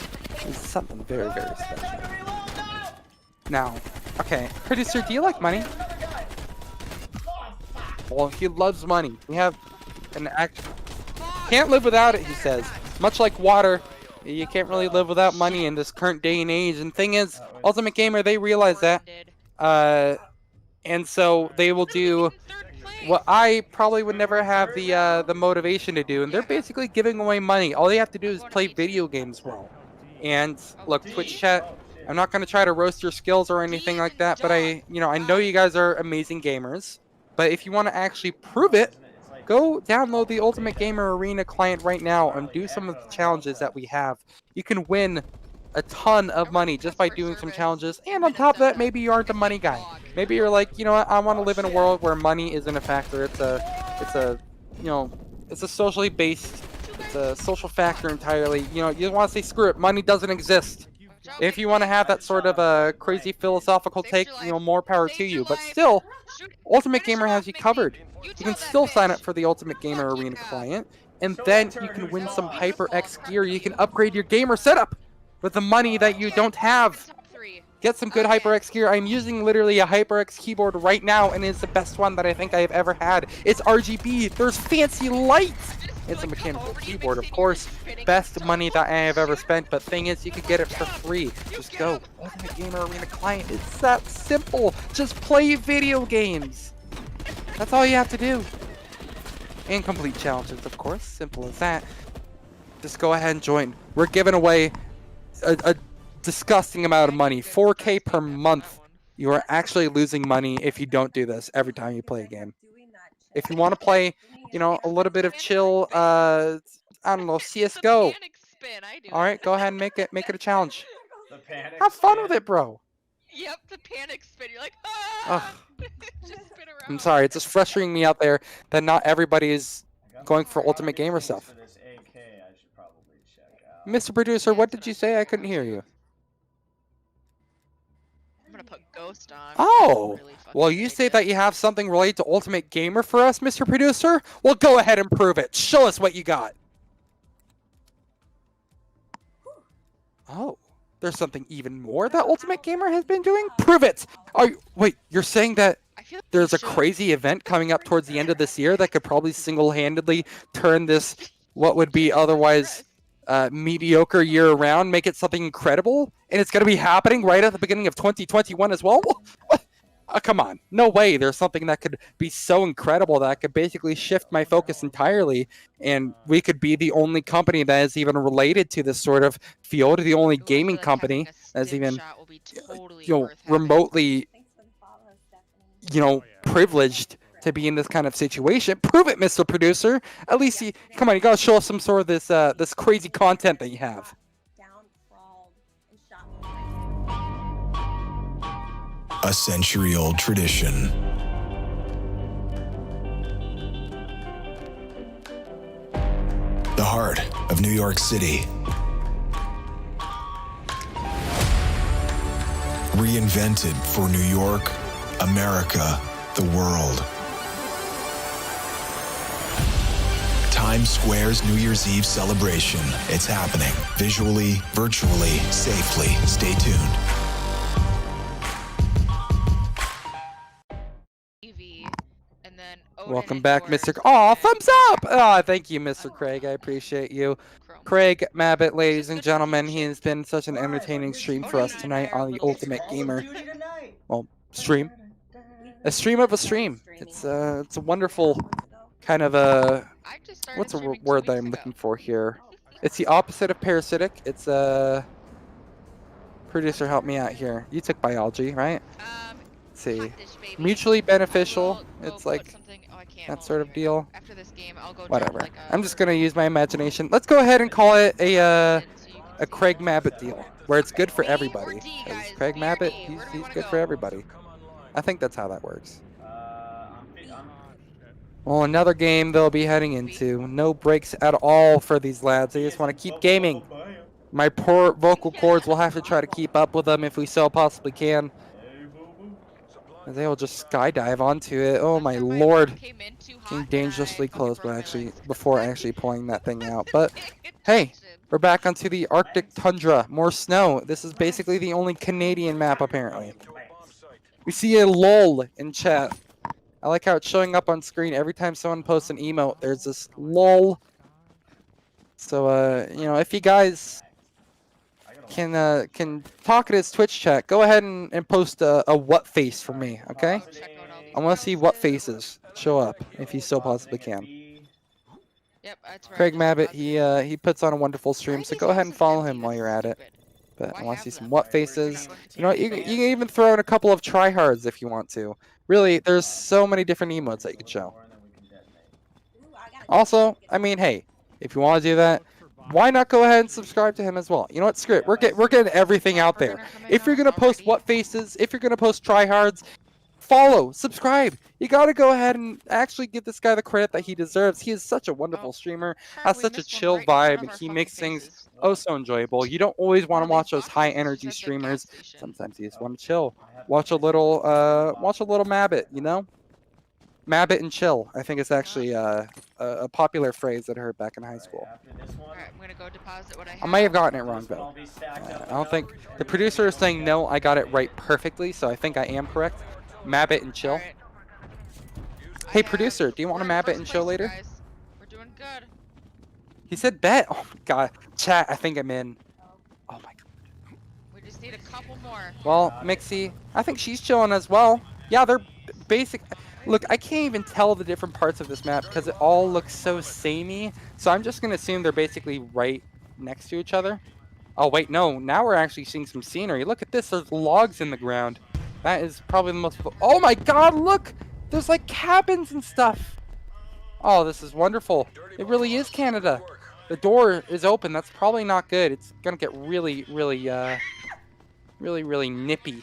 is something very, very special. Now, okay, Producer, do you like money? Well, he loves money. We have an act. Can't live without it, he says. Much like water, you can't really live without money in this current day and age. And thing is, Ultimate Gamer, they realize that. And so they will do what I probably would never have the motivation to do. And they're basically giving away money. All they have to do is play video games well. And look, Twitch chat, I'm not going to try to roast your skills or anything like that, but I know you guys are amazing gamers. But if you want to actually prove it, go download the Ultimate Gamer Arena client right now and do some of the challenges that we have. You can win a ton of money just by doing some challenges. And on top of that, maybe you aren't a money guy. Maybe you're like, you know what, I want to live in a world where money isn't a factor. It's a socially based, it's a social factor entirely. You know, you want to say, screw it, money doesn't exist. If you want to have that sort of a crazy philosophical take, you know, more power to you. But still, Ultimate Gamer has you covered. You can still sign up for the Ultimate Gamer Arena client, and then you can win some HyperX gear. You can upgrade your gamer setup with the money that you don't have. Get some good HyperX gear. I'm using literally a HyperX keyboard right now, and it's the best one that I think I have ever had. It's RGB. There's fancy lights. It's a mechanical keyboard, of course. Best money that I have ever spent, but thing is, you could get it for free. Just go. Ultimate Gamer Arena client. It's that simple. Just play video games. That's all you have to do. And complete challenges, of course. Simple as that. Just go ahead and join. We're giving away a disgusting amount of money. 4K per month. You are actually losing money if you don't do this every time you play a game. If you want to play, you know, a little bit of chill, I don't know, CSGO. Alright, go ahead and make it a challenge. Have fun with it, bro. Yep, the panic spin. You're like, ah! Just spin around. I'm sorry, it's just frustrating me out there that not everybody is going for Ultimate Gamer stuff. Mr. Producer, what did you say? I couldn't hear you. I'm gonna put Ghost on. Oh, well, you say that you have something related to Ultimate Gamer for us, Mr. Producer? Well, go ahead and prove it. Show us what you got. Oh, there's something even more that Ultimate Gamer has been doing? Prove it! Wait, you're saying that there's a crazy event coming up towards the end of this year that could probably single-handedly turn this, what would be otherwise mediocre year around, make it something incredible, and it's going to be happening right at the beginning of 2021 as well? Come on, no way. There's something that could be so incredible that could basically shift my focus entirely, and we could be the only company that is even related to this sort of field, the only gaming company that's even, you know, remotely, you know, privileged to be in this kind of situation. Prove it, Mr. Producer. At least come on, you gotta show us some sort of this this crazy content that you have. A century-old tradition. The heart of New York City. Reinvented for New York, America, the world. Times Square's New Year's Eve celebration. It's happening. Visually, virtually, safely. Stay tuned. Welcome back, Mr. Aw, thumbs up! Ah, thank you, Mr. Craig. I appreciate you. Craig Mabbitt, ladies and gentlemen, he has been such an entertaining stream for us tonight on the Ultimate Gamer. Well, stream. A stream of a stream. It's a wonderful kind of a... What's a word that I'm looking for here? It's the opposite of parasitic. It's a... Producer, help me out here. You took biology, right? Let's see. Mutually beneficial. It's like that sort of deal. Whatever. I'm just gonna use my imagination. Let's go ahead and call it a Craig Mabbitt deal, where it's good for everybody. Because Craig Mabbitt, he's good for everybody. I think that's how that works. Well, another game they'll be heading into. No breaks at all for these lads. They just want to keep gaming. My poor vocal cords will have to try to keep up with them if we so possibly can. They will just skydive onto it. Oh my lord. Getting dangerously close, but actually before actually pulling that thing out. But hey, we're back onto the Arctic tundra. More snow. This is basically the only Canadian map apparently. We see a lull in chat. I like how it's showing up on screen every time someone posts an emote. There's this lull. So you know, if you guys can talk at his Twitch chat, go ahead and post a what face for me, okay? I want to see what faces show up if you so possibly can. Craig Mabbitt, he puts on a wonderful stream, so go ahead and follow him while you're at it. But I want to see some what faces. You know, you can even throw in a couple of tryhards if you want to. Really, there's so many different emotes that you could show. Also, I mean, hey, if you want to do that, why not go ahead and subscribe to him as well? You know what? Screw it. We're getting everything out there. If you're gonna post what faces, if you're gonna post tryhards, follow, subscribe. You gotta go ahead and actually give this guy the credit that he deserves. He is such a wonderful streamer, has we such a missed one chill right in front vibe, of and our he fucking makes things faces. oh so enjoyable. You don't always want to Holy watch those fuck, high this energy is such a gas streamers. station. Sometimes you just want to chill. Watch a little Mabbit, you know? Mabbit and chill. I think it's actually a popular phrase that I heard back in high school. After this one, Alright, I'm gonna go deposit what I have. I might have gotten it wrong this one though. will be stacked up I with don't think numbers. the producer is saying no. I got it right perfectly, so I think I am correct. Mabbit and chill. Alright. Hey I have- producer, do you want to we're in Mabbit first and chill place, you later? guys. We're doing good. He said bet. Oh my god, chat. I think I'm in. Oh my god. We just need a couple more. Well, Mixie, I think she's chilling as well. Yeah, they're basic. Look, I can't even tell the different parts of this map because it all looks so samey. So I'm just gonna assume they're basically right next to each other. Oh wait, no. Now we're actually seeing some scenery. Look at this. There's logs in the ground. That is probably the most. Oh my god! Look, there's like cabins and stuff. Oh, this is wonderful. It really is Canada. The door is open. That's probably not good. It's gonna get really, really nippy.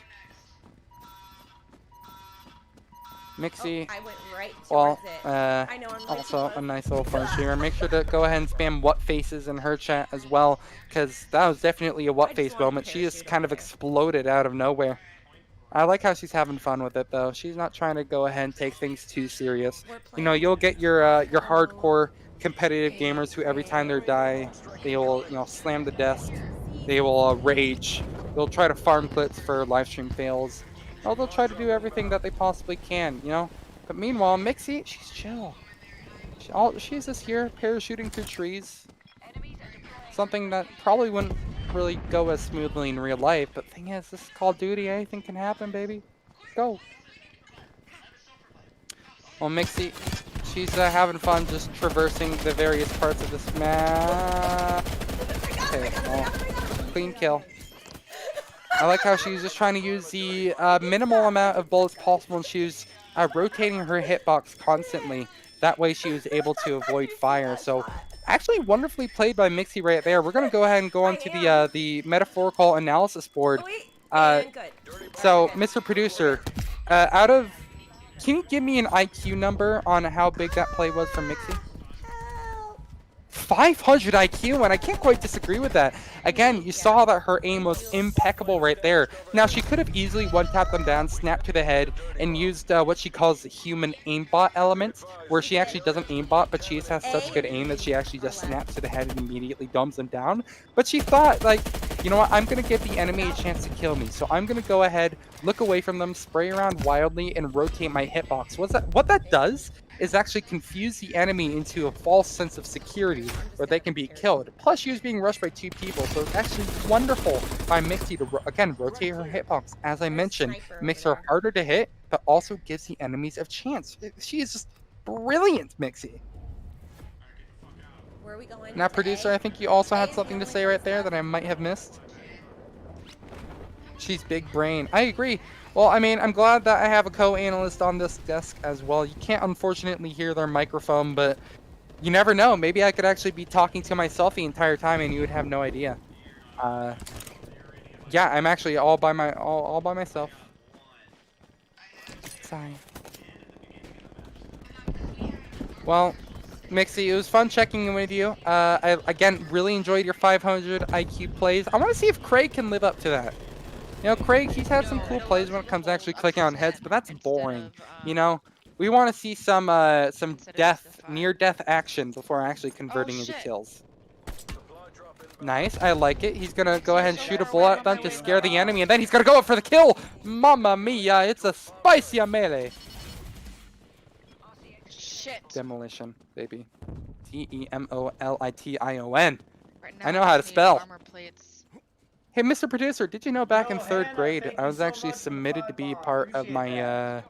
Mixie. I went right towards Well, it. I know I'm really also close. a nice little fun streamer. Make sure to go ahead and spam what faces in her chat as well, because that was definitely a what I just face want a moment. She just parachute kind of over there. exploded out of nowhere. I like how she's having fun with it though. She's not trying to go ahead and take things too serious. You know, you'll get your hardcore competitive gamers who every time they die, they will slam the desk. They will rage. They'll try to farm clips for live stream fails. Or they'll try to do everything that they possibly can, you know? But meanwhile, Mixie, she's chill. She's just here parachuting through trees. Something that probably wouldn't really go as smoothly in real life. But thing is, this is Call of Duty. Anything can happen, baby. Go. Well, Mixie, she's having fun just traversing the various parts of this map. Okay, well, clean kill. I like how she's just trying to use the minimal amount of bullets possible, and she was rotating her hitbox constantly. That way she was able to avoid fire. So actually wonderfully played by Mixie right there. We're going to go ahead and go on to the metaphorical analysis board. And good. So, Mr. Producer, can you give me an IQ number on how big that play was from Mixie? 500 IQ, and I can't quite disagree with that. Again, you saw that her aim was impeccable right there. Now, she could have easily one-tapped them down, snapped to the head, and used what she calls the human aimbot element, where she actually doesn't aimbot, but she just has such good aim that she actually just snaps to the head and immediately dumbs them down. But she thought, like, you know what, I'm going to give the enemy a chance to kill me, so I'm going to go ahead, look away from them, spray around wildly, and rotate my hitbox. What that does is actually confuse the enemy into a false sense of security where they can be killed. Plus, she was being rushed by 2 people, so it's actually wonderful by Mixie to, again, rotate her hitbox. As I mentioned, makes her harder to hit, but also gives the enemies a chance. She is just brilliant, Mixie. Where are we going? Now, producer, I think you also had something to say right there that I might have missed. She's big brain. I agree. Well, I mean, I'm glad that I have a co-analyst on this desk as well. You can't unfortunately hear their microphone, but you never know. Maybe I could actually be talking to myself the entire time and you would have no idea. Yeah, I'm actually all by myself. Sorry. Know. Mixie, it was fun checking in with you. I, again, really enjoyed your 500 IQ plays. I want to see if Craig can live up to that. You know, Craig, he's had some cool plays when it comes to actually clicking on heads, but that's boring. You know, we want to see some near-death action before actually converting into kills. Nice, I like it. He's gonna go ahead and shoot a bullet at them to scare the enemy, and then he's gonna go up for the kill. Mamma mia, it's a spicy melee. Shit. Demolition, baby. Demolition. Right now I know how to need spell. armor plates. Hey, Mr. Producer, did you know back in 3rd grade, I was actually submitted to be part of my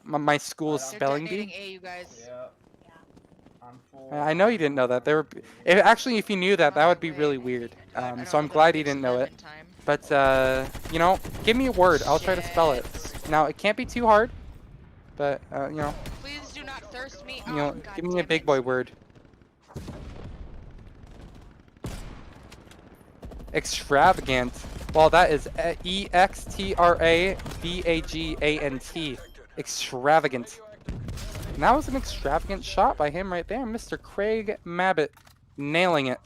my school's They're spelling detonating bee? A, you guys. Yeah. I'm full. I know you didn't know that. Actually, if you knew that, that would be really weird. So I'm glad you didn't know it. But, you know, give me a word. I'll try to spell it. Now, it can't be too hard, but, you know, Please do not thirst me. give me a big boy word. Extravagant. Well, that is EXTRAVAGANT. Extravagant. And that was an extravagant shot by him right there, Mr. Craig Mabbitt, nailing it.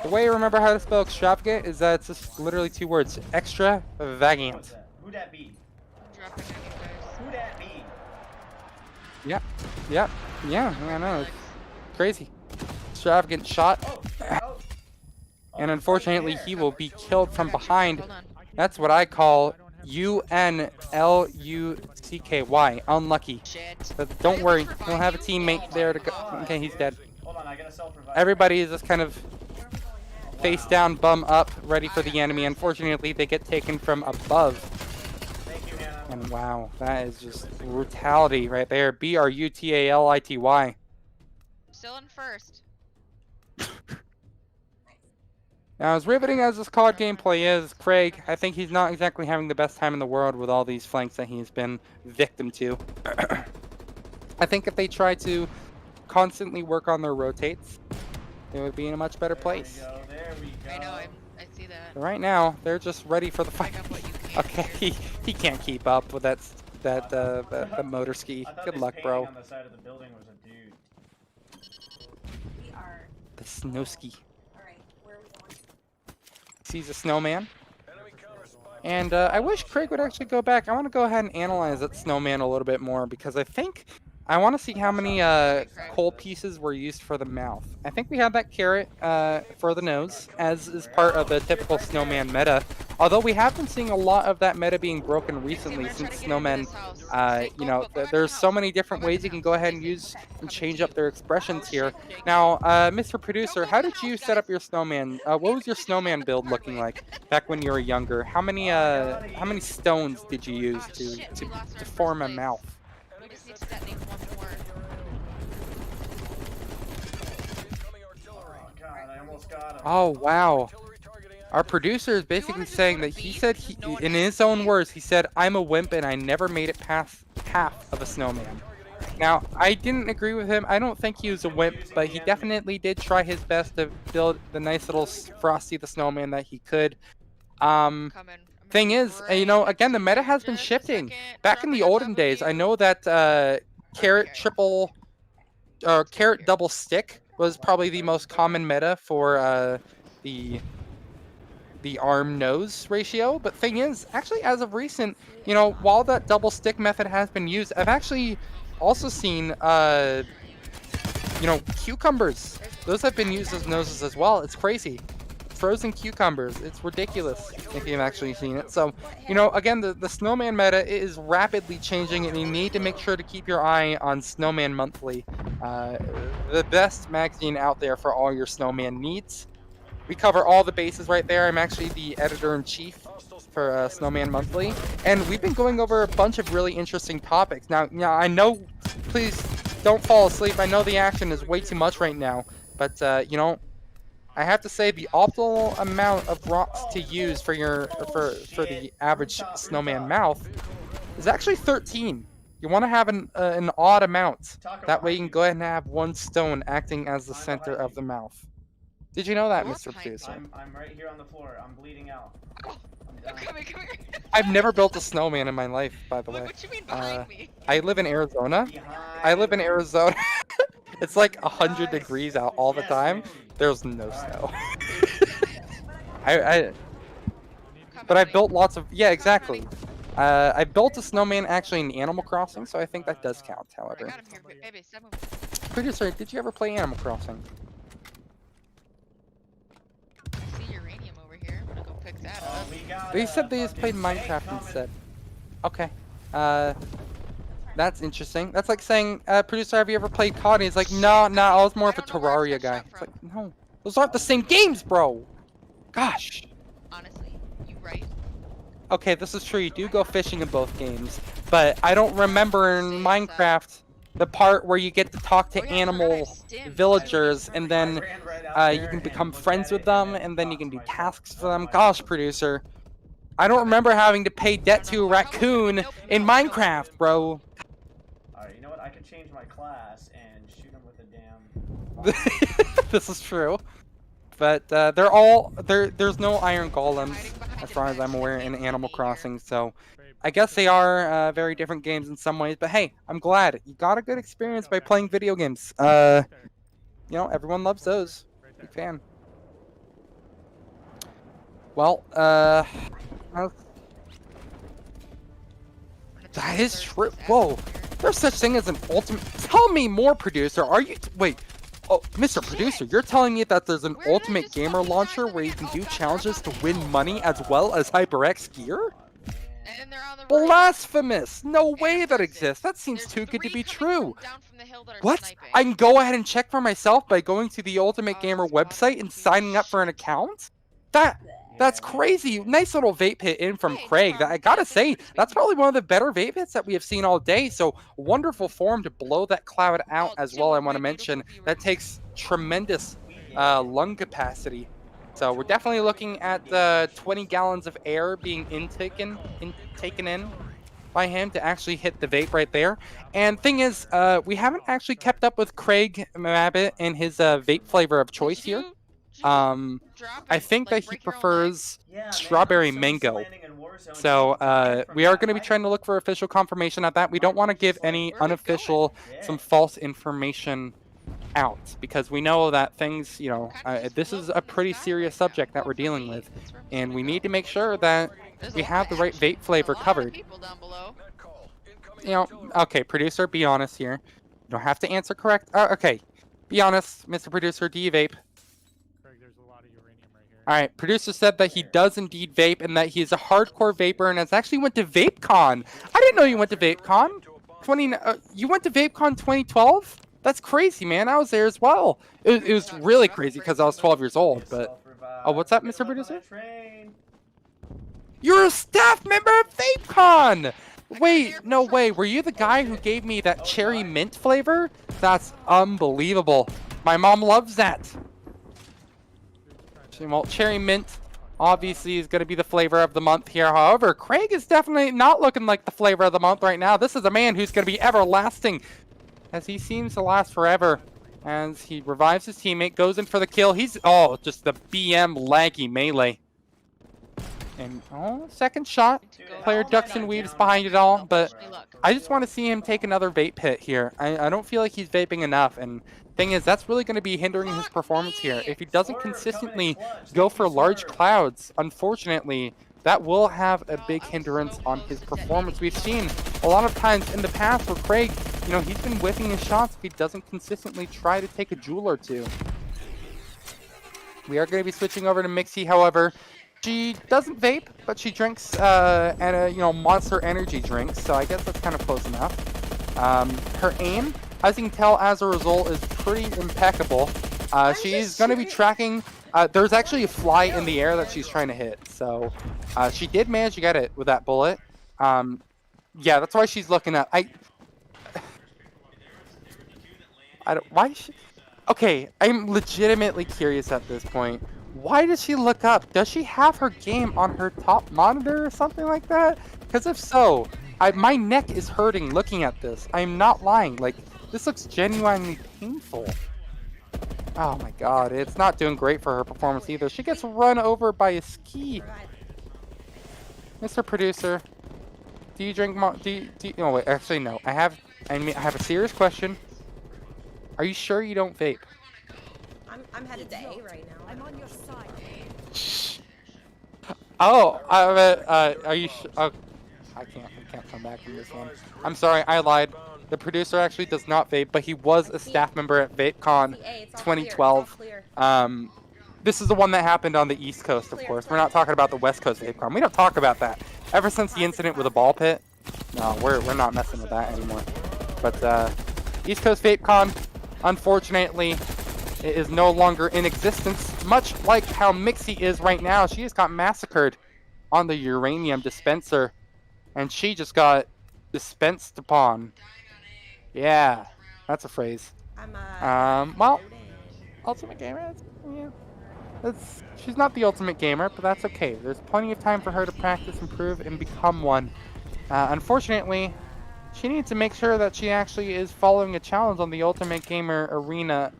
The way I remember how to spell extravagant is that it's just literally 2 words. Extravagant. Who that be? Dropping on you guys. Who that be? Yep. Yep. Yeah, I know. It's crazy. Extravagant shot. And unfortunately, he will be killed from behind. Hold on. That's what I call UNLUCKY. Unlucky. Shit. But don't worry, he'll have a teammate there to go. Okay, he's dead. Hold on, I gotta self-revive. Everybody is just kind of face down, bum up, ready for the enemy. Unfortunately, they get taken from above. Thank you, Hannah. And wow, that is just brutality right there. BRUTALITY. Still in first. Now, as riveting as this COD gameplay is, Craig, I think he's not exactly having the best time in the world with all these flanks that he's been victim to. I think if they try to constantly work on their rotates, they would be in a much better place. There we go. I know, I see that. Right now, they're just ready for the fight. Pick up what you can. Okay, he can't keep up with that motor ski. I thought Good this luck, painting bro. on the side of the building was a dude. We are. The snow ski. Alright, where are we going? Sees a snowman. And I wish Craig would actually go back. I want to go ahead and analyze that snowman a little bit more because I think I want to see how many coal pieces were used for the mouth. I think we have that carrot for the nose, as is part of the typical snowman meta. Although we have been seeing a lot of that meta being broken recently since snowmen, you know, there's so many different ways you can go ahead and use and change up their expressions here. Now, Mr. Producer, how did you set up your snowman? What was your snowman build looking like back when you were younger? How many stones did you use to form a mouth? We just need to detonate one more. Oh god, I almost got him. Oh, wow. Our producer is basically saying that he said, in his own words, he said, I'm a wimp and I never made it past half of a snowman. Now, I didn't agree with him. I don't think he was a wimp, but he definitely did try his best to build the nice little Frosty the Snowman that he could. Coming. Thing is, you know, again, the meta has been shifting. Back in the olden days, I know that carrot double stick was probably the most common meta for the arm nose ratio. But thing is, actually, as of recent, you know, while that double stick method has been used, I've actually also seen, you know, cucumbers. Those have been used as noses as well. It's crazy. Frozen cucumbers. It's ridiculous if you've actually seen it. So, you know, again, the Snowman meta is rapidly changing, and you need to make sure to keep your eye on Snowman Monthly, the best magazine out there for all your Snowman needs. We cover all the bases right there. I'm actually the editor-in-chief for Snowman Monthly, and we've been going over a bunch of really interesting topics. Now, I know, please don't fall asleep. I know the action is way too much right now, but you know, I have to say the optimal amount of rocks to use for the average snowman mouth is actually 13. You want to have an odd amount. That way you can go ahead and have one stone acting as the center of the mouth. Did you know that, Mr. Producer? I'm right here on the floor. I'm bleeding out. Come here. I've never built a snowman in my life, by the way. What you mean behind me? I live in Arizona. It's like 100 degrees out all the time. There's no snow. But I built lots of, yeah, exactly. I built a snowman actually in Animal Crossing, so I think that does count, I however. got him here, baby. Stop moving. Producer, did you ever play Animal Crossing? I see uranium over here. I'm gonna go pick that up. They said they just played Minecraft instead. Okay. That's interesting. That's like saying, producer, have you ever played COD? He's like, no, I was more of a Terraria guy. It's like, no, those aren't the same games, bro. Gosh. Honestly, you right. Okay, this is true. You do go fishing in both games, but I don't remember in Minecraft the part where you get to talk to animal villagers, and then you can become friends with them, and then you can do tasks for them. Gosh, producer, I don't remember having to pay debt to a raccoon in Minecraft, bro. Alright, you know what? I could change my class and shoot him with a damn... This is true. but they're all there's no iron golems as far as I'm aware in Animal Crossing, so I guess they are very different games in some ways. But hey, I'm glad you got a good experience by playing video games. You know, everyone loves those. Big fan. Well, that is true. Whoa, there's such thing as an ultimate. Tell me more, producer. Are you wait? Oh, Mr. Producer, you're telling me that there's an Ultimate Gamer launcher where you can do challenges to win money as well as HyperX gear? And they're on the right. Blasphemous! No way that exists. That seems too good to be true. What? I can go ahead and check for myself by going to the Ultimate Gamer website and signing up for an account? That's crazy. Nice little vape hit in from Craig. I gotta say, that's probably one of the better vape hits that we have seen all day. So wonderful form to blow that cloud out as well. I want to mention that takes tremendous lung capacity. So we're definitely looking at 20 gallons of air being taken in by him to actually hit the vape right there. And thing is, we haven't actually kept up with Craig Mabbitt and his vape flavor of choice here. I think that he prefers strawberry mango. So we are going to be trying to look for official confirmation of that. We don't want to give any unofficial, some false information out, because we know that things, you know, this is a pretty serious subject that we're dealing with, and we need to make sure that we have the right vape flavor covered. You know, okay, producer, be honest here. You don't have to answer correct. Okay, be honest, Mr. Producer, do you vape? Alright, producer said that he does indeed vape and that he's a hardcore vapor and has actually went to VapeCon. I didn't know you went to VapeCon. You went to VapeCon 2012? That's crazy, man. I was there as well. It was really crazy because I was 12 years old, but... Oh, what's that, Mr. Producer? You're a staff member of VapeCon! Wait, no way. Were you the guy who gave me that cherry mint flavor? That's unbelievable. My mom loves that. Well, cherry mint obviously is going to be the flavor of the month here. However, Craig is definitely not looking like the flavor of the month right now. This is a man who's going to be everlasting, as he seems to last forever. As he revives his teammate, goes in for the kill. He's, oh, just the BM laggy melee. And, oh, second shot. Player ducks and weaves behind it all, but I just want to see him take another vape hit here. I don't feel like he's vaping enough, and thing is, that's really going to be hindering his performance here. If he doesn't consistently go for large clouds, unfortunately, that will have a big hindrance on his performance. We've seen a lot of times in the past where Craig, you know, he's been whiffing his shots if he doesn't consistently try to take a jewel or two. We are going to be switching over to Mixie, however. She doesn't vape, but she drinks you know, Monster Energy drinks, so I guess that's kind of close enough. Her aim, as you can tell, as a result, is pretty impeccable. She's going to be tracking. There's actually a fly in the air that she's trying to hit, so she did manage to get it with that bullet. Yeah, that's why she's looking up. I don't. Why? Okay, I'm legitimately curious at this point. Why does she look up? Does she have her game on her top monitor or something like that? Because if so, my neck is hurting looking at this. I'm not lying. Like, this looks genuinely painful. Oh my god, it's not doing great for her performance either. She gets run over by a ski. Mr. Producer, do you drink oh wait, actually no. I have a serious question. Are you sure you don't vape? I'm headed to A right now. I'm on your side. Oh, are you oh, I can't come back from this one. I'm sorry, I lied. The producer actually does not vape, but he was a staff member at VapeCon 2012. This is the one that happened on the East Coast, of course. We're not talking about the West Coast VapeCon. We don't talk about that. Ever since the incident with the ball pit, no, we're not messing with that anymore. But East Coast VapeCon, unfortunately, it is no longer in existence. Much like how Mixie is right now, she just got massacred on the uranium dispenser, and she just got dispensed upon. Yeah, that's a phrase. Well, Ultimate Gamer, yeah. She's not the Ultimate Gamer, but that's okay. There's plenty of time for her to practice, improve, and become one. Unfortunately, she needs to make sure that she actually is following a challenge on the Ultimate Gamer Arena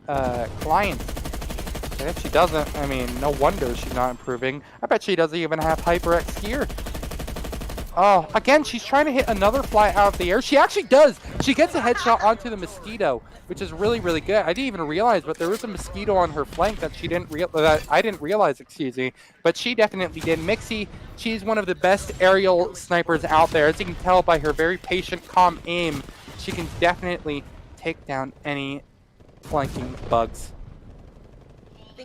client. If she doesn't, I mean, no wonder she's not improving. I bet she doesn't even have HyperX gear. Oh, again, she's trying to hit another fly out of the air. She actually does. She gets a headshot onto the Mosquito, which is really, really good. I didn't even realize, but there was a Mosquito on her flank that I didn't realize, excuse me. But she definitely did. Mixie, she's one of the best aerial snipers out there. As you can tell by her very patient, calm aim, she can definitely take down any flanking bugs.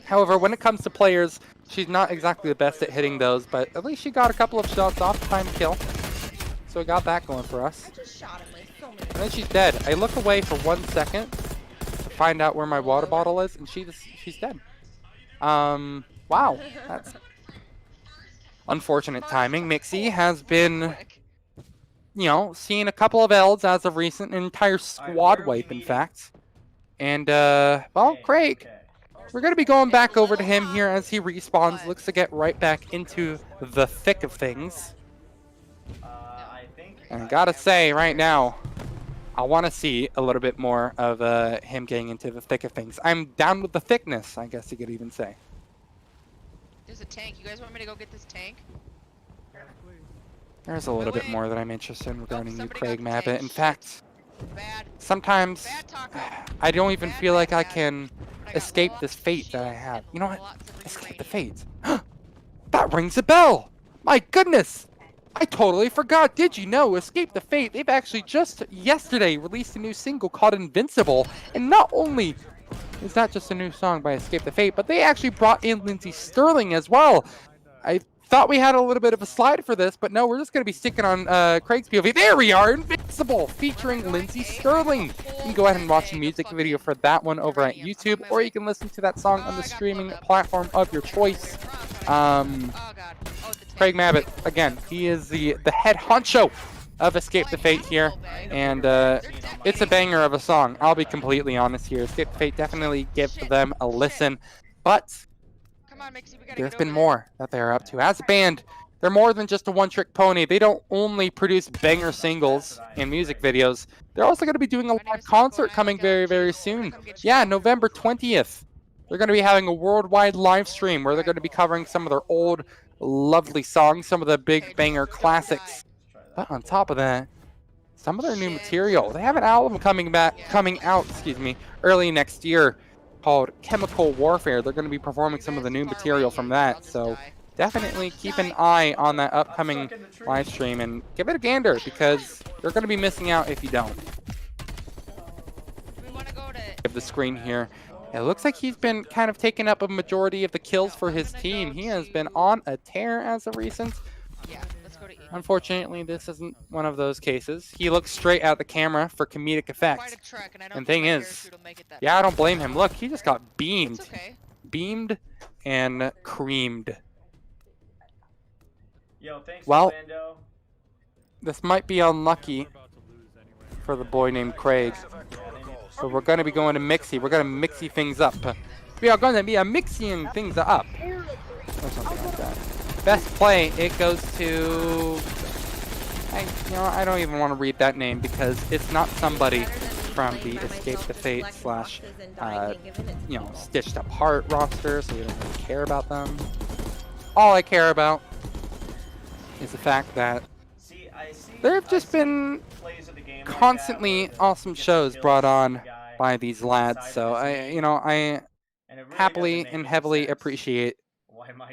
However, when it comes to players, she's not exactly the best at hitting those, but at least she got a couple of shots off, time kill. So we got that going for us. I just shot him like so many. And then she's dead. I look away for 1 second to find out where my water bottle is, and she's dead. Wow, that's unfortunate timing. Mixie has been, you know, seeing a couple of L's as of recent, an entire squad wipe, in fact. And, well, Craig, we're going to be going back over to him here as he respawns, looks to get right back into the thick of things. And I gotta say, right now, I want to see a little bit more of him getting into the thick of things. I'm down with the thickness, I guess you could even say. There's a tank. You guys want me to go get this tank? There's a little bit more that I'm interested in regarding you, somebody Craig got the Mabbit. tank. In fact, Bad. sometimes Bad taco. I don't even Bad, feel like bad, I bad. can But I got escape lots this of fate that I shields have. and You know what? lots of Escape the uranium. fate. That rings a bell! My goodness! I totally forgot. Did you know Escape the Fate, they've actually just yesterday released a new single called Invincible. And not only is that just a new song by Escape the Fate, but they actually brought in Lindsey Sterling as well. I thought we had a little bit of a slide for this, but no, we're just going to be sticking on Craig's POV. There we are, Invincible, featuring Lindsey Sterling. You can go ahead and watch the music video for that one over at YouTube, or you can listen to that song on the streaming platform of your choice. Oh god. Oh, the tank. Craig Mabbit, again, he is the head honcho of Escape the Fate here, and it's a banger of a song. I'll be completely honest here. Escape the Fate, definitely give them a listen, but Come on, Mixie, we gotta there's get been over more that they're up to. As a band, they're more than just a one-trick pony. They don't only produce banger singles and music videos. They're also going to be doing a live concert coming very, very soon. Yeah, November 20th. They're going to be having a worldwide live stream where they're going to be covering some of their old, lovely songs, some of the big banger classics. But on top of that, some of their new material. They have an album coming out, early next year called Chemical Warfare. They're going to be performing some of the new material from that. So definitely keep an eye on that upcoming live stream and give it a gander, because they're going to be missing out if you don't. We wanna go to Of the screen here. It looks like he's been kind of taking up a majority of the kills for his team. He has been on a tear as of recent. yeah, let's go to E. Unfortunately, this isn't one of those cases. He looks straight at the camera for comedic Quite effect. a trek, and I don't And think thing my is, parachute will make it that yeah, I don't blame him. Look, he just got beamed. It's okay. Beamed and creamed. Yo, thanks, Well, Orlando. this might be unlucky for the boy named Craig. So we're going to be going to Mixie. We're going to Mixie things up. We are going to be mixing things up. Or something like that. Best play, it goes to... I don't even want to read that name, because it's not somebody from the Escape the Fate slash, Stitched Up Heart roster, so we don't really care about them. All I care about is the fact that there have just been constantly awesome shows brought on by these lads, so I happily and heavily appreciate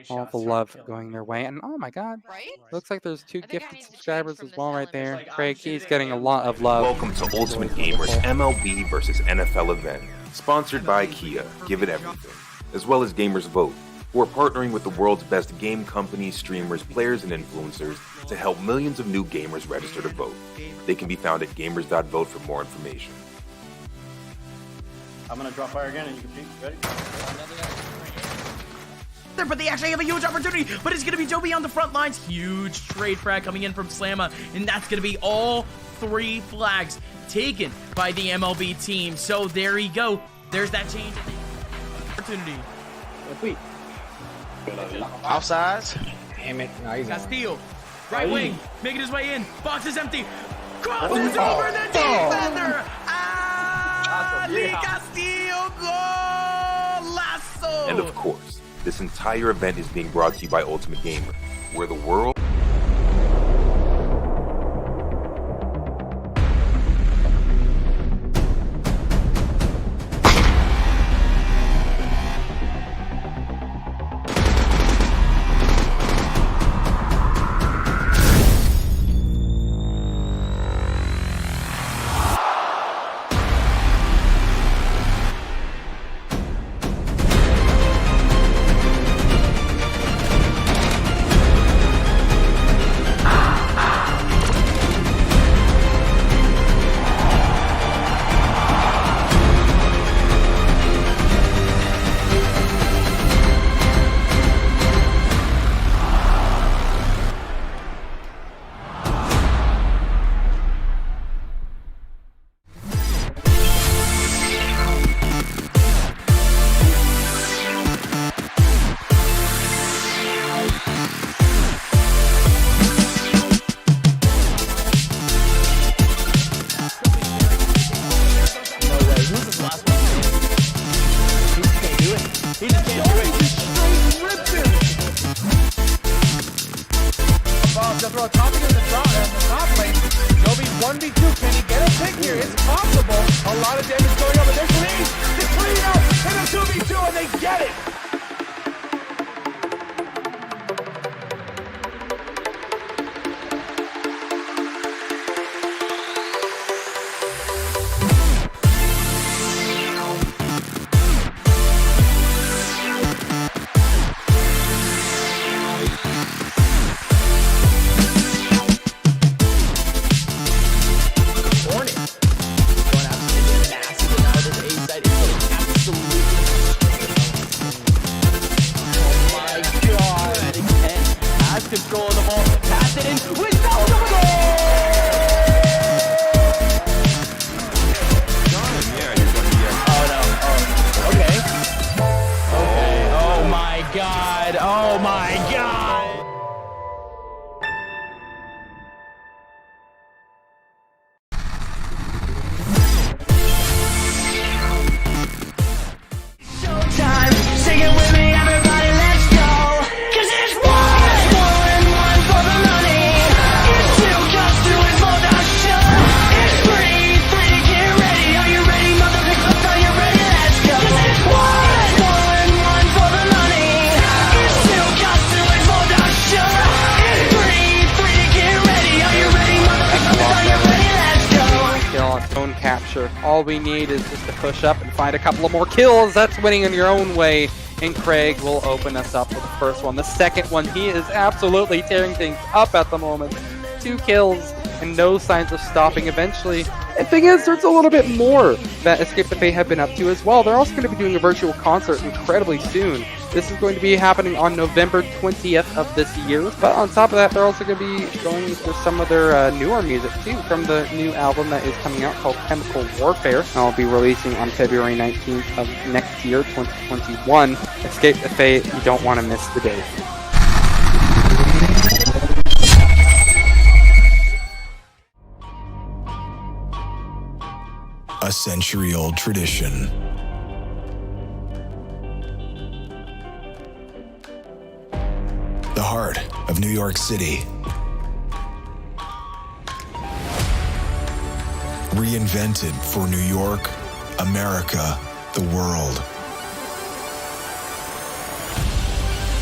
all the love going their way. And oh my god, Right? looks like there's 2 I think I gifted need to change subscribers from as this well right calendar. there. Craig, he's getting a lot of love. Welcome to Ultimate Gamers MLB vs. NFL event, sponsored by Kia, Give It Everything, as well as Gamers Vote, who are partnering with the world's best game companies, streamers, players, and influencers to help millions of new gamers register to vote. They can be found at gamers.vote for more information. I'm gonna drop fire again and you can peek. Ready? But they actually have a huge opportunity, but it's going to be Joby on the front lines. Huge trade frag coming in from Slamma, and that's going to be all 3 flags taken by the MLB team. So there you go. There's that change in the opportunity. Offsides. Damn it. No, he's Castillo, right wing, making his way in. Box is empty. Crosses over the defender. Ali Castillo, golazo. And of course, this entire event is being brought to you by Ultimate Gamer, where the world... Just throw a top into the top lane. Joby 1v2. Can he get a pick here? It's possible. A lot of damage going up, but there's lead. The clean out and a 2v2, and they get it. Control of the ball, pass it in with no goal! Oh no, oh, okay. Okay, oh my god, oh my god! Showtime, sing it with me, everybody, let's go! 'Cause it's one for the money. It's two, just do it for the show. It's three to get ready. Are you ready, motherfuckers? Are you ready? Let's go. 'Cause it's one for the money. It's two, just do it for the show. It's three to get ready. Are you ready, motherfuckers? Are you ready? Let's go. Kill on zone capture. All we need is just to push up and find a couple of more kills. That's winning in your own way. And Craig will open us up with the first one. The second one, he is absolutely tearing things up at the moment. 2 kills and no signs of stopping eventually. And thing is, there's a little bit more that Escape the Fate have been up to as well. They're also going to be doing a virtual concert incredibly soon. This is going to be happening on November 20th of this year. But on top of that, they're also going to be going for some of their newer music too from the new album that is coming out called Chemical Warfare. I'll be releasing on February 19th of next year, 2021. Escape the Fate, you don't want to miss the date. A century-old tradition. The heart of New York City. Reinvented for New York, America, the world.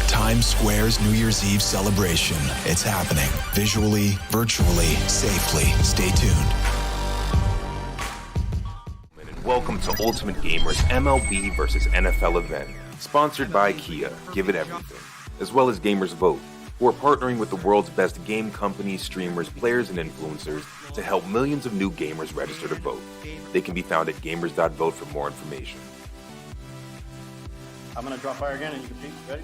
Times Square's New Year's Eve celebration. It's happening. Visually, virtually, safely. Stay tuned. Welcome to Ultimate Gamer's MLB vs. NFL event, sponsored by Kia, Give It Everything, as well as Gamers Vote, who are partnering with the world's best game companies, streamers, players, and influencers to help millions of new gamers register to vote. They can be found at gamers.vote for more information. I'm gonna drop fire again and you can peek. Ready?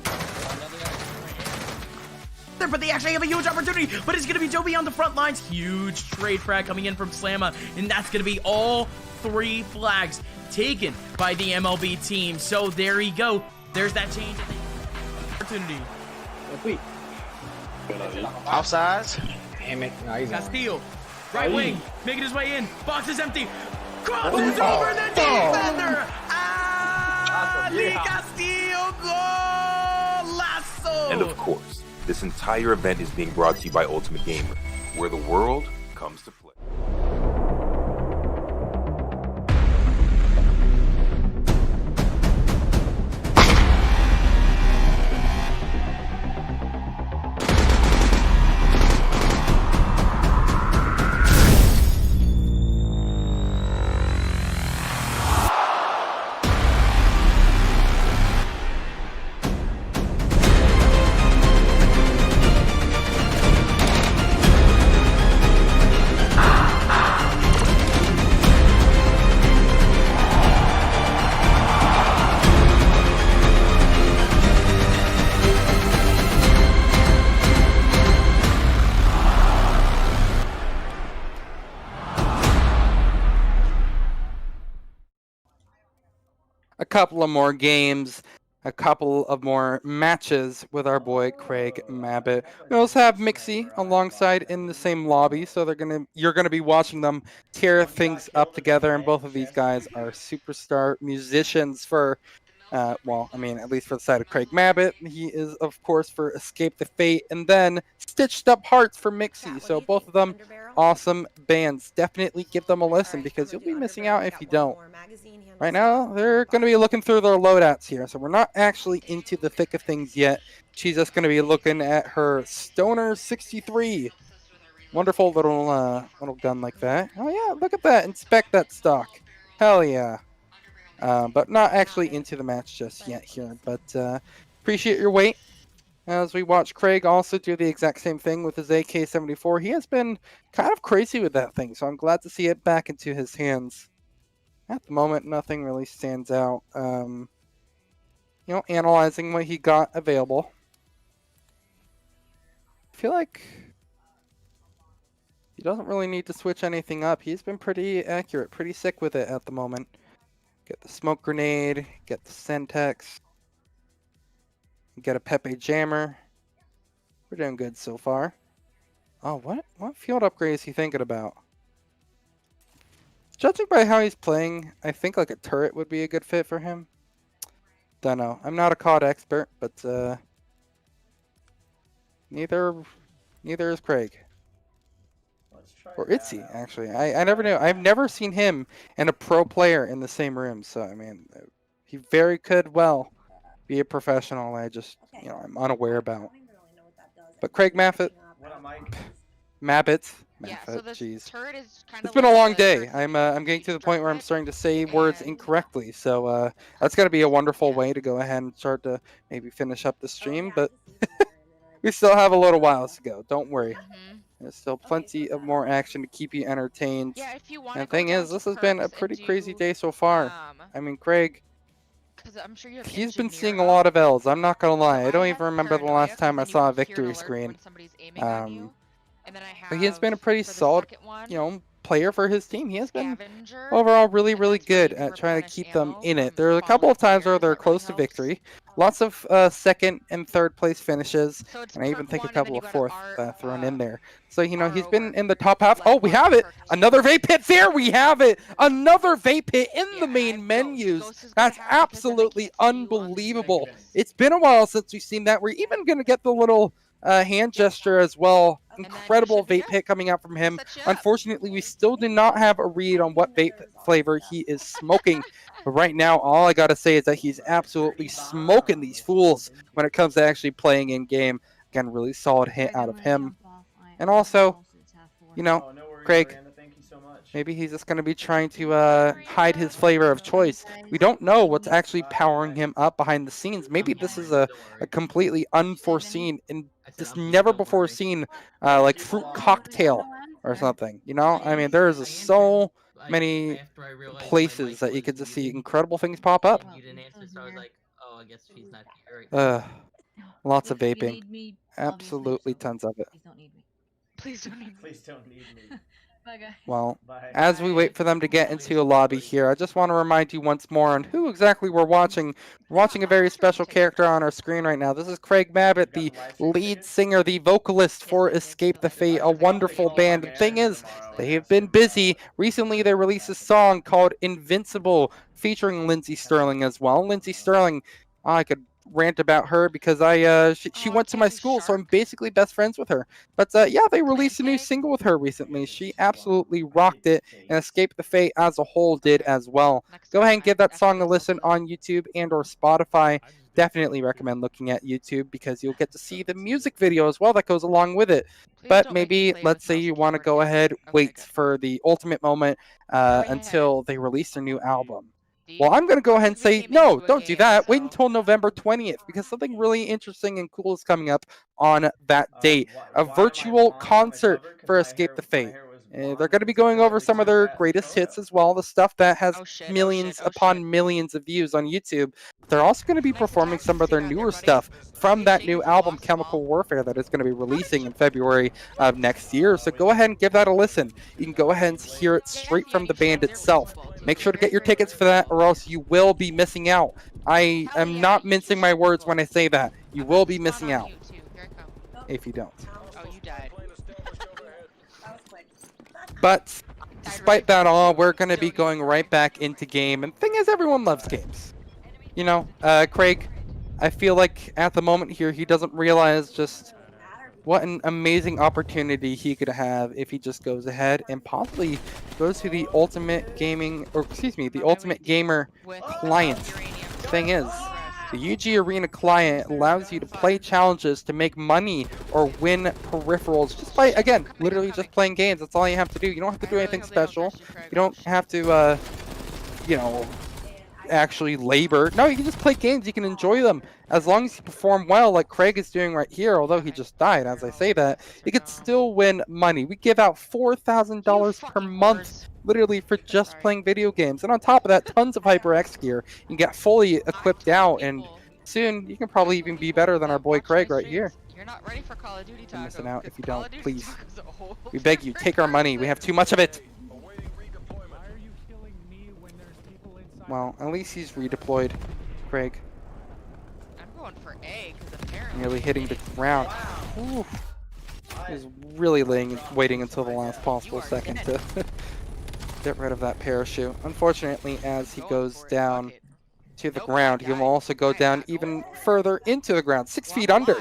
But they actually have a huge opportunity, but it's going to be Joby on the front lines. Huge trade frag coming in from Slamma, and that's going to be all 3 flags taken by the MLB team. So there you go. There's that change in the opportunity. Offsides. Damn it. No, he's on. Castillo, right wing, making his way in. Box is empty. Crosses over the defender. Lee Castillo This entire event is being brought to you by Ultimate Gamer, where the world comes to play. A couple of more games, a couple of more matches with our boy Craig Mabbutt. We also have Mixie alongside in the same lobby, so you're gonna be watching them tear things up together. And both of these guys are superstar musicians for, well, I mean, at least for the side of Craig Mabbutt. He is, of course, for Escape the Fate, and then Stitched Up Hearts for Mixie. So both of them awesome bands. Definitely give them a listen because you'll be missing out if you don't. Right now, they're going to be looking through their loadouts here, so we're not actually into the thick of things yet. She's just going to be looking at her Stoner 63. Wonderful little gun like that. Oh yeah, look at that. Inspect that stock. Hell yeah. But not actually into the match just yet here. But appreciate your wait as we watch Craig also do the exact same thing with his AK-74. He has been kind of crazy with that thing, so I'm glad to see it back into his hands. At the moment, nothing really stands out. You know, analyzing what he got available. I feel like he doesn't really need to switch anything up. He's been pretty accurate, pretty sick with it at the moment. Get the smoke grenade, get the Sentex, get a Pepe Jammer. We're doing good so far. Oh, what field upgrade is he thinking about? Judging by how he's playing, I think like a turret would be a good fit for him. Don't know. I'm not a COD expert, but neither is Craig. Or Itzy, actually. I never knew. I've never seen him and a pro player in the same room. So, I mean, he very could well be a professional. I just, you know, I'm unaware about. But Craig Mabbutt. Yeah, so this turret is kind of. It's been a long day. I'm getting to the point where I'm starting to say words incorrectly. So that's gonna be a wonderful way to go ahead and start to maybe finish up the stream. But we still have a little while to go. Don't worry. There's still plenty of more action to keep you entertained. Yeah, if you want. And the thing is, this has been a pretty crazy day so far. I mean, Craig. I'm sure He's been seeing a lot of L's. I'm not gonna lie. I don't even remember the last time I saw a victory screen. But he has been a pretty solid, you know, player for his team. He has been overall really, really good at trying to keep them in it. There are a couple of times where they're close to victory. Lots of second and third place finishes, and I even think a couple of fourth thrown in there. So, you know, he's been in the top half. Oh, we have it! Another vape hit there! We have it! Another vape hit in the main menus! That's absolutely unbelievable. It's been a while since we've seen that. We're even going to get the little hand gesture as well. Incredible vape hit coming out from him. Unfortunately, we still do not have a read on what vape flavor he is smoking. But right now, all I gotta say is that he's absolutely smoking these fools when it comes to actually playing in game. Again, really solid hit out of him. And also, you know, Craig, maybe he's just going to be trying to hide his flavor of choice. We don't know what's actually powering him up behind the scenes. Maybe this is a completely unforeseen and just never before seen like fruit cocktail or something. You know, I mean, there's so many places that you could just see incredible things pop up. Lots of vaping. Absolutely tons of it. Please don't need me. Please don't need me. Well, as we wait for them to get into a lobby here, I just want to remind you once more on who exactly we're watching. We're watching a very special character on our screen right now. This is Craig Mabbutt, the lead singer, the vocalist for Escape the Fate, a wonderful band. The thing is, they have been busy. Recently, they released a song called Invincible, featuring Lindsey Sterling as well. Lindsey Sterling, I could rant about her because she went to my school, so I'm basically best friends with her. But yeah, they released a new single with her recently. She absolutely rocked it, and Escape the Fate as a whole did as well. Go ahead and give that song a listen on YouTube and or Spotify. Definitely recommend looking at YouTube because you'll get to see the music video as well that goes along with it. But maybe, let's say you want to go ahead, wait for the ultimate moment until they release their new album. Well, I'm going to go ahead and say, no, don't do that. Wait until November 20th because something really interesting and cool is coming up on that date. A virtual concert for Escape the Fate. They're going to be going over some of their greatest hits as well, the stuff that has millions upon millions of views on YouTube. They're also going to be performing some of their newer stuff from that new album, Chemical Warfare, that is going to be releasing in February of next year. So go ahead and give that a listen. You can go ahead and hear it straight from the band itself. Make sure to get your tickets for that or else you will be missing out. I am not mincing my words when I say that. You will be missing out if you don't. Oh, you died. But despite that all, we're going to be going right back into game. And the thing is, everyone loves games. You know, Craig, I feel like at the moment here, he doesn't realize just what an amazing opportunity he could have if he just goes ahead and possibly goes to the Ultimate Gaming, or excuse me, the Ultimate Gamer client. The thing is, the UG Arena client allows you to play challenges to make money or win peripherals just by, again, literally just playing games. That's all you have to do. You don't have to do anything special. You don't have to, you know, actually labor. No, you can just play games. You can enjoy them. As long as you perform well, like Craig is doing right here, although he just died as I say that, you could still win money. We give out $4,000 per month literally for just playing video games. And on top of that, tons of HyperX gear. You can get fully equipped out, and soon you can probably even be better than our boy Craig right here. You're not ready for Call of Duty You're Taco. missing out if you don't. Please. We beg you, take our money. We have too much of it. Well, at least he's redeployed, Craig. I'm going for A because apparently Nearly hitting the ground. Ooh. He's really waiting until the last possible second to get rid of that parachute. Unfortunately, as he goes down to the ground, he will also go down even further into the ground, 6 feet under.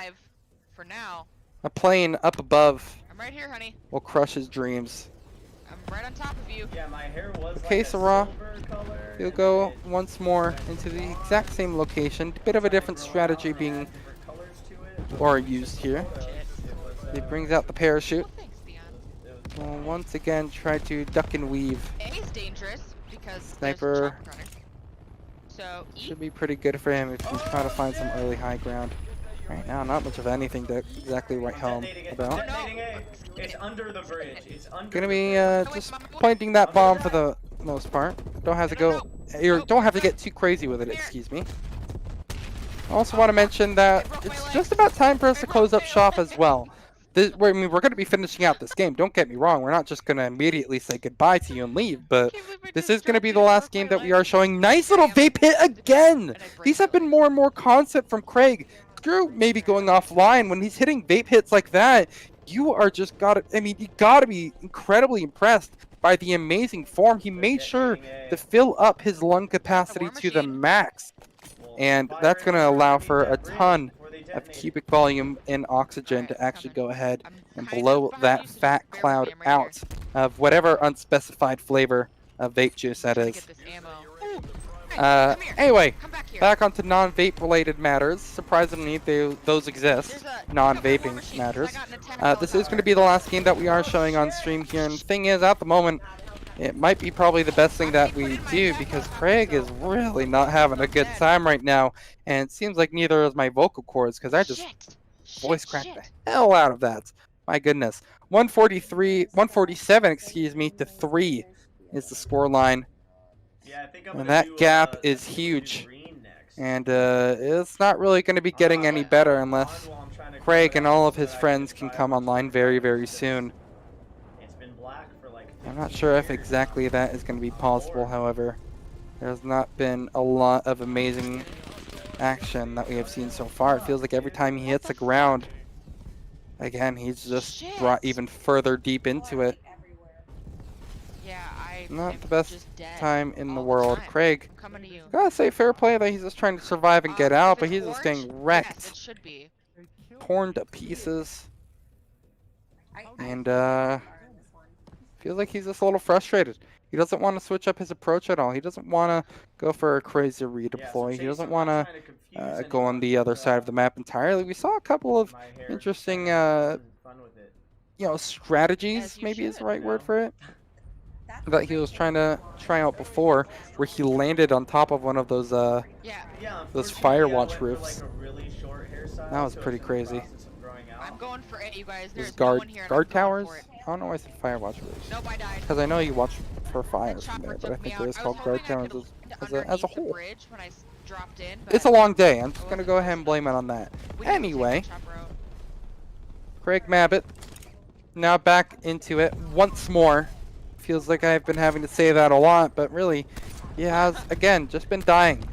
For now. A plane up above I'm right here, honey. will crush his dreams. I'm right on top of you. Yeah, my hair was Okay, like Sarah, color, he'll go once more into the exact same location. A bit of a different strategy being or used here. He brings out the parachute. Will once again try to duck and weave. A is dangerous because Sniper so should be pretty good for him if he can try to find some early high ground. Right now, not much of anything to exactly write home about. It's under the bridge. It's under. Gonna be just pointing that bomb for the most part. Don't have to go. You don't have to get too crazy with it. Excuse me. I also want to mention that it's just about time for us to close up shop as well. I mean, we're going to be finishing out this game. Don't get me wrong. We're not just going to immediately say goodbye to you and leave, but this is going to be the last game that we are showing. Nice little vape hit again. These have been more and more constant from Craig. Screw maybe going offline. When he's hitting vape hits like that, you are just I mean, you got to be incredibly impressed by the amazing form. He made sure to fill up his lung capacity to the max, and that's going to allow for a ton of cubic volume and oxygen to actually go ahead and blow that fat cloud out of whatever unspecified flavor of vape juice that is. Anyway, back onto non-vape related matters. Surprisingly, those exist. Non-vaping matters. This is going to be the last game that we are showing on stream here, and the thing is, at the moment, it might be probably the best thing that we do because Craig is really not having a good time right now, and it seems like neither is my vocal cords because I just voice cracked the hell out of that. My goodness. 147, excuse me, to 3 is the score line. And that gap is huge. And it's not really going to be getting any better unless Craig and all of his friends can come online very, very soon. I'm not sure if exactly that is going to be possible, however. There's not been a lot of amazing action that we have seen so far. It feels like every time he hits the ground, again, he's just brought even further deep into it. not the best just dead time in the all world. time. Craig, I'm coming to you. gotta say fair play that he's just trying to survive and get out, If but it's he's just orange, getting yes, wrecked, it should be. torn to pieces, and feels like he's just a little frustrated. He doesn't want to switch up his approach at all. He doesn't want to go for a crazy redeploy. He doesn't want to go on the other side of the map entirely. We saw a couple of interesting, strategies, As you maybe is should, the right word for it, that he was trying to try out before, where he landed on top of one of those those Firewatch roofs. That was pretty crazy. I'm going for it, you guys. Those There's no one here. and guard I'm going towers? for it. I don't know why I said Firewatch roofs. Nope, I died. Because I know you watch for fire That from there, chopper but I took me think out. it was I called guard hoping I towers could as a underneath the whole. bridge when I dropped in, It's a but long day. I'm just I gonna wasn't go ahead close and blame it enough. on that. We didn't take Anyway, the chopper out. Craig Mabbitt now back into it once more. Feels like I've been having to say that a lot, but really, he has again just been dying.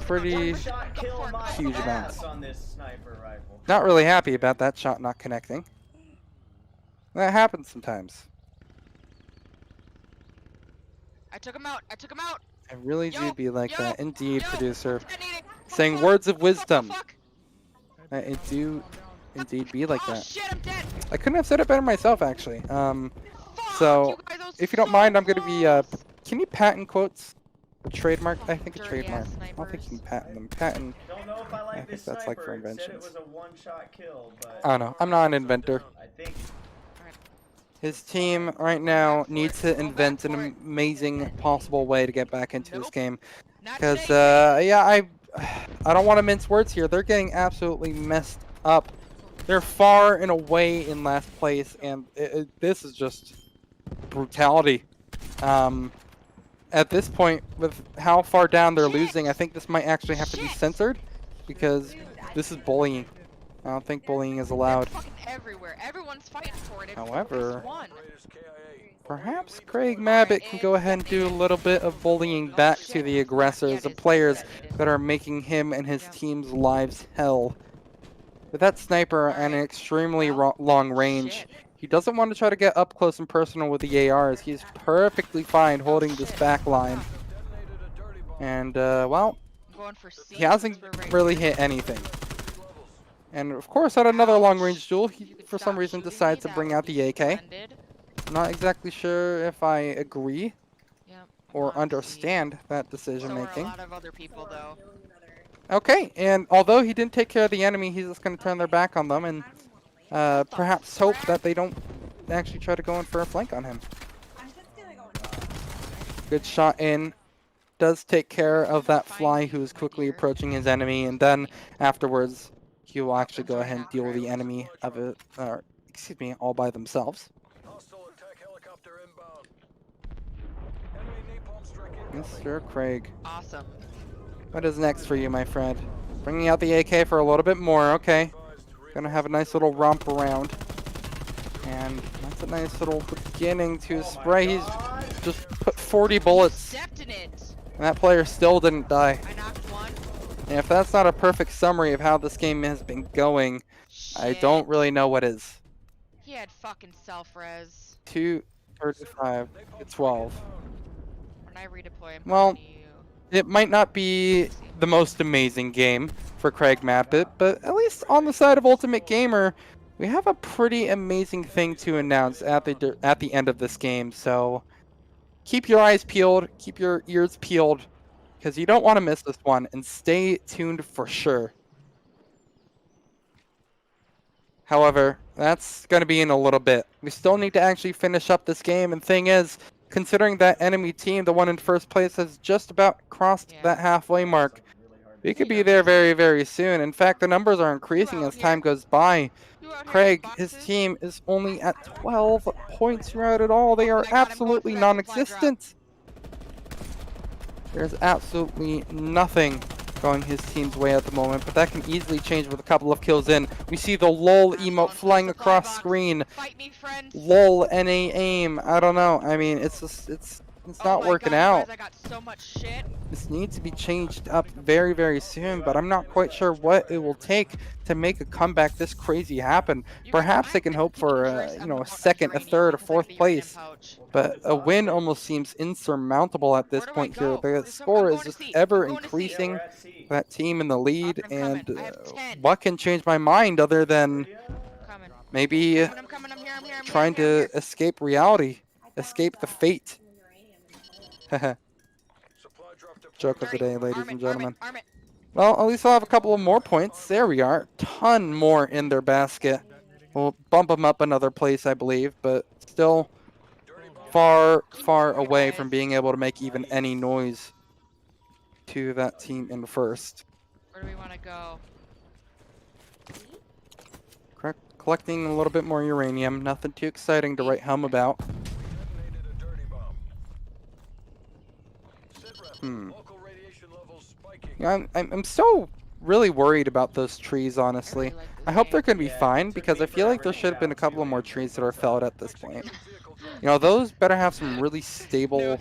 Pretty huge amounts. Not really happy about that shot not connecting. That happens sometimes. I took him out. I took him out. I really do be like Yo, that. Indeed, yo, producer. detonating. Saying Fuck, words of fuck, wisdom. fuck. I do indeed be like Oh that. shit, I'm dead. I couldn't have said it better myself, actually. Fuck, So, you guys, I was if you don't so mind, I'm going to be, close. can you patent quotes? Or trademark? I think a Dirty trademark. ass I don't think you can snipers. patent them. Patent. Don't know if I like think this that's like for sniper. It said it inventions. was a one-shot kill, but I don't know. I'm not an inventor. I think His team right now needs to invent an amazing possible way to get back into this game. Not Because, today. yeah, I don't want to mince words here. They're getting absolutely messed up. They're far and away in last place, and this is just brutality. At this point, with how far down they're losing, I think this might actually have to be censored, because this is bullying. I don't think bullying is allowed. Fucking everywhere. Everyone's fighting for it. However, One. perhaps Craig Mabbitt can go ahead and do a little bit of bullying back to the aggressors, the players that are making him and his team's lives hell. With that sniper and an extremely long range, he doesn't want to try to get up close and personal with the ARs. He's perfectly fine holding this back line. And, well, Going for C he hasn't really hit anything. And, of course, at another long-range duel, he, for some reason, decides to bring out the AK. I'm not exactly sure if I agree or understand that decision-making. A lot of other people, though. Okay, and although he didn't take care of the enemy, he's just going to turn their back on them and perhaps hope that they don't actually try to go in for a flank on him. Good shot in. Does take care of that fly who is quickly approaching his enemy, and then afterwards he will actually go ahead and deal with the enemy of it, excuse me, all by themselves. Mr. Craig. Awesome. What is next for you, my friend? Bringing out the AK for a little bit more, okay. Gonna have a nice little romp around. And that's a nice little beginning to spray. He's just put 40 bullets. Stepped in it. And that player still didn't die. I knocked one. And if that's not a perfect summary of how this game has been going, I don't really know what is. He had fucking self-res. 2:35 to 12. When I redeploy him, Well, it might not be the most amazing game for Craig Mabbitt, but at least on the side of Ultimate Gamer, we have a pretty amazing thing to announce at the end of this game. So keep your eyes peeled, keep your ears peeled, because you don't want to miss this one, and stay tuned for sure. However, that's going to be in a little bit. We still need to actually finish up this game, and thing is, considering that enemy team, the one in first place, has just about crossed that halfway mark, we could be there very, very soon. In fact, the numbers are increasing as time goes by. Craig, his team is only at 12 points throughout it all. They are absolutely non-existent. There's absolutely nothing going his team's way at the moment, but that can easily change with a couple of kills in. We see the LOL emote flying across screen. LOL NA aim. I don't know. I mean, it's just, it's It's Oh not my working God, out. guys, I got so much shit. This needs to be changed up very, very soon, but I'm not quite sure what it will take to make a comeback this crazy happen. Perhaps they can hope for a second, a third, a fourth place, but a win almost seems insurmountable at this point here. The score is just ever increasing for that team in the lead, and what can change my mind other than maybe I'm coming, I'm here, I'm here, I'm trying here, I'm here. to escape reality, escape the fate. Joke of the day, ladies and gentlemen. Well, at least I'll have a couple of more points. There we are. Ton more in their basket. We'll bump them up another place, I believe, but still far, far away from being able to make even any noise to that team in first. Where do we want to go? Collecting a little bit more uranium. Nothing too exciting to write home about. I'm still really worried about those trees, honestly. I hope they're going to be fine, because I feel like there should have been a couple of more trees that are felled at this point. You know, those better have some really stable,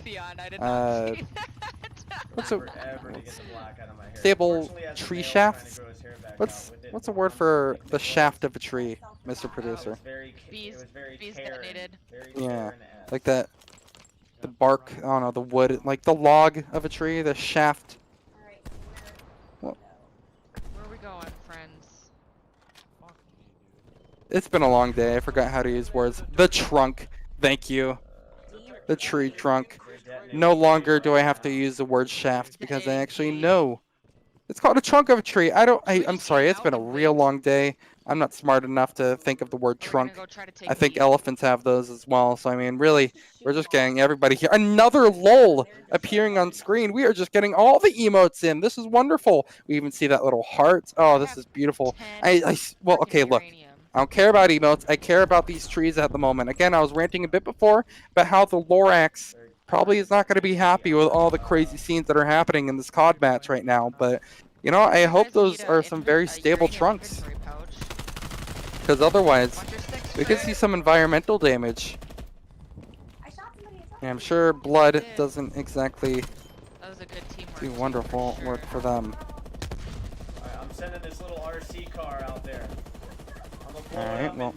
stable tree shafts. What's a word for the shaft of a tree, Mr. Producer? Bees detonated. Yeah, like that. The bark, I don't know, the wood, like the log of a tree, the shaft. Where are we going, friends? It's been a long day. I forgot how to use words. The trunk. Thank you. The tree trunk. No longer do I have to use the word shaft because I actually know. It's called a trunk of a tree. I'm sorry. It's been a real long day. I'm not smart enough to think of the word trunk. I think elephants have those as well. So, I mean, really, we're just getting everybody here. Another lull appearing on screen. We are just getting all the emotes in. This is wonderful. We even see that little heart. Oh, this is beautiful. Well, okay, look. I don't care about emotes. I care about these trees at the moment. Again, I was ranting a bit before about how the Lorax probably is not going to be happy with all the crazy scenes that are happening in this COD match right now. But, you know, I hope those are some very stable trunks. Because otherwise, we could see some environmental damage. And I'm sure blood doesn't exactly do wonderful work for them. Alright, I'm sending this little RC car out there. Alright, well,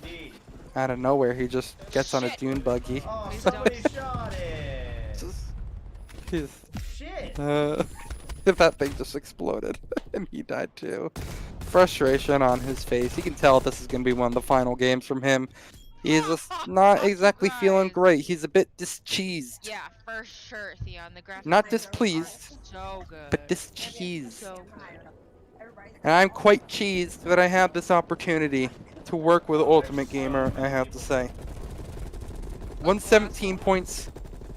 out of nowhere, he just gets on a dune buggy. Oh, somebody shot it! Shit! That thing just exploded, and he died too. Frustration on his face. You can tell this is going to be one of the final games from him. He's just not exactly feeling great. He's a bit discheesed. Yeah, for sure, Theon. The graphics Not displeased, so good. but discheesed. So good. And I'm quite cheesed that I had this opportunity to work with Ultimate Gamer, I have to say. 117 points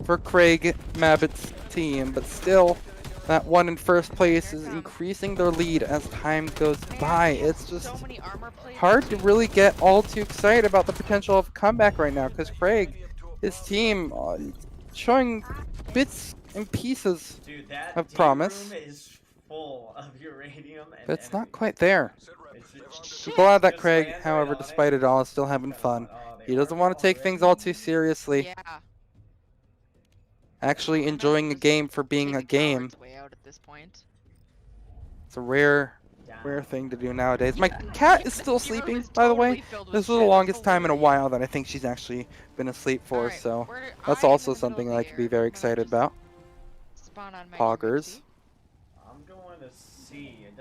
for Craig Mabbitt's team, but still, that one in first place is increasing their lead as time goes by. It's just hard to really get all too excited about the potential of a comeback right now, because Craig, his team, showing bits and pieces of promise. Is full of uranium and but it's not quite there. I'm glad that Craig, however, despite it all, is still having fun. He doesn't want to take things all too seriously. Actually enjoying a game for being a game. It's a rare thing to do nowadays. My cat is still sleeping, by the way. This was the longest time in a while that I think she's actually been asleep for, so that's also something I could be very excited about. Poggers.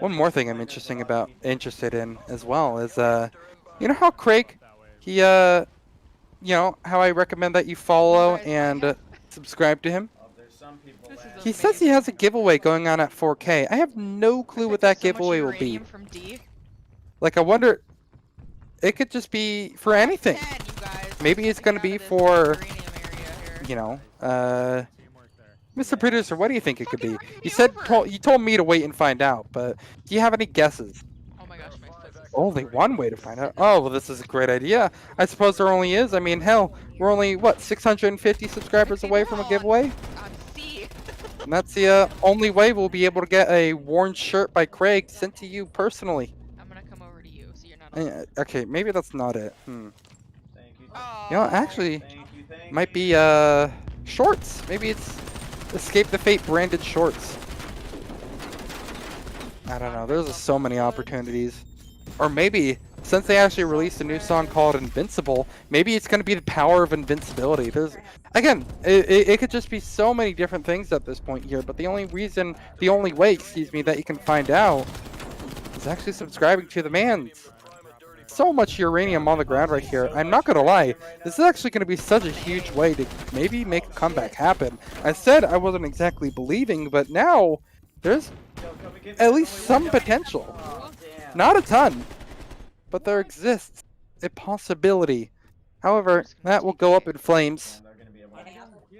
One more thing I'm interested in as well is, you know how Craig, he, you know, how I recommend that you follow and subscribe to him? He says he has a giveaway going on at 4K. I have no clue what that giveaway will be. Like, I wonder, it could just be for anything. Maybe it's going to be for, you know, Mr. Producer, what do you think it could be? You told me to wait and find out, but do you have any guesses? Oh my gosh, Only one way to find out. Oh, well, this is a great idea. I suppose there only is. I mean, hell, we're only, what, 650 subscribers away from a giveaway? And that's the only way we'll be able to get a worn shirt by Craig sent to you personally. I'm gonna come over to you, so you're not. Okay, maybe that's not it. Thank you. You know, actually, might be shorts. Maybe it's Escape the Fate branded shorts. I don't know. There's just so many opportunities. Or maybe, since they actually released a new song called Invincible, maybe it's going to be the power of invincibility. There's, again, it could just be so many different things at this point here, but the only way, excuse me, that you can find out is actually subscribing to the man's. So much uranium on the ground right here. I'm not going to lie, this is actually going to be such a huge way to maybe make a comeback happen. I said I wasn't exactly believing, but now there's at least some potential. Not a ton, but there exists a possibility. However, that will go up in flames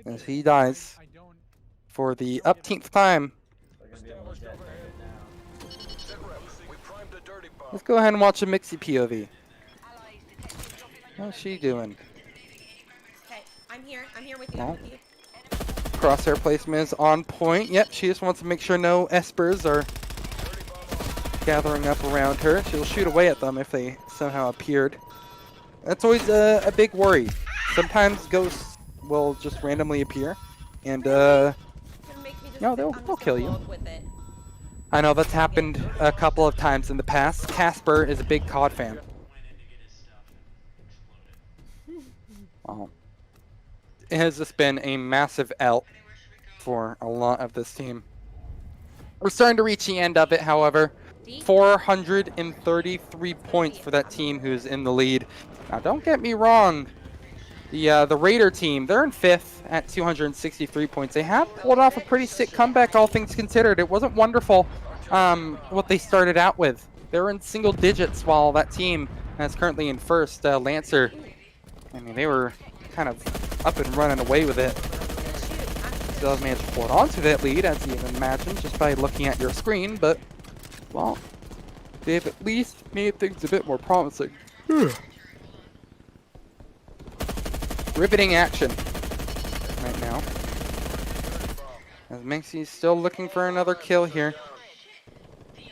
as he dies for the upteenth time. Let's go ahead and watch a Mixie POV. How's she doing? Okay, I'm here with you. Oh. Crosshair placement is on point. Yep, she just wants to make sure no espers are gathering up around her. She'll shoot away at them if they somehow appeared. That's always a big worry. Sometimes ghosts will just randomly appear, and they'll kill you. I know that's happened a couple of times in the past. Casper is a big COD fan. Wow. It has just been a massive L for a lot of this team. We're starting to reach the end of it, however. 433 points for that team who's in the lead. Now, don't get me wrong. The Raider team, they're in 5th at 263 points. They have pulled off a pretty sick comeback, all things considered. It wasn't wonderful what they started out with. They were in single digits, while that team that's currently in 1st, Lancer, I mean, they were kind of up and running away with it. Still managed to hold on to that lead, as you can imagine, just by looking at your screen, but, well, they've at least made things a bit more promising. Riveting action right now. As Mixie's still looking for another kill here. She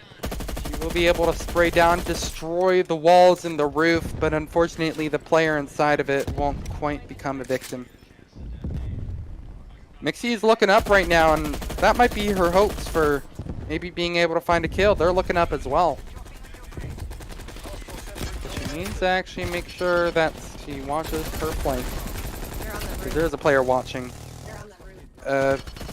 will be able to spray down, destroy the walls and the roof, but unfortunately the player inside of it won't quite become a victim. Mixie's looking up right now, and that might be her hopes for maybe being able to find a kill. They're looking up as well. But she needs to actually make sure that she watches her flank. Because there's a player watching.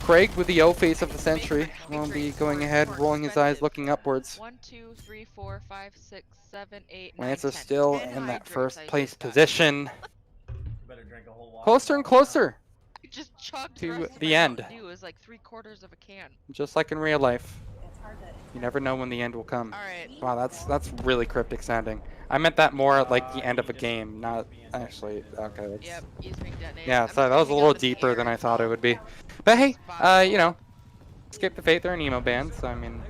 Craig with the O face of the century will be going ahead, rolling his eyes, looking upwards. 1, 2, 3, 4, 5, 6, 7, 8, 9, Lancer's 10. still 10 in that hydros, first I place just got. position. Better drink a whole lot. Closer and closer I just chugged to rest of the my end. Mountain Dew. It was like 3/4 of a can. Just like in real life. You never know when the end will come. Alright. Wow, that's really cryptic sounding. I meant that more at like the end of a game, not actually. Okay. That's, Yep, he's being detonated. yeah, I'm so that was a aiming little up in the deeper air. than I thought it would be. But hey, you know, Escape the Fate, they're an emo band, so I mean,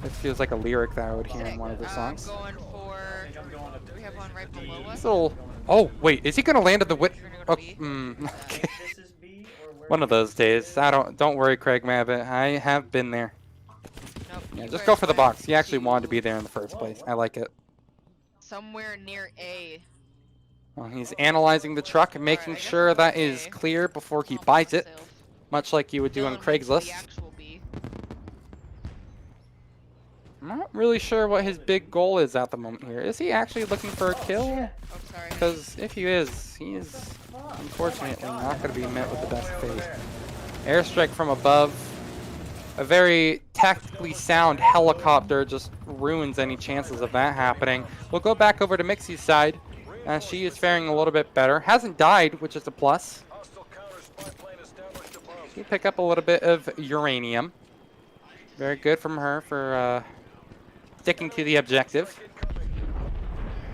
it feels like a lyric that I would hear in one of their songs. I'm going for... Do we have one right below us? This little... Oh, wait, is he gonna land at the wit? Oh, okay. One of those days. Don't worry, Craig Mabbott. I have been there. Nope, Yeah, you just guys go for the went box. He actually to wanted to be there in the first place. I like it. somewhere near A. Well, he's analyzing the truck and making sure that is clear before he buys it, much like you would do on Craigslist. I'm not really sure what his big goal is at the moment here. Is he actually looking for a kill? Because if he is unfortunately not going to be met with the best fate. Airstrike from above. A very tactically sound helicopter just ruins any chances of that happening. We'll go back over to Mixie's side. She is faring a little bit better. Hasn't died, which is a plus. She'll pick up a little bit of uranium. Very good from her for sticking to the objective.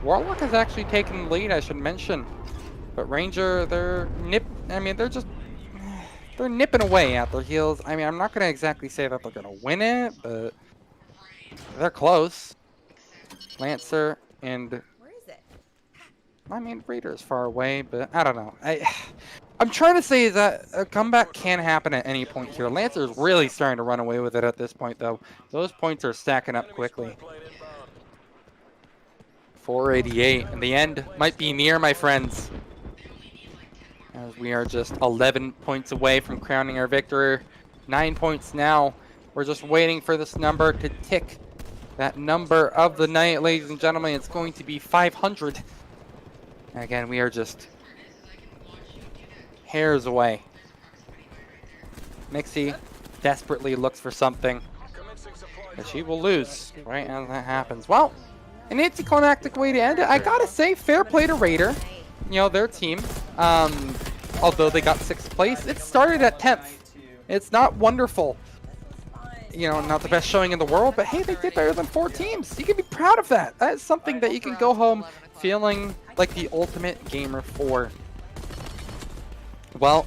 Warlock has actually taken the lead, I should mention. But Ranger, they're nipping away at their heels. I mean, I'm not going to exactly say that they're going to win it, but they're close. Lancer and... Where is it? I mean, Raider is far away, but I don't know. I'm trying to say that a comeback can happen at any point here. Lancer's really starting to run away with it at this point, though. Those points are stacking up quickly. 488, and the end might be near, my friends. as we are just 11 points away from crowning our victor. 9 points now. We're just waiting for this number to tick. That number of the night, ladies and gentlemen, it's going to be 500. Again, we are just hairs away. Mixie desperately looks for something, but she will lose right as that happens. Well, an anticlimactic way to end it. I gotta say, fair play to Raider. You know, their team. Although they got 6th place, it started at 10th. It's not wonderful. You know, not the best showing in the world, but hey, they did better than 4 teams. You can be proud of that. That is something that you can go home feeling like the ultimate gamer for. Well,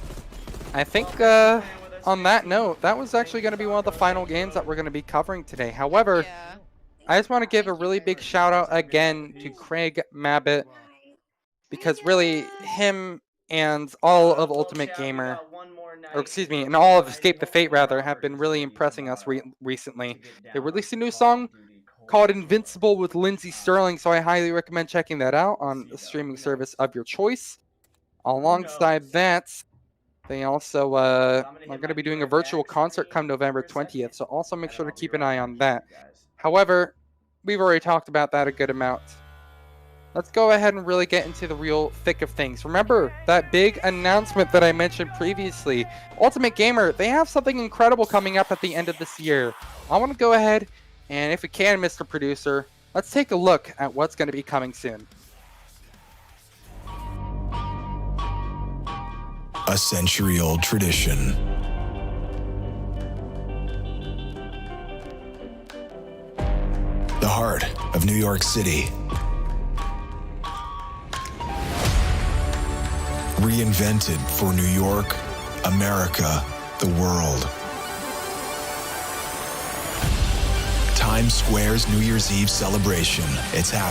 I think on that note, that was actually going to be one of the final games that we're going to be covering today. However, I just want to give a really big shout out again to Craig Mabbitt, because really him and all of Ultimate Gamer, or excuse me, and all of Escape the Fate rather, have been really impressing us recently. They released a new song called Invincible with Lindsey Sterling, so I highly recommend checking that out on the streaming service of your choice. Alongside that, they also are going to be doing a virtual concert come November 20th, so also make sure to keep an eye on that. However, we've already talked about that a good amount. Let's go ahead and really get into the real thick of things. Remember that big announcement that I mentioned previously. Ultimate Gamer, they have something incredible coming up at the end of this year. I want to go ahead and, if we can, Mr. Producer, let's take a look at what's going to be coming soon. A century-old tradition. The heart of New York City. Reinvented for New York, America, the world. Times Square's New Year's Eve celebration. It's happening.